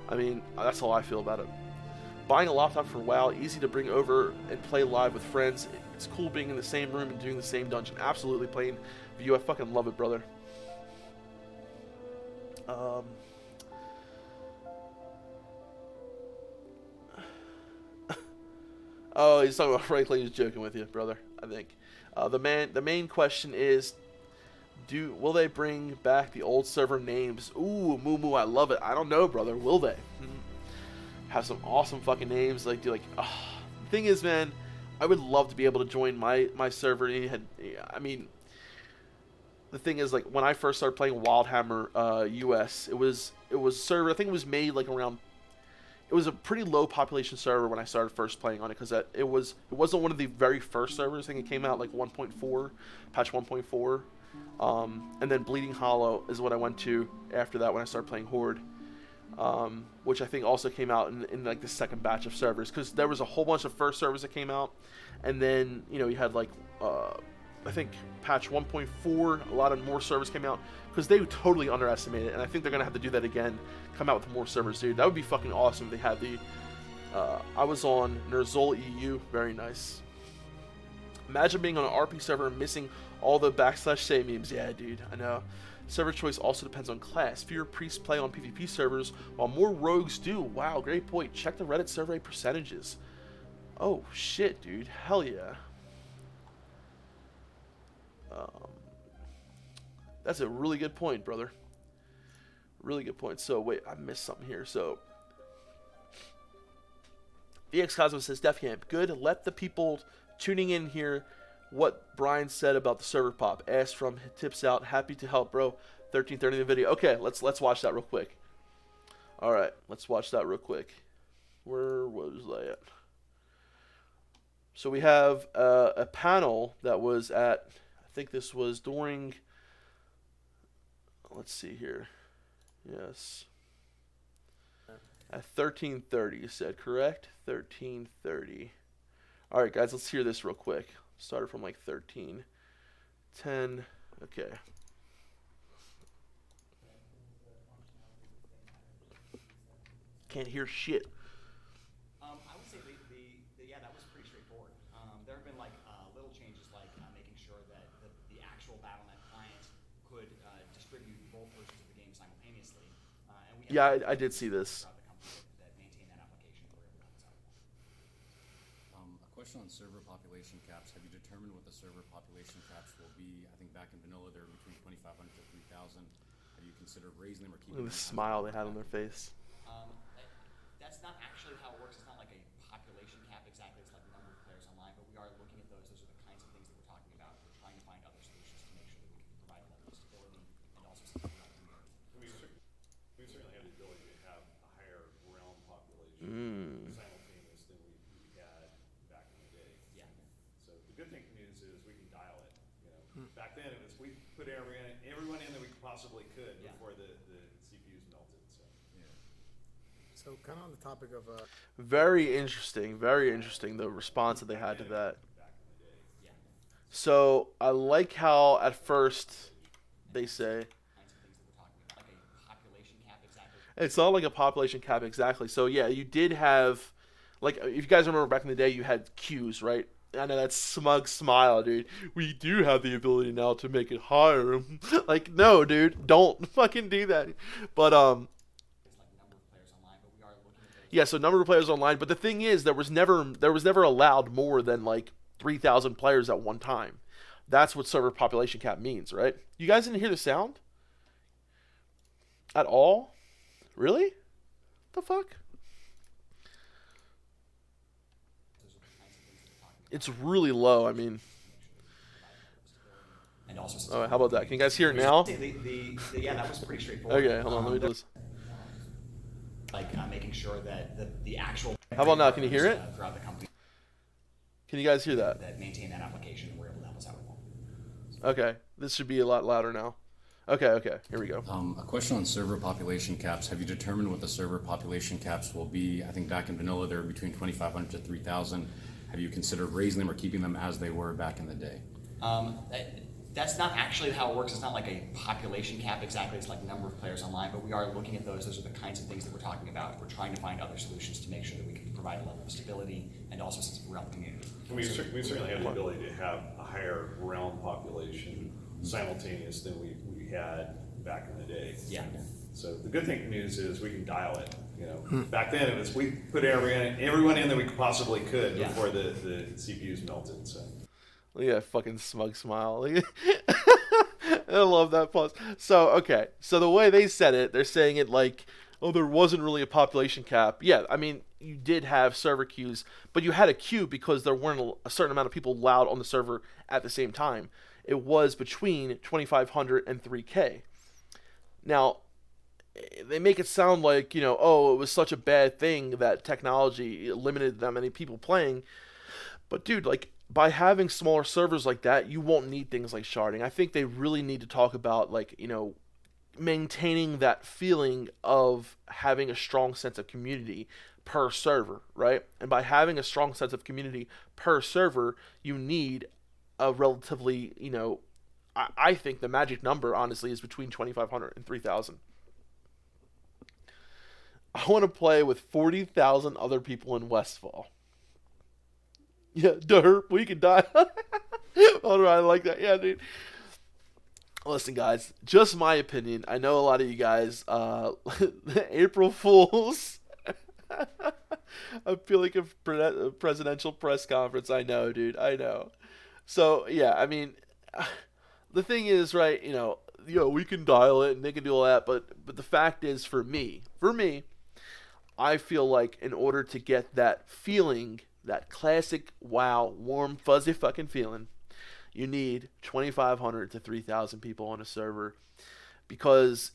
I mean, that's how I feel about it. Buying a laptop for WoW, easy to bring over and play live with friends. It's cool being in the same room and doing the same dungeon. Absolutely playing View. I fucking love it, brother. Oh, he's talking about right. He's joking with you, brother. I think the main question is, will they bring back the old server names? Ooh, Moo Moo, I love it. I don't know, brother. Will they? Have some awesome fucking names. Like, the thing is, man, I would love to be able to join my server. I mean, the thing is, like, when I first started playing Wildhammer US, it was server. I think it was made like around. It was a pretty low population server when I started first playing on it, because it wasn't one of the very first servers. I think it came out like 1.4, patch 1.4, and then Bleeding Hollow is what I went to after that when I started playing Horde. Which I think also came out in like the second batch of servers, because there was a whole bunch of first servers that came out, and then you had like I think patch 1.4, a lot of more servers came out, because they totally underestimated it, and I think they're gonna have to do that again, come out with more servers, dude. That would be fucking awesome if they had the I was on Nerzul EU, very nice. Imagine being on an RP server and missing all the /say memes. Yeah, dude, I know. Server choice also depends on class. Fewer priests play on PvP servers, while more rogues do. Wow, great point. Check the Reddit survey percentages. Oh, shit, dude. Hell yeah. That's a really good point, brother. Really good point. So, wait, I missed something here. So, VX Cosmo says, Defcamp, good. Let the people tuning in here what Brian said about the server pop. Asked from tips out. Happy to help, bro. 13:30 the video. Okay, let's watch that real quick. All right, let's watch that real quick. Where was that? So we have a panel that was at, I think this was during, let's see here. Yes. At 13:30, you said, correct? 13:30. All right, guys, let's hear this real quick. Started from like 13:10. Okay. Can't hear shit. I would say yeah, that was pretty straightforward. There have been like little changes, like making sure that the actual Battle.net client could distribute both versions of the game simultaneously. And we I did see this. throughout the company that maintain that application for everyone. A question on server population caps. Have you determined what the server population caps will be? I think back in vanilla they were between 2,500 to 3,000. Have you considered raising them or keeping Look at them? the smile they had on their face. That's not actually how it works. It's not like a population cap exactly. It's like the number of players online, but we are looking at those. Those are the kinds of things that we're talking about. We're trying to find other solutions to make sure that we can provide a level of stability and also something about community. We certainly have the ability to have a higher realm population simultaneous than we had back in the day. Yeah. So the good news is we can dial it. Back then it was we put everyone in that we possibly could before the CPUs melted. So Yeah. So kind of on the topic of Very interesting. Very interesting, the response that they had to that. back in the day. Yeah. So I like how at first they say Kinds of things that we're talking about, like a population cap exactly. it's not like a population cap exactly. So yeah, you did have, like, if you guys remember back in the day, you had queues, right? I know that smug smile, dude. We do have the ability now to make it higher. Like, no, dude, don't fucking do that. But It's like number of players online, but we are looking at those. yeah, so number of players online. But the thing is, there was never allowed more than like 3,000 players at one time. That's what server population cap means, right? You guys didn't hear the sound at all? Really? The fuck? It's really low. I mean, and also. All right, how about that? Can you guys hear it now? Yeah, that was pretty straightforward. Okay, hold on. Let me just. Making sure that the actual. How about now? Can you hear it? Throughout the company. Can you guys hear that? That maintain that application and were able to help us out with that. Okay, this should be a lot louder now. Okay, here we go. A question on server population caps. Have you determined what the server population caps will be? I think back in vanilla they were between 2,500 to 3,000. Have you considered raising them or keeping them as they were back in the day? That's not actually how it works. It's not like a population cap exactly. It's like number of players online, but we are looking at those. Those are the kinds of things that we're talking about. We're trying to find other solutions to make sure that we can provide a level of stability and also since we're out in the community. We certainly have the ability to have a higher realm population simultaneous than we had back in the day. Yeah. So the good news is we can dial it. You know, back then it was we put everyone in that we possibly could before the CPUs melted. So. Look at that fucking smug smile. I love that pause. So, okay. So the way they said it, they're saying it like, oh, there wasn't really a population cap. Yeah, I mean, you did have server queues, but you had a queue because there weren't a certain amount of people allowed on the server at the same time. It was between 2,500 and 3K. Now, they make it sound like, oh, it was such a bad thing that technology limited that many people playing. But, dude, like, by having smaller servers like that, you won't need things like sharding. I think they really need to talk about, like, maintaining that feeling of having a strong sense of community per server, right? And by having a strong sense of community per server, you need a relatively, I think the magic number, honestly, is between 2,500 and 3,000. I want to play with 40,000 other people in Westfall. Yeah, derp, we can die. All right, I like that. Yeah, dude. Listen, guys, just my opinion. I know a lot of you guys, April Fools. I feel like a presidential press conference. I know, dude. I know. So, yeah, I mean, the thing is, right, we can dial it and they can do all that, but the fact is, for me, I feel like in order to get that feeling, that classic WoW warm fuzzy fucking feeling, you need 2,500 to 3,000 people on a server because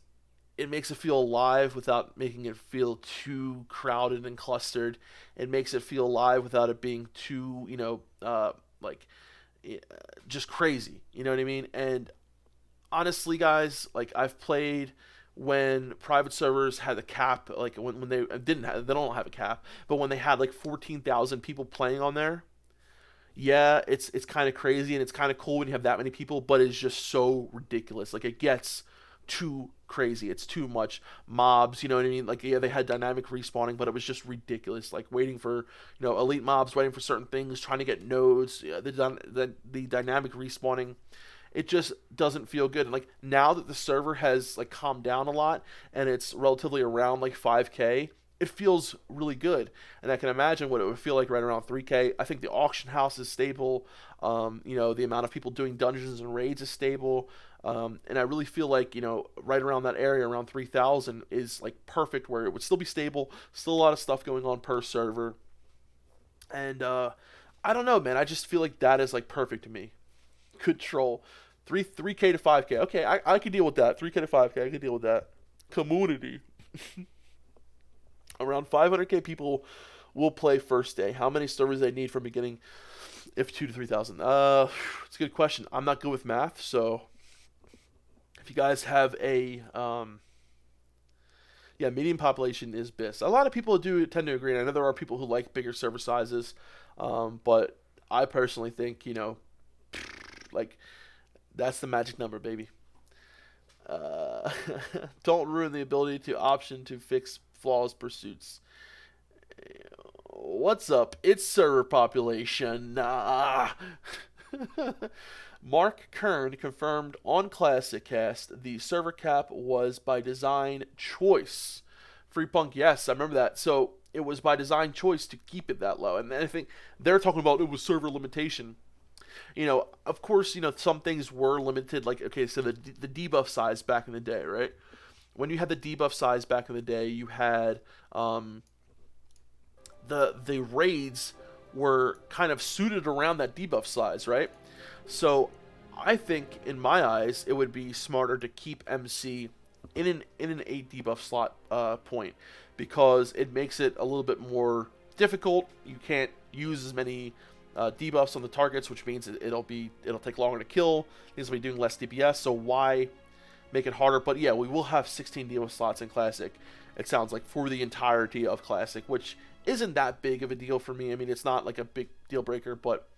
it makes it feel alive without making it feel too crowded and clustered. It makes it feel alive without it being too, just crazy. You know what I mean? And honestly, guys, like I've played when private servers had a cap, like when they don't have a cap, but when they had like 14,000 people playing on there, yeah, it's kind of crazy and it's kind of cool when you have that many people, but it's just so ridiculous. Like it gets too crazy. It's too much mobs, you know what I mean? Like, yeah, they had dynamic respawning, but it was just ridiculous. Like waiting for, elite mobs, waiting for certain things, trying to get nodes, the dynamic respawning. It just doesn't feel good. And like now that the server has like calmed down a lot and it's relatively around like 5K, it feels really good. And I can imagine what it would feel like right around 3K. I think the auction house is stable. The amount of people doing dungeons and raids is stable. And I really feel like, right around that area, around 3,000 is like perfect where it would still be stable. Still a lot of stuff going on per server. And I don't know, man. I just feel like that is like perfect to me. Control 3K to 5K. Okay, I can deal with that. 3K to 5K, I can deal with that. Community. Around 500K people will play first day. How many servers they need from beginning? If 2,000 to 3,000. It's a good question. I'm not good with math, so if you guys have a median population is BIS. A lot of people tend to agree, and I know there are people who like bigger server sizes, but I personally think, like, that's the magic number, baby. Don't ruin the ability to option to fix flawless pursuits. What's up? It's server population. Mark Kern confirmed on Classic Cast the server cap was by design choice. Free Punk, yes, I remember that. So it was by design choice to keep it that low. And I think they're talking about it was server limitation. Of course, some things were limited. Like, okay, so the debuff size back in the day, right? When you had the debuff size back in the day, you had the raids were kind of suited around that debuff size, right? So I think, in my eyes, it would be smarter to keep MC in an 8 debuff slot point, because it makes it a little bit more difficult. You can't use as many debuffs on the targets, which means it'll take longer to kill. These will be doing less DPS, so why make it harder? But yeah, we will have 16 debuff slots in Classic, it sounds like, for the entirety of Classic, which isn't that big of a deal for me. I mean, it's not like a big deal breaker, but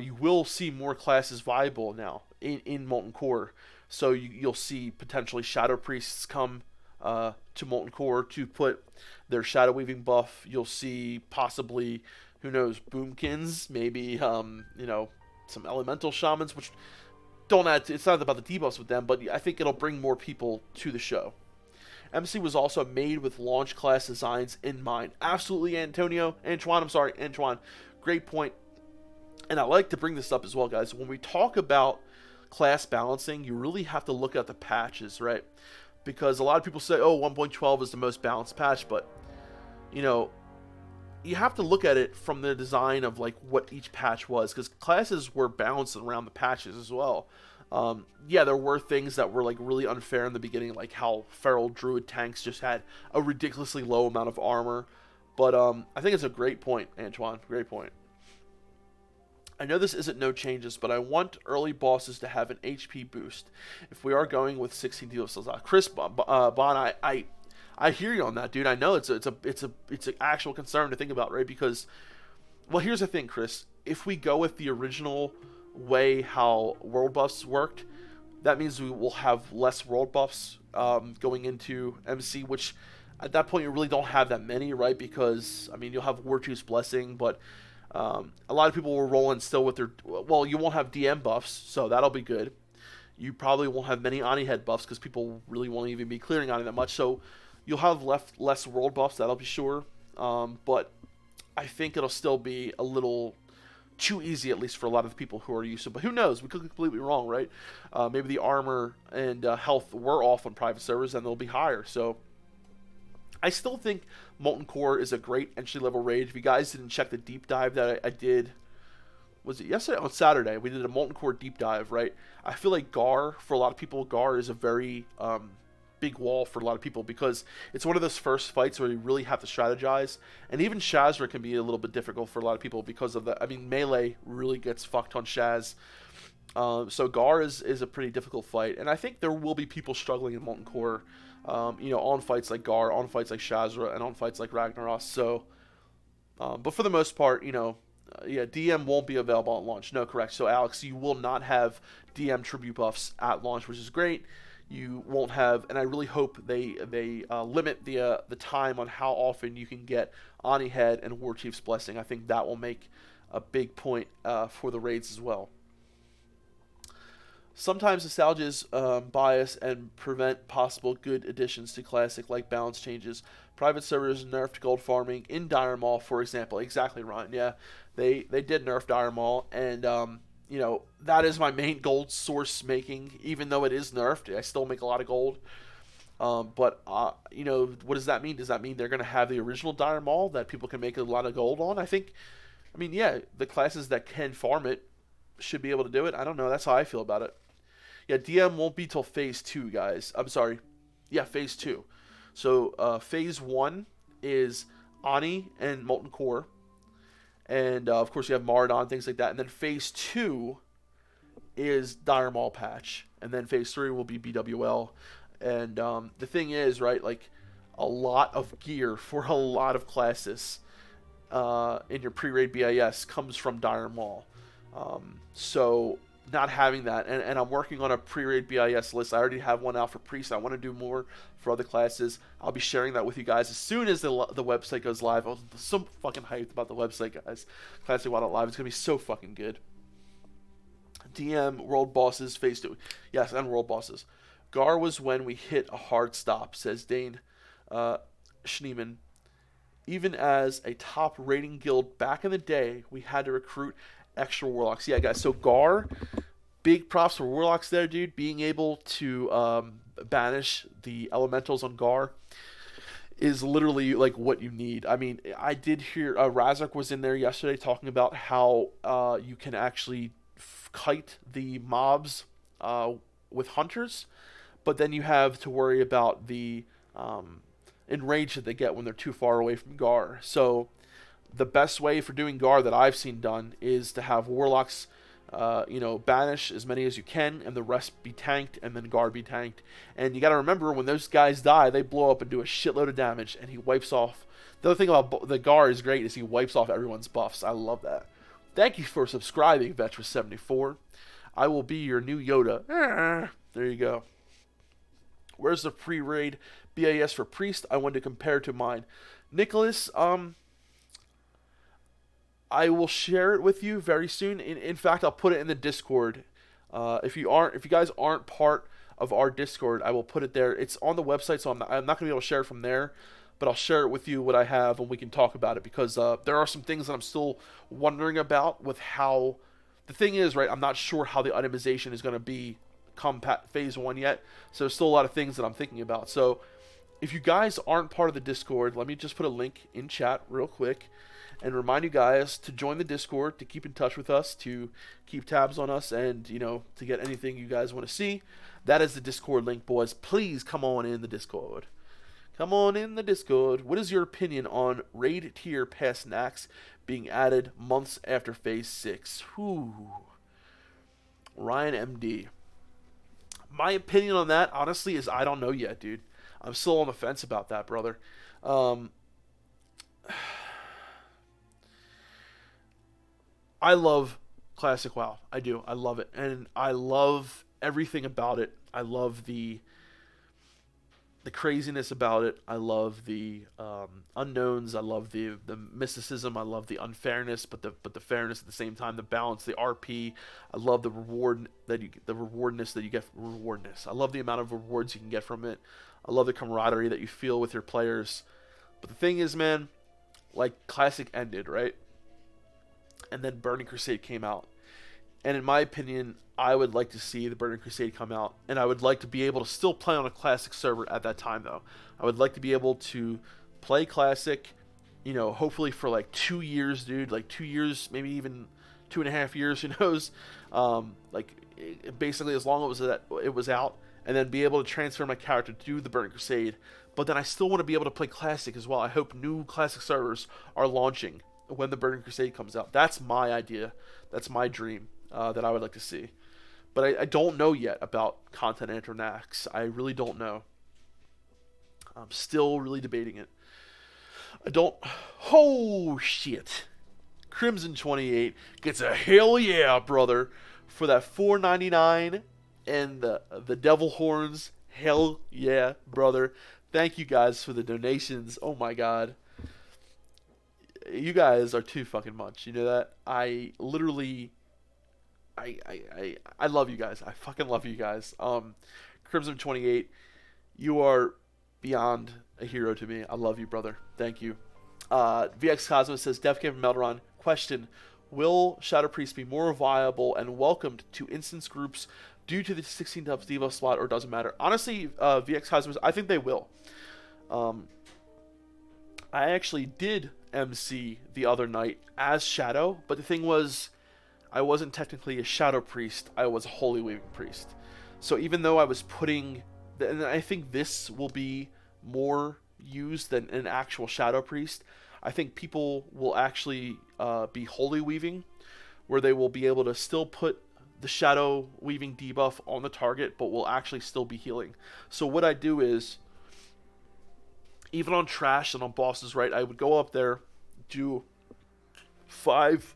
you will see more classes viable now in Molten Core. So you'll see potentially Shadow Priests come to Molten Core to put their Shadow Weaving buff. You'll see possibly, who knows, Boomkins, maybe some Elemental Shamans, which don't add. It's not about the debuffs with them, but I think it'll bring more people to the show. MC was also made with launch class designs in mind. Absolutely, Antoine. Great point. And I like to bring this up as well, guys. When we talk about class balancing, you really have to look at the patches, right? Because a lot of people say, oh, 1.12 is the most balanced patch, but, you have to look at it from the design of, like, what each patch was, because classes were balanced around the patches as well. Yeah, there were things that were, like, really unfair in the beginning, like how Feral Druid tanks just had a ridiculously low amount of armor. But I think it's a great point, Antoine. Great point. I know this isn't no changes, but I want early bosses to have an HP boost if we are going with 16 deals. Chris Bon, I hear you on that, dude. I know it's an actual concern to think about, right? Because, well, here's the thing, Chris. If we go with the original way how world buffs worked, that means we will have less world buffs going into MC, which at that point you really don't have that many, right? Because, I mean, you'll have Wartooth's Blessing, but a lot of people will roll in still with their... Well, you won't have DM buffs, so that'll be good. You probably won't have many Ani head buffs because people really won't even be clearing Ani that much, so you'll have less world buffs, that'll be sure. But I think it'll still be a little too easy, at least for a lot of the people who are used to it. But who knows? We could be completely wrong, right? Maybe the armor and health were off on private servers and they'll be higher, so... I still think Molten Core is a great entry-level raid. If you guys didn't check the deep dive that I did, was it yesterday? On Saturday, we did a Molten Core deep dive, right? I feel like Gar, for a lot of people, Gar is a very big wall for a lot of people because it's one of those first fights where you really have to strategize. And even Shazra can be a little bit difficult for a lot of people because of that. I mean, melee really gets fucked on Shaz. So Gar is a pretty difficult fight. And I think there will be people struggling in Molten Core, on fights like Gar, on fights like Shazra, and on fights like Ragnaros. So, but for the most part, DM won't be available at launch. No, correct. So, Alex, you will not have DM tribute buffs at launch, which is great. You won't have, and I really hope they limit the time on how often you can get Ani Head and War Chief's Blessing. I think that will make a big point for the raids as well. Sometimes nostalgia's bias and prevent possible good additions to Classic, like balance changes. Private servers nerfed gold farming in Dire Maul, for example. Exactly, Ryan. Yeah, they did nerf Dire Maul, and that is my main gold source making. Even though it is nerfed, I still make a lot of gold. But what does that mean? Does that mean they're going to have the original Dire Maul that people can make a lot of gold on? The classes that can farm it should be able to do it. I don't know. That's how I feel about it. Yeah, DM won't be till Phase 2, guys. I'm sorry. Yeah, Phase 2. So, Phase 1 is Ani and Molten Core. And, of course, you have Maradon, things like that. And then Phase 2 is Dire Maul patch. And then Phase 3 will be BWL. And the thing is, right, like, a lot of gear for a lot of classes in your pre-raid BIS comes from Dire Maul. So... not having that, and I'm working on a pre-raid BIS list. I already have one out for Priest. I want to do more for other classes. I'll be sharing that with you guys as soon as the website goes live. I'm so fucking hyped about the website, guys. Classic WoW Live. It's going to be so fucking good. DM, World Bosses, Phase 2. Yes, and World Bosses. Gar was when we hit a hard stop, says Dane Schneeman. Even as a top rating guild back in the day, we had to recruit extra warlocks. Yeah, guys, so Gar, big props for warlocks there, dude. Being able to banish the elementals on Gar is literally like what you need. I mean, I did hear Razak was in there yesterday talking about how you can actually kite the mobs with hunters, but then you have to worry about the enrage that they get when they're too far away from Gar. So the best way for doing Gar that I've seen done is to have warlocks banish as many as you can, and the rest be tanked, and then Gar be tanked. And you got to remember, when those guys die, they blow up and do a shitload of damage, and he wipes off. The other thing about the Gar is great is he wipes off everyone's buffs. I love that. Thank you for subscribing, Vetra74. I will be your new Yoda. There you go. Where's the pre-raid BAS for Priest? I wanted to compare to mine. Nicholas, I will share it with you very soon. In fact, I'll put it in the Discord. If you guys aren't part of our Discord, I will put it there. It's on the website, so I'm not going to be able to share it from there, but I'll share it with you what I have, and we can talk about it, because there are some things that I'm still wondering about with how. The thing is, right, I'm not sure how the itemization is going to be come phase 1 yet, so there's still a lot of things that I'm thinking about. So if you guys aren't part of the Discord, let me just put a link in chat real quick and remind you guys to join the Discord, to keep in touch with us, to keep tabs on us, and, to get anything you guys want to see. That is the Discord link, boys. Please come on in the Discord. Come on in the Discord. What is your opinion on raid tier pass snacks being added months after phase 6? Whew. Ryan MD. My opinion on that, honestly, is I don't know yet, dude. I'm still on the fence about that, brother. I love Classic WoW. I do. I love it. And I love everything about it. I love the craziness about it. I love the unknowns. I love the mysticism. I love the unfairness, but the fairness at the same time. The balance, the RP. I love the rewardness that you get. Rewardness. I love the amount of rewards you can get from it. I love the camaraderie that you feel with your players. But the thing is, man, like, Classic ended, right? And then Burning Crusade came out. And in my opinion, I would like to see the Burning Crusade come out. And I would like to be able to still play on a Classic server at that time, though. I would like to be able to play Classic, hopefully for like 2 years, dude. Like 2 years, maybe even 2.5 years, who knows. Basically as long as it was out. And then be able to transfer my character to the Burning Crusade. But then I still want to be able to play Classic as well. I hope new Classic servers are launching when the Burning Crusade comes out. That's my idea. That's my dream that I would like to see. But I don't know yet about content internets. I really don't know. I'm still really debating it. I don't... Oh, shit. Crimson 28 gets a hell yeah, brother, for that $4.99 and the Devil Horns. Hell yeah, brother. Thank you guys for the donations. Oh my god. You guys are too fucking much. You know that? I literally... I love you guys. I fucking love you guys. Crimson 28, you are beyond a hero to me. I love you, brother. Thank you. VX Cosmos says, Defcamp and Melderon. Question: will Shadow Priest be more viable and welcomed to instance groups due to the 16 dubs Devo slot, or doesn't matter? Honestly, VX Cosmos, I think they will. I actually did MC the other night as Shadow, but the thing was, I wasn't technically a Shadow Priest, I was a Holy Weaving Priest. So even though I was putting... And I think this will be more used than an actual Shadow Priest. I think people will actually be Holy Weaving, where they will be able to still put the Shadow Weaving debuff on the target, but will actually still be healing. So what I do is, even on Trash and on bosses, right, I would go up there, do 5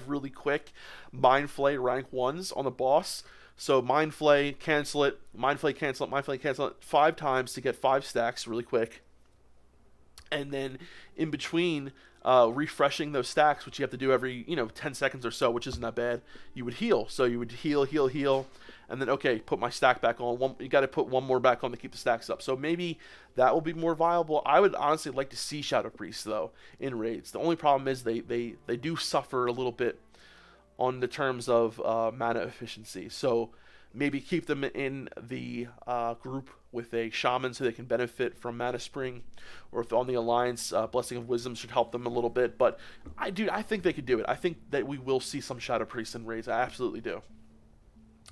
really quick Mind Flay rank 1s on the boss. So Mind Flay, cancel it, Mind Flay, cancel it, Mind Flay, cancel it 5 times to get 5 stacks really quick. And then in between refreshing those stacks, which you have to do every 10 seconds or so, which isn't that bad, you would heal. So you would heal, and then, okay, put my stack back on. You got to put one more back on to keep the stacks up. So maybe that will be more viable. I would honestly like to see Shadow Priests, though, in raids. The only problem is they do suffer a little bit on the terms of mana efficiency. So maybe keep them in the group with a shaman so they can benefit from Mana Spring, or if on the Alliance, Blessing of Wisdom should help them a little bit. But I think they could do it. I think that we will see some Shadow Priests in raids. I absolutely do.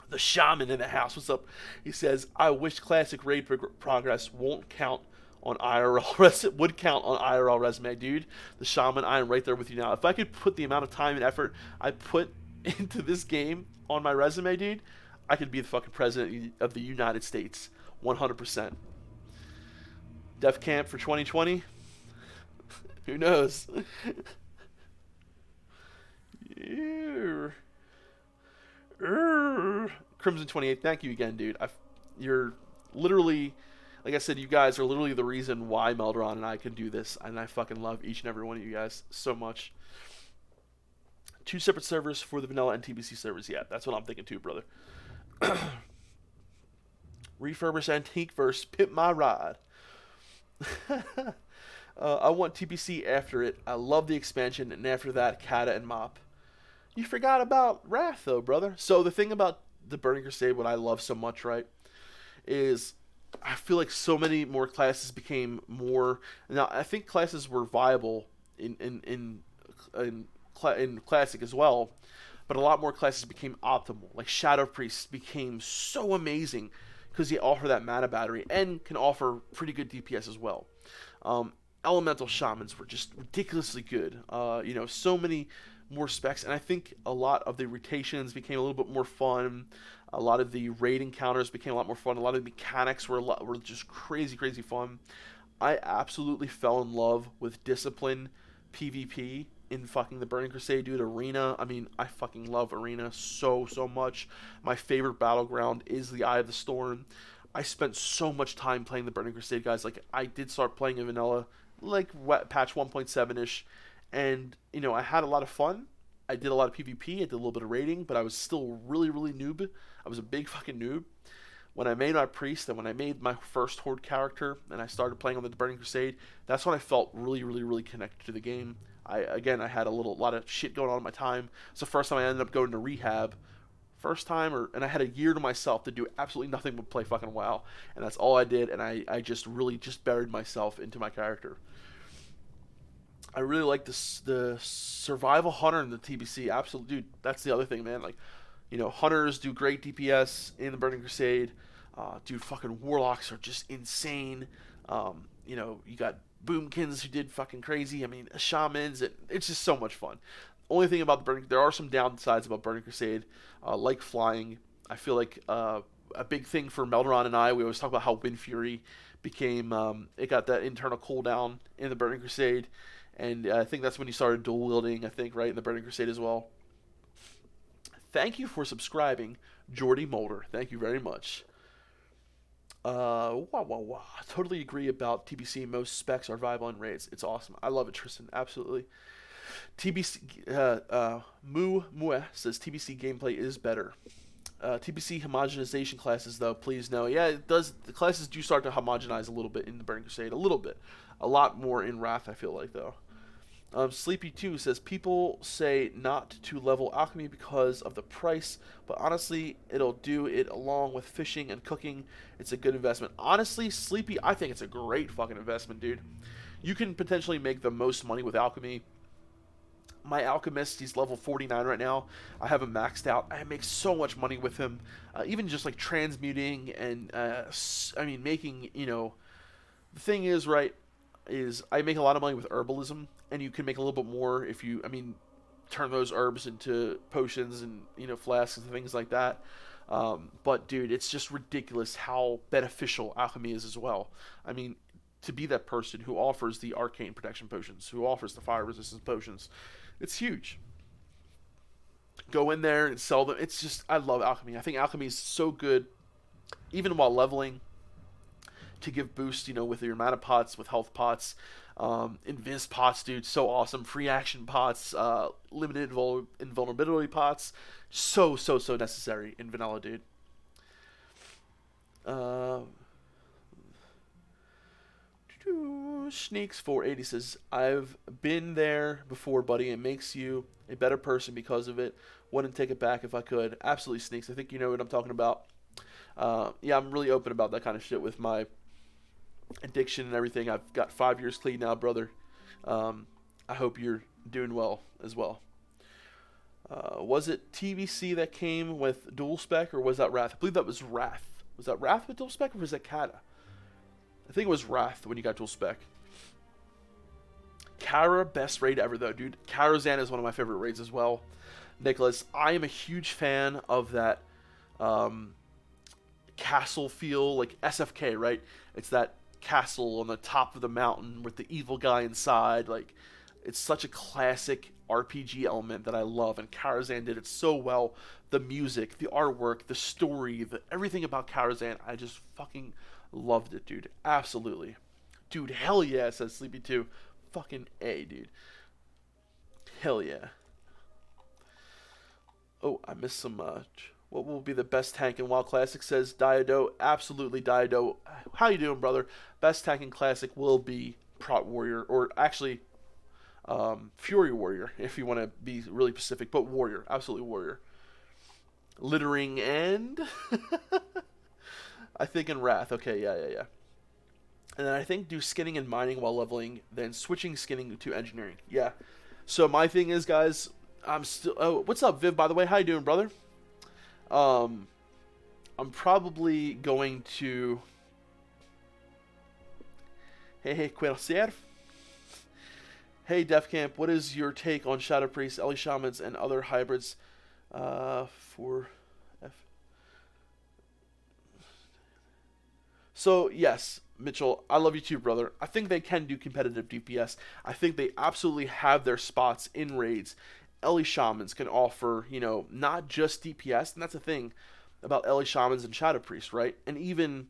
The shaman in the house, what's up? He says, I wish classic raid progress won't count on IRL would count on IRL resume, dude. The shaman, I am right there with you now. If I could put the amount of time and effort I put into this game on my resume, dude, I could be the fucking president of the United States, 100%. Defcamp for 2020? Who knows? Crimson 28, thank you again, dude. You're literally, like I said, you guys are literally the reason why Melderon and I can do this, and I fucking love each and every one of you guys so much. 2 separate servers for the vanilla and TBC servers. Yeah, that's what I'm thinking too, brother. Refurbish Antique versus Pimp My Ride. I want TBC after it. I love the expansion, and after that, Kata and Mop. You forgot about Wrath, though, brother. So the thing about the Burning Crusade, what I love so much, right, is I feel like so many more classes became more. Now, I think classes were viable in Classic as well, but a lot more classes became optimal. Like Shadow Priest became so amazing because he offer that mana battery and can offer pretty good DPS as well. Elemental Shamans were just ridiculously good. So many more specs, and I think a lot of the rotations became a little bit more fun. A lot of the raid encounters became a lot more fun. A lot of the mechanics were just crazy fun. I absolutely fell in love with Discipline PvP in fucking the Burning Crusade, dude. Arena, I mean, I fucking love Arena so much. My favorite battleground is the Eye of the Storm. I spent so much time playing the Burning Crusade, guys. Like, I did start playing in vanilla, like patch 1.7-ish, and, I had a lot of fun. I did a lot of PvP, I did a little bit of raiding, but I was still really noob. I was a big fucking noob. When I made my priest and when I made my first horde character and I started playing on the Burning Crusade, that's when I felt really connected to the game. I had a lot of shit going on in my time. It's the first time I ended up going to rehab. First time, and I had a year to myself to do absolutely nothing but play fucking WoW. And that's all I did, and I just really buried myself into my character. I really like the survival hunter in the TBC. Absolutely, dude, that's the other thing, man. Like, hunters do great DPS in the Burning Crusade. Dude, fucking warlocks are just insane. You got boomkins who did fucking crazy. I mean, shamans. It's just so much fun. Only thing about there are some downsides about Burning Crusade, like flying. I feel like a big thing for Melderon and I, we always talk about how Wind Fury became, it got that internal cooldown in the Burning Crusade. And I think that's when you started dual wielding, I think, right, in the Burning Crusade as well. Thank you for subscribing, Jordy Mulder. Thank you very much. Totally agree about TBC. Most specs are viable in raids. It's awesome. I love it, Tristan. Absolutely. TBC, Mue says TBC gameplay is better. TBC homogenization classes, though, please no. Yeah, it does. The classes do start to homogenize a little bit in the Burning Crusade. A little bit. A lot more in Wrath, I feel like, though. Sleepy2 says, people say not to level alchemy because of the price, but honestly, it'll do it along with fishing and cooking. It's a good investment. Honestly, Sleepy, I think it's a great fucking investment, dude. You can potentially make the most money with alchemy. My alchemist, he's level 49 right now. I have him maxed out. I make so much money with him. Even just like transmuting and, making, the thing is, right, is I make a lot of money with herbalism, and you can make a little bit more if you, turn those herbs into potions and, flasks and things like that. But, dude, it's just ridiculous how beneficial alchemy is as well. To be that person who offers the arcane protection potions, who offers the fire resistance potions, it's huge. Go in there and sell them. It's just, I love alchemy. I think alchemy is so good, even while leveling, to give boost, with your mana pots, with health pots, invis pots, dude, so awesome. Free action pots, limited invulnerability pots, so necessary in vanilla, dude. Sneaks 480 says, I've been there before, buddy. It makes you a better person because of it. Wouldn't take it back if I could. Absolutely, Sneaks. I think you know what I'm talking about. Yeah, I'm really open about that kind of shit with my addiction and everything. I've got 5 years clean now, brother. I hope you're doing well as well. Was it TVC that came with dual spec, or was that Wrath? I believe that was Wrath. Was that Wrath with dual spec, or was that Kata? I think it was Wrath when you got dual spec. Kara, best raid ever, though, dude. Karazhan is one of my favorite raids as well. Nicholas, I am a huge fan of that castle feel, like SFK, right? It's that castle on the top of the mountain with the evil guy inside. Like, it's such a classic RPG element that I love, and Karazhan did it so well. The music, the artwork, the story, everything about Karazhan, I just fucking loved it, dude. Absolutely. Dude, hell yeah, says Sleepy 2. Fucking A, dude. Hell yeah. Oh, I missed some, what will be the best tank in WoW Classic, says Diado. Absolutely, Diado. How you doing, brother? Best tank in Classic will be Prot Warrior, or actually, Fury Warrior, if you want to be really specific, but Warrior. Absolutely Warrior. Littering and... I think in Wrath. Okay, yeah. And then I think do skinning and mining while leveling, then switching skinning to engineering. Yeah. So my thing is, guys, I'm still... Oh, what's up, Viv, by the way? How you doing, brother? I'm probably going to... Hey, Quercer. Hey, Defcamp, what is your take on Shadow Priests, Ellie Shamans, and other hybrids for... So, yes, Mitchell, I love you too, brother. I think they can do competitive DPS. I think they absolutely have their spots in raids. Ellie Shamans can offer, not just DPS, and that's the thing about Ellie Shamans and Shadow Priest, right? And even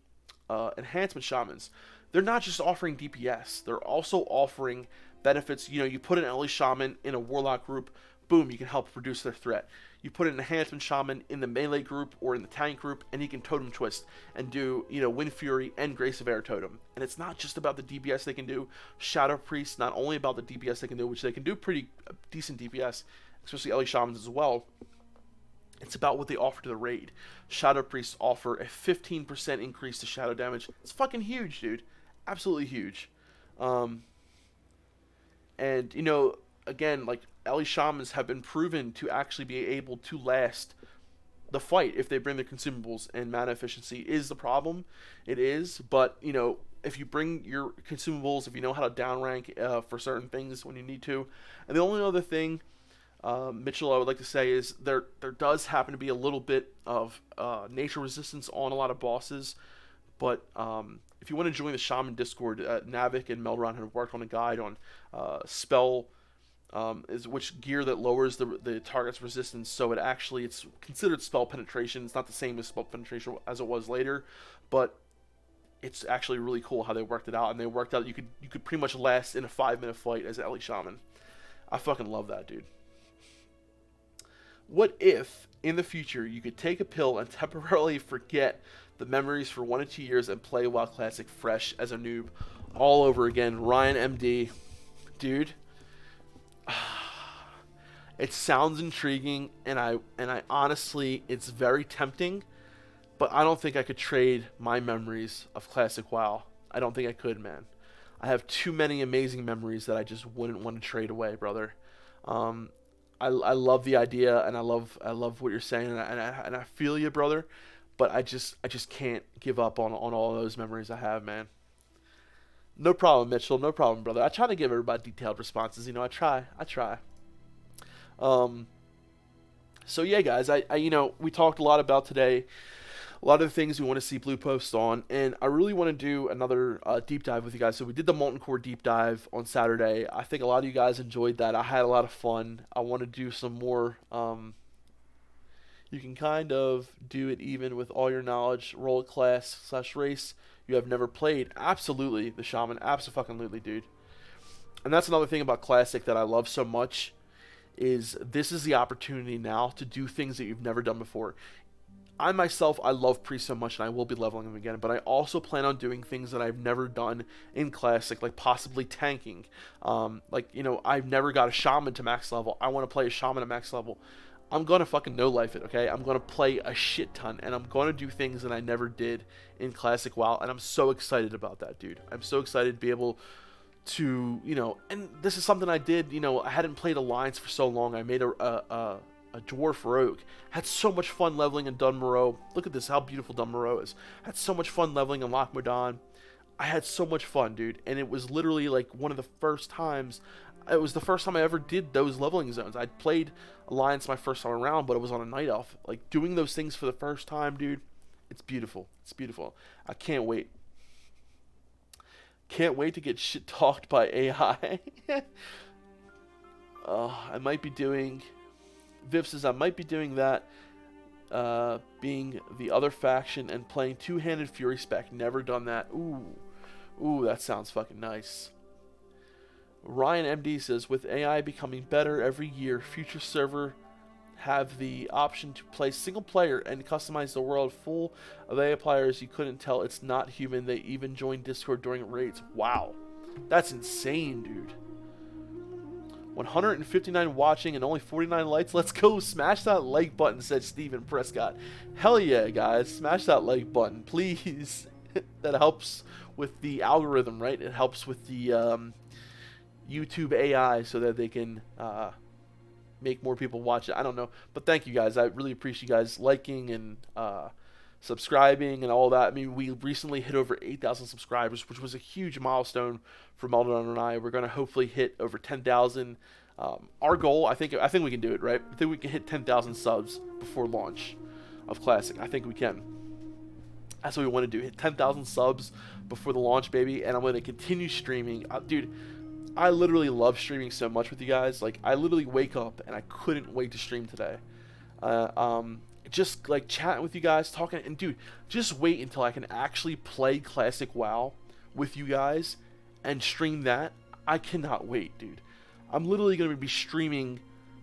Enhancement Shamans. They're not just offering DPS. They're also offering benefits. You put an Ellie Shaman in a Warlock group, boom, you can help reduce their threat. You put an Enhancement Shaman in the melee group or in the tank group, and he can Totem Twist and do, Wind Fury and Grace of Air Totem. And it's not just about the DPS they can do. Shadow Priest, not only about the DPS they can do, which they can do pretty decent DPS, especially Ellie Shamans as well. It's about what they offer to the raid. Shadow Priests offer a 15% increase to shadow damage. It's fucking huge, dude. Absolutely huge. And, again, like, Ellie Shamans have been proven to actually be able to last the fight if they bring their consumables, and mana efficiency is the problem. It is, but, if you bring your consumables, if you know how to downrank for certain things when you need to. And the only other thing, Mitchell, I would like to say is there does happen to be a little bit of nature resistance on a lot of bosses, but if you want to join the Shaman Discord, Navik and Melderon have worked on a guide on spell, is which gear that lowers the target's resistance, so it's considered spell penetration. It's not the same as spell penetration as it was later, but it's actually really cool how they worked it out, and they worked out you could pretty much last in a 5-minute fight as Ellie Shaman. I fucking love that, dude. What if, in the future, you could take a pill and temporarily forget the memories for 1 or 2 years and play WoW Classic fresh as a noob all over again? Ryan MD. Dude, it sounds intriguing, and I honestly, it's very tempting, but I don't think I could trade my memories of Classic WoW. I don't think I could, man. I have too many amazing memories that I just wouldn't want to trade away, brother. I love the idea, and I love what you're saying, and I feel you, brother. But I just can't give up on all those memories I have, man. No problem, Mitchell. No problem, brother. I try to give everybody detailed responses. I try. So yeah, guys. I we talked a lot about today. A lot of the things we want to see Blue Post on, and I really want to do another deep dive with you guys. So we did the Molten Core deep dive on Saturday. I think a lot of you guys enjoyed that. I had a lot of fun. I want to do some more. You can kind of do it even with all your knowledge. Roll a class/race you have never played. Absolutely, the Shaman. Abso-fucking-lutely, dude. And that's another thing about Classic that I love so much, is this is the opportunity now to do things that you've never done before. I myself, I love priests so much, and I will be leveling them again, but I also plan on doing things that I've never done in Classic, like possibly tanking. Like, you know, I've never got a shaman to max level. I want to play a shaman at max level. I'm going to fucking no-life it, okay? I'm going to play a shit ton, and I'm going to do things that I never did in Classic WoW, and I'm so excited about that, dude. I'm so excited to be able to, you know, and this is something I did, you know, I hadn't played Alliance for so long. I made a Dwarf Rogue. Had so much fun leveling in Dun Moreau. Look at this, how beautiful Dun Moreau is. Had so much fun leveling in Loch Modan. I had so much fun, dude. And it was literally like one of the first times. It was the first time I ever did those leveling zones. I'd played Alliance my first time around, but it was on a Night Elf. Like, doing those things for the first time, dude, it's beautiful. It's beautiful. I can't wait. Can't wait to get shit talked by AI. I might be doing... Viv says I might be doing that, being the other faction and playing two-handed Fury spec. Never done that. Ooh, that sounds fucking nice. Ryan MD says, with AI becoming better every year, future server have the option to play single player and customize the world full of AI players. You couldn't tell it's not human. They even join Discord during raids. Wow, that's insane, dude. 159 watching and only 49 likes. Let's go. Smash that like button, said Steven Prescott. Hell yeah, guys. Smash that like button, please. That helps with the algorithm, right? It helps with the YouTube AI so that they can make more people watch it. I don't know. But thank you, guys. I really appreciate you guys liking and subscribing and all that. I mean, we recently hit over 8,000 subscribers, which was a huge milestone for Melderon and I. We're going to hopefully hit over 10,000. Our goal, I think we can do it, right? I think we can hit 10,000 subs before launch of Classic. I think we can. That's what we want to do. Hit 10,000 subs before the launch, baby. And I'm going to continue streaming. Dude, I literally love streaming so much with you guys. Like, I literally wake up and I couldn't wait to stream today. Just like chatting with you guys, talking, and dude, just wait until I can actually play Classic WoW with you guys and stream that. I cannot wait, dude. I'm literally going to be streaming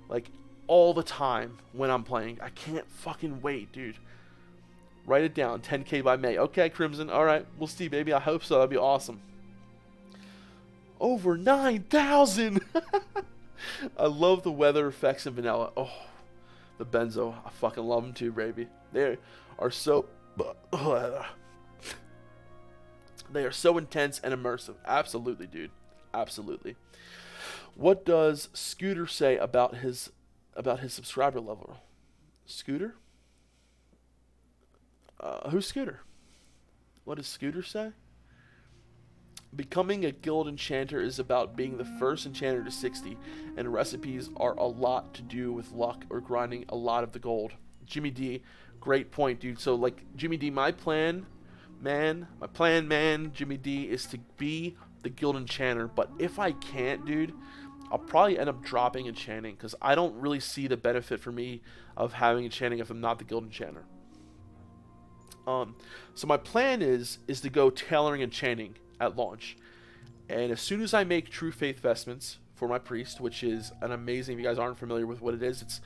like all the time when I'm playing. I can't fucking wait, dude. Write it down, 10K by May. Okay, Crimson, alright, we'll see, baby. I hope so. That'd be awesome. Over 9,000! I love the weather effects in vanilla. Oh, the benzo. I fucking love them too, baby. They are so... They are so intense and immersive. Absolutely, dude. Absolutely. What does Scooter say about his subscriber level? Scooter? Who's Scooter? What does Scooter say? Becoming a guild enchanter is about being the first enchanter to 60, and recipes are a lot to do with luck or grinding a lot of the gold. Jimmy D, great point, dude. So, like, Jimmy D, my plan, Jimmy D, is to be the guild enchanter, but if I can't, dude, I'll probably end up dropping enchanting, because I don't really see the benefit for me of having enchanting if I'm not the guild enchanter. So my plan is to go tailoring enchanting at launch, and as soon as I make True Faith vestments for my priest, which is an amazing, if you guys aren't familiar with what it is,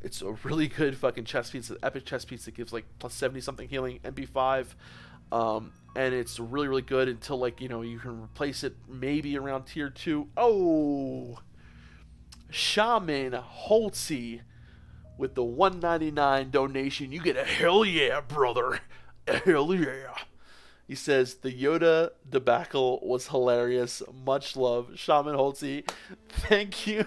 it's a really good fucking chest piece, an epic chest piece that gives like plus 70 something healing, MP5, and it's really, really good until, like, you know, you can replace it maybe around tier 2. Oh, Shaman Holtzy with the 199 donation. You get a hell yeah, brother. Hell yeah. He says, the Yoda debacle was hilarious. Much love, Shaman Holtzy. Thank you.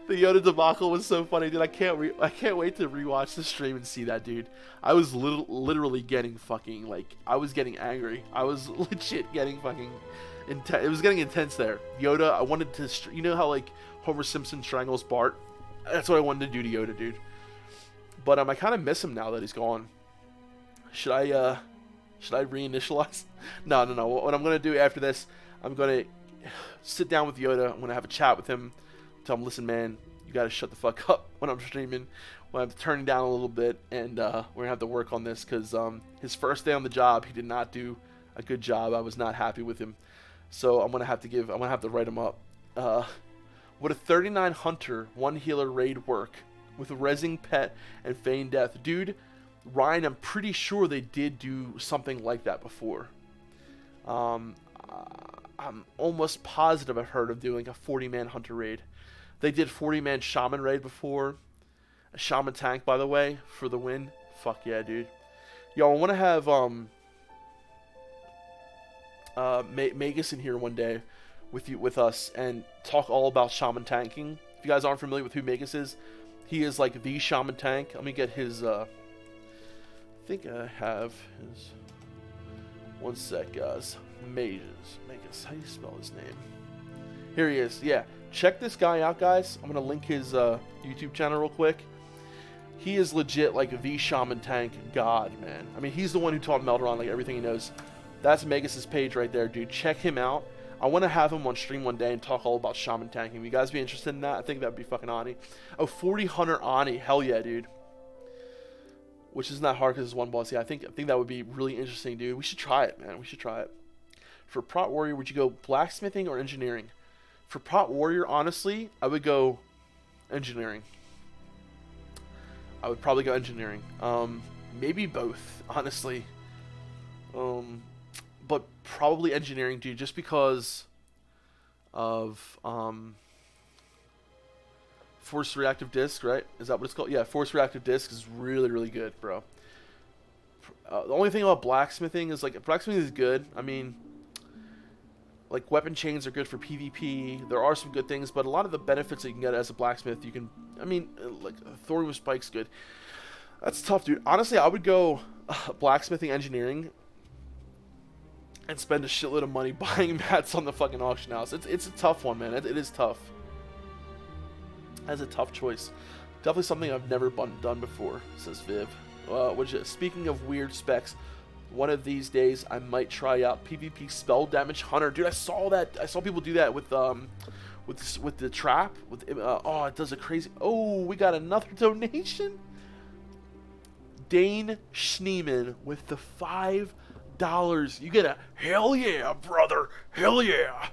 The Yoda debacle was so funny, dude. I can't wait to rewatch the stream and see that, dude. I was literally getting fucking, like, I was getting angry. I was legit getting fucking intense. It was getting intense there. Yoda, I wanted to, you know how, like, Homer Simpson strangles Bart? That's what I wanted to do to Yoda, dude. But I kind of miss him now that he's gone. Should I reinitialize? No. What I'm going to do after this, I'm going to sit down with Yoda. I'm going to have a chat with him. Tell him, listen, man, you got to shut the fuck up when I'm streaming. When I'm turning down a little bit, and we're going to have to work on this, because his first day on the job, he did not do a good job. I was not happy with him. So I'm going to have to write him up. Would a 39 hunter, 1 healer raid work with a rezzing pet and feign death? Dude, Ryan, I'm pretty sure they did do something like that before. I'm almost positive I've heard of doing a 40-man hunter raid. They did 40-man shaman raid before. A shaman tank, by the way, for the win. Fuck yeah, dude. Yo, I want to have Magus in here one day with us and talk all about shaman tanking. If you guys aren't familiar with who Magus is, he is like the shaman tank. Let me get his. I think I have his. One sec, guys. Magus. How do you spell his name? Here he is. Yeah, check this guy out, guys. I'm gonna link his YouTube channel real quick. He is legit like the shaman tank god, man. I mean, he's the one who taught Melderon like everything he knows. That's Magus's page right there, dude. Check him out. I want to have him on stream one day and talk all about shaman tanking. Will you guys be interested in that? I think that'd be fucking Ani. Oh, 40 Hunter Ani. Hell yeah, dude. Which isn't that hard because it's one boss. Yeah, I think that would be really interesting, dude. We should try it, man. We should try it. For Prot Warrior, would you go blacksmithing or engineering? For Prot Warrior, honestly, I would go engineering. I would probably go engineering. Maybe both, honestly. But probably engineering, dude, just because of Force Reactive Disc, right? Is that what it's called? Yeah, Force Reactive Disc is really, really good, bro. The only thing about blacksmithing is, like, blacksmithing is good. I mean, like, weapon chains are good for PvP. There are some good things, but a lot of the benefits that you can get as a blacksmith, you can, I mean, like, Thorium with Spike's good. That's tough, dude. Honestly, I would go blacksmithing engineering and spend a shitload of money buying mats on the fucking auction house. It's a tough one, man. It is tough. That's a tough choice. Definitely something I've never done before, says Viv. Speaking of weird specs, one of these days I might try out PvP spell damage hunter. Dude, I saw that. I saw people do that with the trap. Oh, it does a crazy. Oh, we got another donation. Dane Schneeman with the $5. You get a hell yeah, brother. Hell yeah.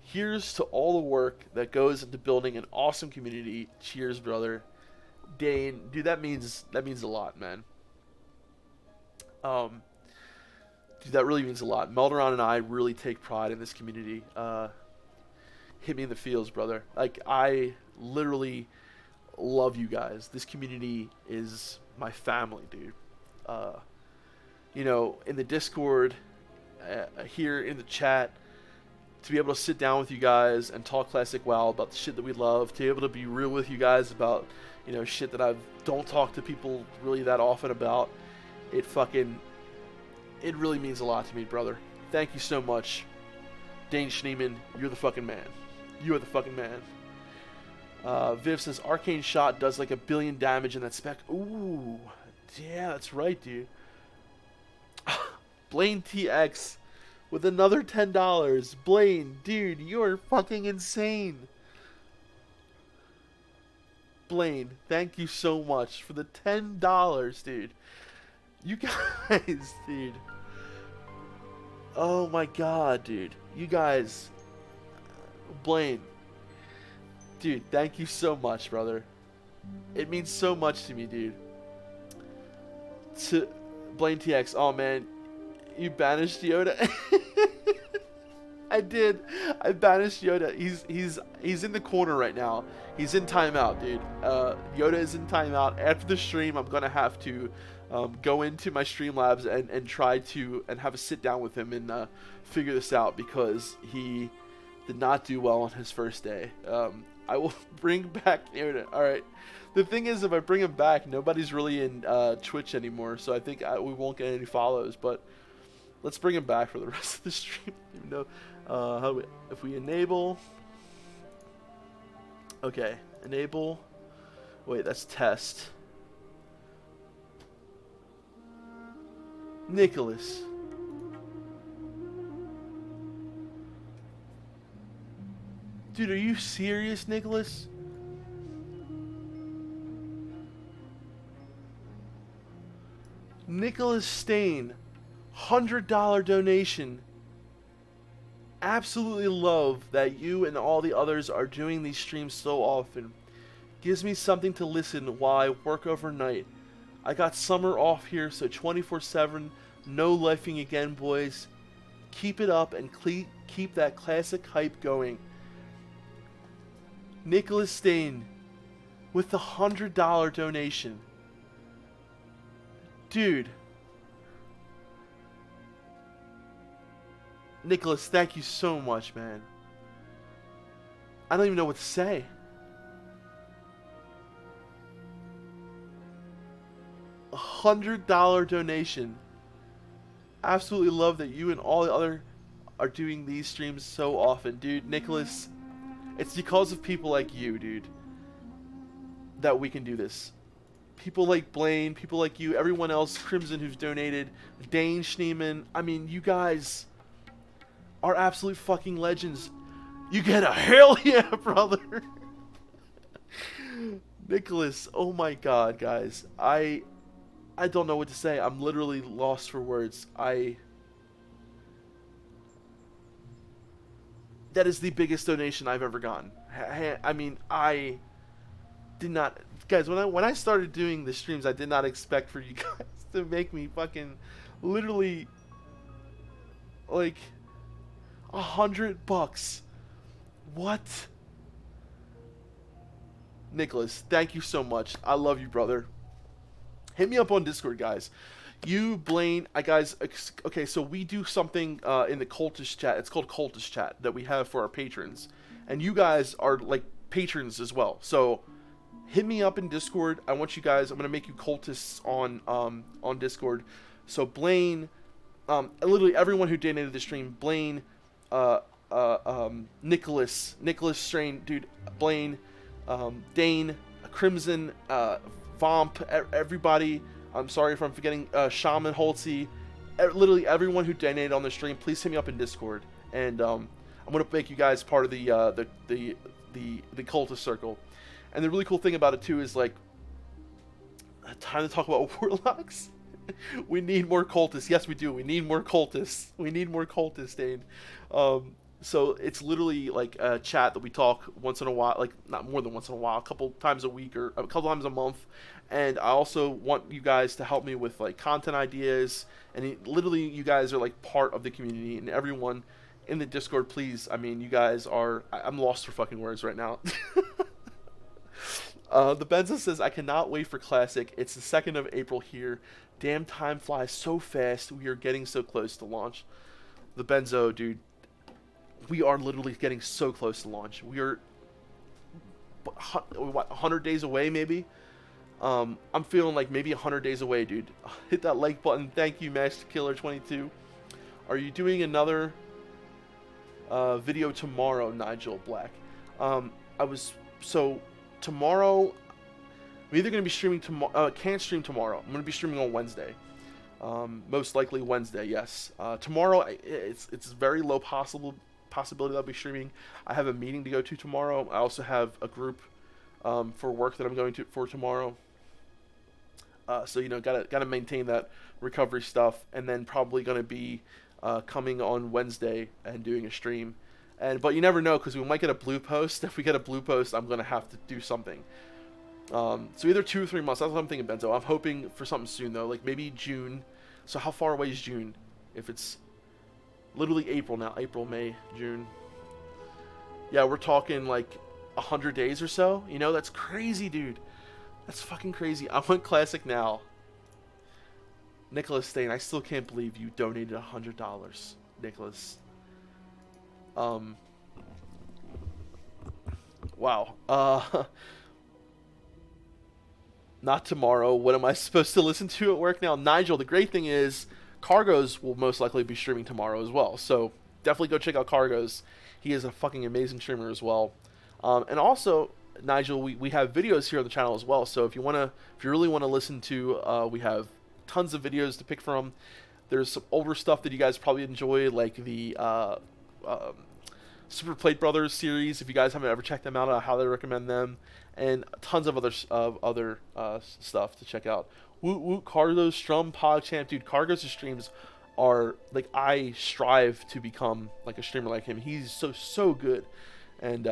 Here's to all the work that goes into building an awesome community. Cheers, brother. Dane, dude, that means a lot, man. Dude, that really means a lot. Melderon and I really take pride in this community. Hit me in the feels, brother. Like, I literally love you guys. This community is my family, dude. You know, in the Discord, here in the chat, to be able to sit down with you guys and talk classic WoW about the shit that we love, to be able to be real with you guys about, you know, shit that I don't talk to people really that often about, it really means a lot to me, brother. Thank you so much. Dane Schneeman, you're the fucking man. You are the fucking man. Viv says, Arcane Shot does like 1 billion damage in that spec. Ooh, yeah, that's right, dude. Blaine TX with another $10. Blaine, dude, you're fucking insane. Blaine, thank you so much for the $10, dude. You guys, dude. Oh my god, dude. You guys. Blaine. Dude, thank you so much, brother. It means so much to me, dude. To Blaine TX, oh man, you banished Yoda. I did. I banished Yoda. He's in the corner right now. He's in timeout, dude. Yoda is in timeout. After the stream, I'm gonna have to go into my Streamlabs and try to have a sit down with him and figure this out, because he did not do well on his first day. I will bring back Yoda. All right. The thing is, if I bring him back, nobody's really in Twitch anymore, so I think we won't get any follows. But let's bring him back for the rest of the stream. Even though, if we enable, okay, enable. Wait, that's test. Nicholas. Dude, are you serious, Nicholas? Nicholas Stain, $100 donation. Absolutely love that you and all the others are doing these streams so often. Gives me something to listen while I work overnight. I got summer off here, so 24/7, no lifing again, boys. Keep it up and keep that classic hype going. Nicholas Stain with the $100 donation. Dude. Nicholas, thank you so much, man. I don't even know what to say. $100 donation. Absolutely love that you and all the other are doing these streams so often, dude. Nicholas, it's because of people like you, dude, that we can do this. People like Blaine, people like you, everyone else, Crimson who's donated, Dane Schneeman. I mean, you guys are absolute fucking legends. You get a hell yeah, brother. Nicholas, oh my god, guys. I don't know what to say. I'm literally lost for words. That is the biggest donation I've ever gotten. I mean, I did not, guys, when I started doing the streams, I did not expect for you guys to make me fucking literally like $100. What? Nicholas, thank you so much. I love you, brother. Hit me up on Discord, guys. You, Blaine, guys, okay, so we do something in the Cultist chat. It's called Cultist chat that we have for our patrons. And you guys are, like, patrons as well. So, hit me up in Discord. I want you guys, I'm going to make you cultists on Discord. So, Blaine, literally everyone who donated the stream, Blaine, Nicholas Strain, dude, Blaine, Dane, Crimson, Vomp, everybody. I'm sorry if I'm forgetting Shaman Holtzy, literally everyone who donated on the stream. Please hit me up in Discord, and I'm gonna make you guys part of the cultist circle. And the really cool thing about it too is like, time to talk about warlocks. We need more cultists. Yes, we do. We need more cultists. We need more cultists, Dane. So it's literally like a chat that we talk once in a while, like not more than once in a while, a couple times a week or a couple times a month. And I also want you guys to help me with like content ideas. And literally, you guys are like part of the community. And everyone in the Discord, please. I mean, you guys are. I'm lost for fucking words right now. The Benzo says, I cannot wait for Classic. It's the 2nd of April here. Damn, time flies so fast. We are getting so close to launch. The Benzo, dude. We are literally getting so close to launch. We are, what, 100 days away, maybe? I'm feeling like maybe 100 days away, dude. Hit that like button. Thank you, Master Killer 22. Are you doing another video tomorrow, Nigel Black? Tomorrow, I'm either going to be streaming tomorrow. Can't stream tomorrow. I'm going to be streaming on Wednesday. Most likely Wednesday, yes. Tomorrow, it's very low possibility that I'll be streaming. I have a meeting to go to tomorrow. I also have a group for work that I'm going to for tomorrow. So you know, gotta maintain that recovery stuff, and then probably gonna be coming on Wednesday and doing a stream. But you never know, because we might get a blue post. If we get a blue post, I'm gonna have to do something. So either 2 or 3 months. That's what I'm thinking, Benzo. I'm hoping for something soon though, like maybe June. So how far away is June? If it's literally April now. April, May, June. Yeah, we're talking like 100 days or so. You know, that's crazy, dude. That's fucking crazy. I want Classic now. Nicholas Stain, I still can't believe you donated $100, Nicholas. Wow. Not tomorrow. What am I supposed to listen to at work now? Nigel, the great thing is Cargos will most likely be streaming tomorrow as well. So definitely go check out Cargos. He is a fucking amazing streamer as well. And also, Nigel, we have videos here on the channel as well. So if you really want to listen to, we have tons of videos to pick from. There's some older stuff that you guys probably enjoy, like the Super Plate Brothers series. If you guys haven't ever checked them out, I highly recommend them. And tons of other stuff to check out. Woot Woot, Cargos, Strum, PogChamp. Dude, Cargos' streams are, like, I strive to become, like, a streamer like him. He's so good. And,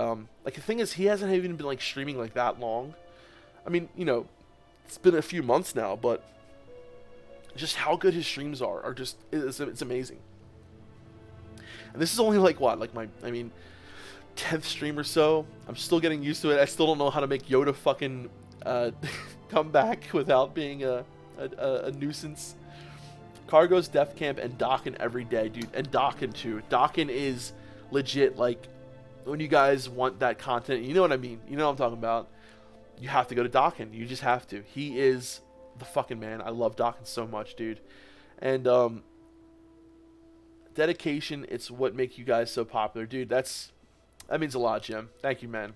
like, the thing is, he hasn't even been, like, streaming, like, that long. I mean, you know, It's been a few months now, but just how good his streams are just, it's amazing. And this is only like what, like my, I mean, 10th stream or so. I'm still getting used to it. I still don't know how to make Yoda fucking come back without being a nuisance. Cargo's Defcamp and Dockin every day, dude. And Dockin too. Dockin is legit, like, when you guys want that content, you know what I mean. You know what I'm talking about. You have to go to Dockin. You just have to. He is the fucking man. I love Dockin so much, dude. And dedication, it's what make you guys so popular, dude. That means a lot, Jim. Thank you, man.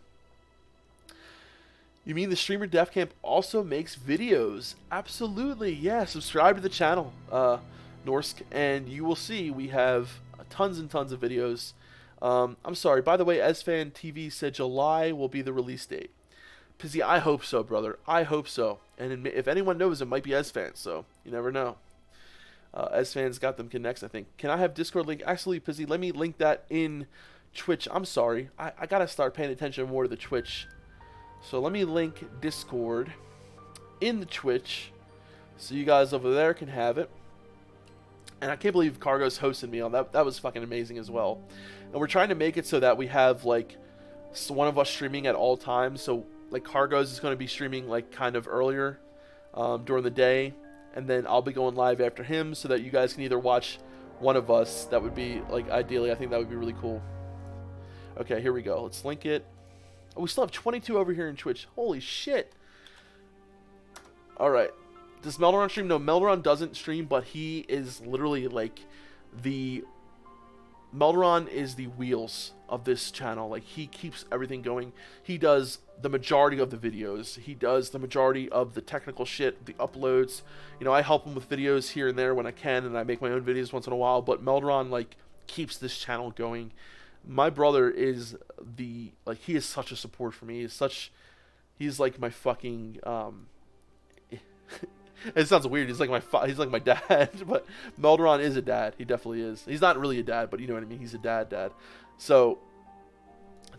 You mean the streamer Defcamp also makes videos? Absolutely, yeah. Subscribe to the channel, Norsk, and you will see we have tons and tons of videos. I'm sorry, by the way, Esfan TV said July will be the release date. Pizzy, I hope so, brother. I hope so. And if anyone knows, it might be Esfan, so you never know. Esfan's got them connects, I think. Can I have Discord link? Actually, Pizzy, let me link that in Twitch. I'm sorry. I gotta start paying attention more to the Twitch. So let me link Discord in the Twitch so you guys over there can have it. And I can't believe Cargo's hosted me on that. That was fucking amazing as well. And we're trying to make it so that we have like one of us streaming at all times. So like Cargo's is going to be streaming like kind of earlier during the day, and then I'll be going live after him so that you guys can either watch one of us. That would be like ideally. I think that would be really cool. Okay, here we go. Let's link it. Oh, we still have 22 over here in Twitch. Holy shit. Alright. Does Melderon stream? No, Melderon doesn't stream, but he is literally like the... Melderon is the wheels of this channel. Like, he keeps everything going. He does the majority of the videos. He does the majority of the technical shit, the uploads. You know, I help him with videos here and there when I can, and I make my own videos once in a while, but Melderon, like, keeps this channel going. My brother is the, like, he is such a support for me. He's like my fucking, it sounds weird. He's like my dad, but Melderon is a dad. He definitely is. He's not really a dad, but you know what I mean. He's a dad. So,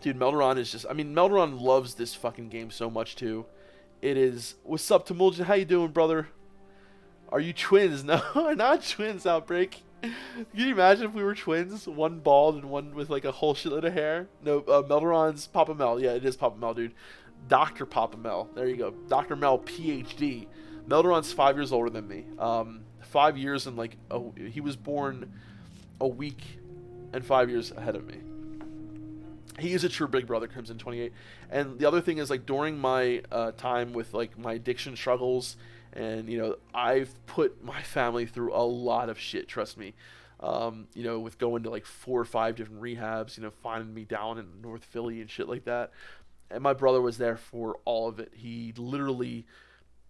dude, Melderon is just, I mean, Melderon loves this fucking game so much too. It is, what's up, Temuljan? How you doing, brother? Are you twins? No, we're not twins, Outbreak. Can you imagine if we were twins? One bald and one with like a whole shitload of hair? No, Melderon's Papa Mel. Yeah, it is Papa Mel, dude. Dr. Papa Mel. There you go. Dr. Mel, PhD. Melderon's 5 years older than me. 5 years and like, oh, he was born a week and 5 years ahead of me. He is a true big brother, Crimson 28. And the other thing is, like, during my time with like my addiction struggles, and, you know, I've put my family through a lot of shit, trust me. You know, with going to like 4 or 5 different rehabs, you know, finding me down in North Philly and shit like that. And my brother was there for all of it. He literally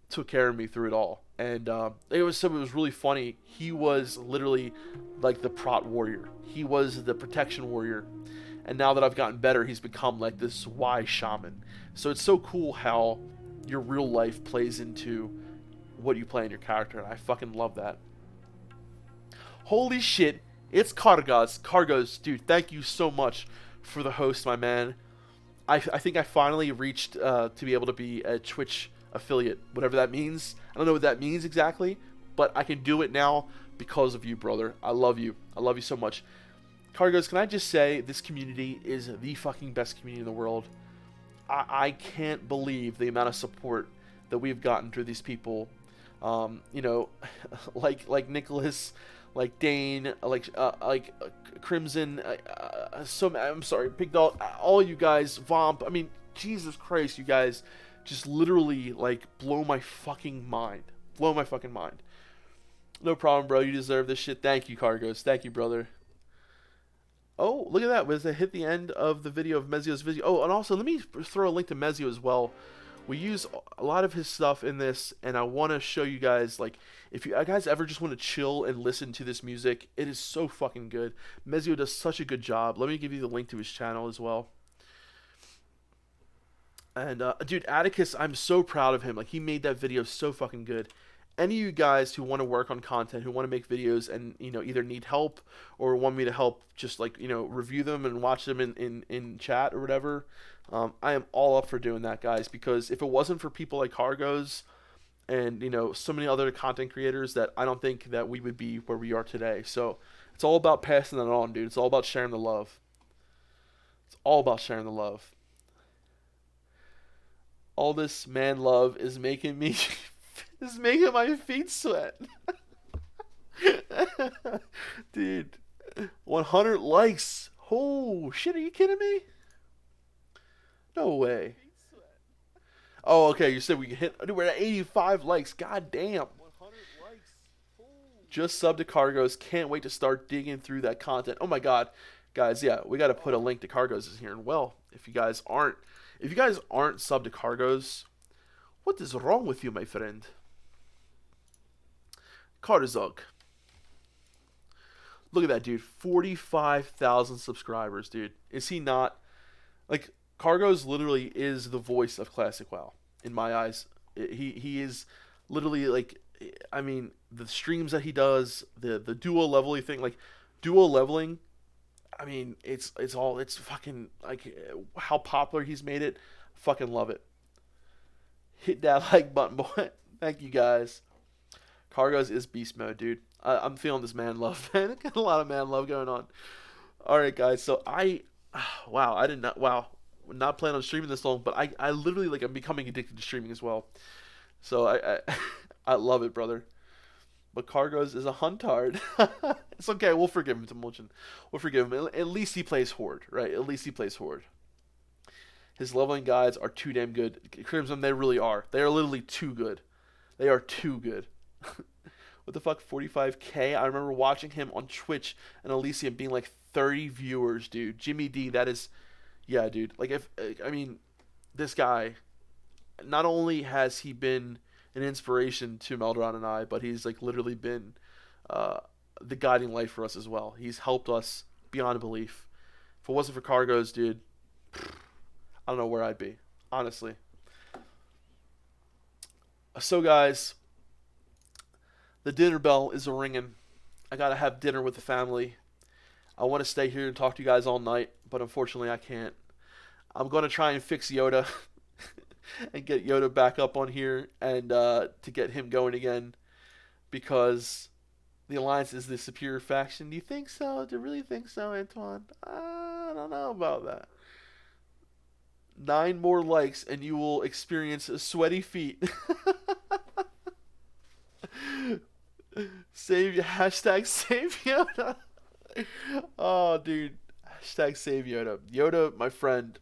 took care of me through it all. And it was really funny. He was literally like the prot warrior. He was the protection warrior. And now that I've gotten better, he's become like this wise shaman. So it's so cool how your real life plays into what you play in your character, and I fucking love that. Holy shit, it's Cargos, dude, thank you so much for the host, my man. I think I finally reached to be able to be a Twitch affiliate, whatever that means. I don't know what that means exactly, but I can do it now because of you, brother. I love you so much. Cargos, can I just say, this community is the fucking best community in the world. I can't believe the amount of support that we've gotten through these people. You know, like Nicholas, like Dane, like Crimson, I'm sorry, Big Dog, all you guys, Vomp. I mean, Jesus Christ, you guys just literally like blow my fucking mind. No problem, bro. You deserve this shit. Thank you, Cargos. Thank you, brother. Oh, look at that. Was it hit the end of the video of Mezio's video? Oh, and also let me throw a link to Mezio as well. We use a lot of his stuff in this, and I want to show you guys, like, if you guys ever just want to chill and listen to this music, it is so fucking good. Mezio does such a good job. Let me give you the link to his channel as well. And, dude, Atticus, I'm so proud of him. Like, he made that video so fucking good. Any of you guys who want to work on content, who want to make videos and, you know, either need help or want me to help just, like, you know, review them and watch them in chat or whatever, I am all up for doing that, guys, because if it wasn't for people like Cargos and so many other content creators that I don't think that we would be where we are today. So it's all about passing that on, dude. It's all about sharing the love. It's all about sharing the love. All this man love is making me is making my feet sweat. Dude, 100 likes. Oh shit, are you kidding me? No way. Oh, okay, you said we can hit. Dude, we're at 85 likes. God damn. 100 likes. Just sub to Cargos. Can't wait to start digging through that content. Oh my god. Guys, yeah, we got to put a link to Cargos in here. And well, if you guys aren't sub to Cargos, what is wrong with you, my friend? Carzog. Look at that, dude. 45,000 subscribers, dude. Is he not? Like, Cargos literally is the voice of Classic WoW, in my eyes. He is literally, like, I mean, the streams that he does, the dual leveling thing, like, dual leveling, I mean, it's fucking, like, how popular he's made it. Fucking love it. Hit that like button, boy. Thank you, guys. Cargos is beast mode, dude. I'm feeling this man love, man. Got a lot of man love going on. All right, guys. So not plan on streaming this long, but I literally, like, I'm becoming addicted to streaming as well. So I love it, brother. But Cargos is a huntard. It's okay. We'll forgive him, Timulchin. We'll forgive him. At least he plays Horde, right? At least he plays Horde. His leveling guides are too damn good. Crimson, they really are. They are literally too good. They are too good. What the fuck, 45K? I remember watching him on Twitch and Elysium being like 30 viewers, dude. Jimmy D, that is... Yeah, dude. Like, this guy, not only has he been an inspiration to Melderon and I, but he's, like, literally been the guiding light for us as well. He's helped us beyond belief. If it wasn't for Cargos, dude, I don't know where I'd be, honestly. So, guys, the dinner bell is ringing. I gotta have dinner with the family. I want to stay here and talk to you guys all night, but unfortunately I can't. I'm going to try and fix Yoda and get Yoda back up on here and to get him going again, because the Alliance is the superior faction. Do you think so? Do you really think so, Antoine? I don't know about that. 9 more likes and you will experience sweaty feet. Hashtag save Yoda. Oh, dude. Hashtag save Yoda. Yoda, my friend,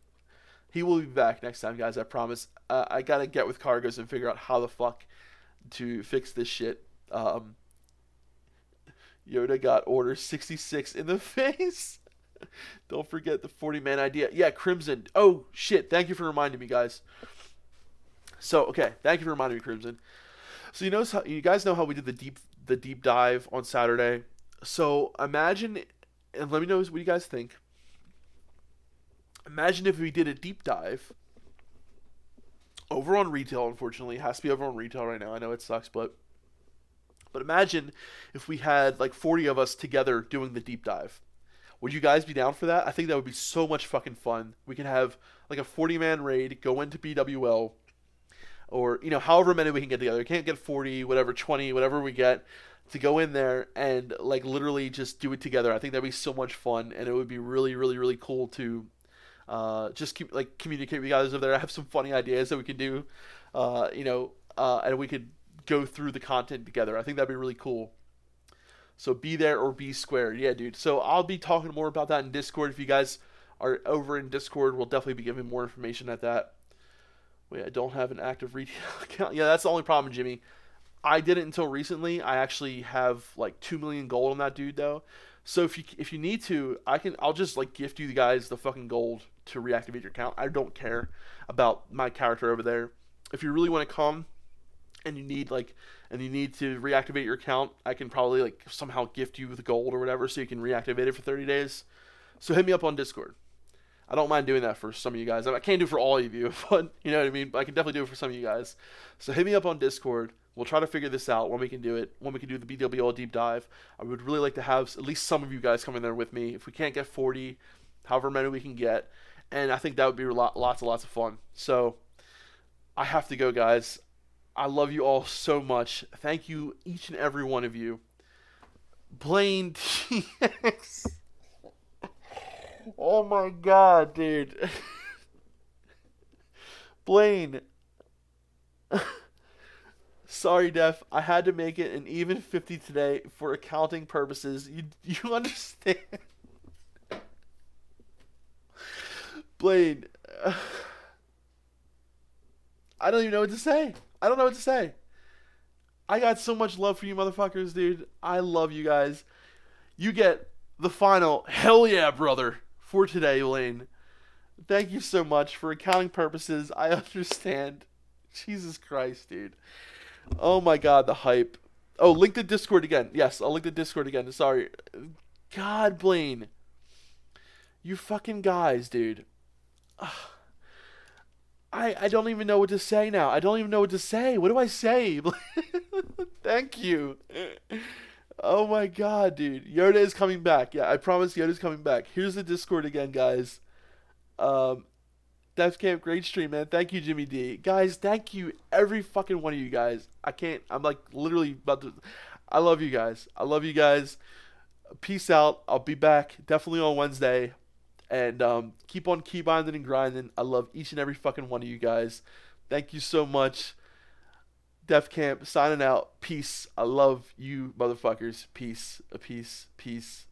he will be back next time, guys. I promise. I gotta get with Cargos and figure out how the fuck to fix this shit. Yoda got order 66 in the face. Don't forget the 40-man idea. Yeah, Crimson. Oh, shit. Thank you for reminding me, guys. So, okay. Thank you for reminding me, Crimson. So, you guys know how we did the deep dive on Saturday? So imagine, and let me know what you guys think. Imagine if we did a deep dive over on retail. Unfortunately, it has to be over on retail right now. I know it sucks, but imagine if we had like 40 of us together doing the deep dive. Would you guys be down for that? I think that would be so much fucking fun. We could have like a 40-man raid, go into BWL, or however many we can get together. We can't get 40, whatever, 20, whatever we get, to go in there and like literally just do it together. I think that'd be so much fun, and it would be really, really, really cool to just communicate with you guys over there. I have some funny ideas that we could do, and we could go through the content together. I think that'd be really cool. So be there or be squared. Yeah, dude. So I'll be talking more about that in Discord. If you guys are over in Discord, we'll definitely be giving more information at that. Wait, I don't have an active retail account. Yeah, that's the only problem, Jimmy. I did it until recently. I actually have like 2 million gold on that dude though. So if you need to, I'll just like gift you guys the fucking gold to reactivate your account. I don't care about my character over there. If you really want to come and you need to reactivate your account, I can probably like somehow gift you the gold or whatever so you can reactivate it for 30 days. So hit me up on Discord. I don't mind doing that for some of you guys. I can't do it for all of you, but you know what I mean? I can definitely do it for some of you guys. So hit me up on Discord. We'll try to figure this out when we can do it, when we can do the BWL deep dive. I would really like to have at least some of you guys come in there with me. If we can't get 40, however many we can get. And I think that would be lots and lots of fun. So I have to go, guys. I love you all so much. Thank you, each and every one of you. Blaine TX. Oh my god, dude. Blaine. Sorry, Def. I had to make it an even 50 today for accounting purposes. You understand? Blaine. I don't even know what to say. I don't know what to say. I got so much love for you motherfuckers, dude. I love you guys. You get the final hell yeah, brother, for today, Blaine. Thank you so much. For accounting purposes, I understand. Jesus Christ, dude. Oh my god, the hype. Oh, link the Discord again. Yes, I'll link the Discord again. Sorry. God, Blaine. You fucking guys, dude. I don't even know what to say now. I don't even know what to say. What do I say? Thank you. Oh my god, dude. Yoda is coming back. Yeah, I promise Yoda's coming back. Here's the Discord again, guys. Defcamp, great stream, man. Thank you, Jimmy D. Guys, thank you, every fucking one of you guys. I'm like literally about to. I love you guys. I love you guys. Peace out. I'll be back definitely on Wednesday. And keep on keybinding and grinding. I love each and every fucking one of you guys. Thank you so much. Defcamp signing out. Peace. I love you motherfuckers. Peace. Peace. Peace.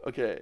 Okay.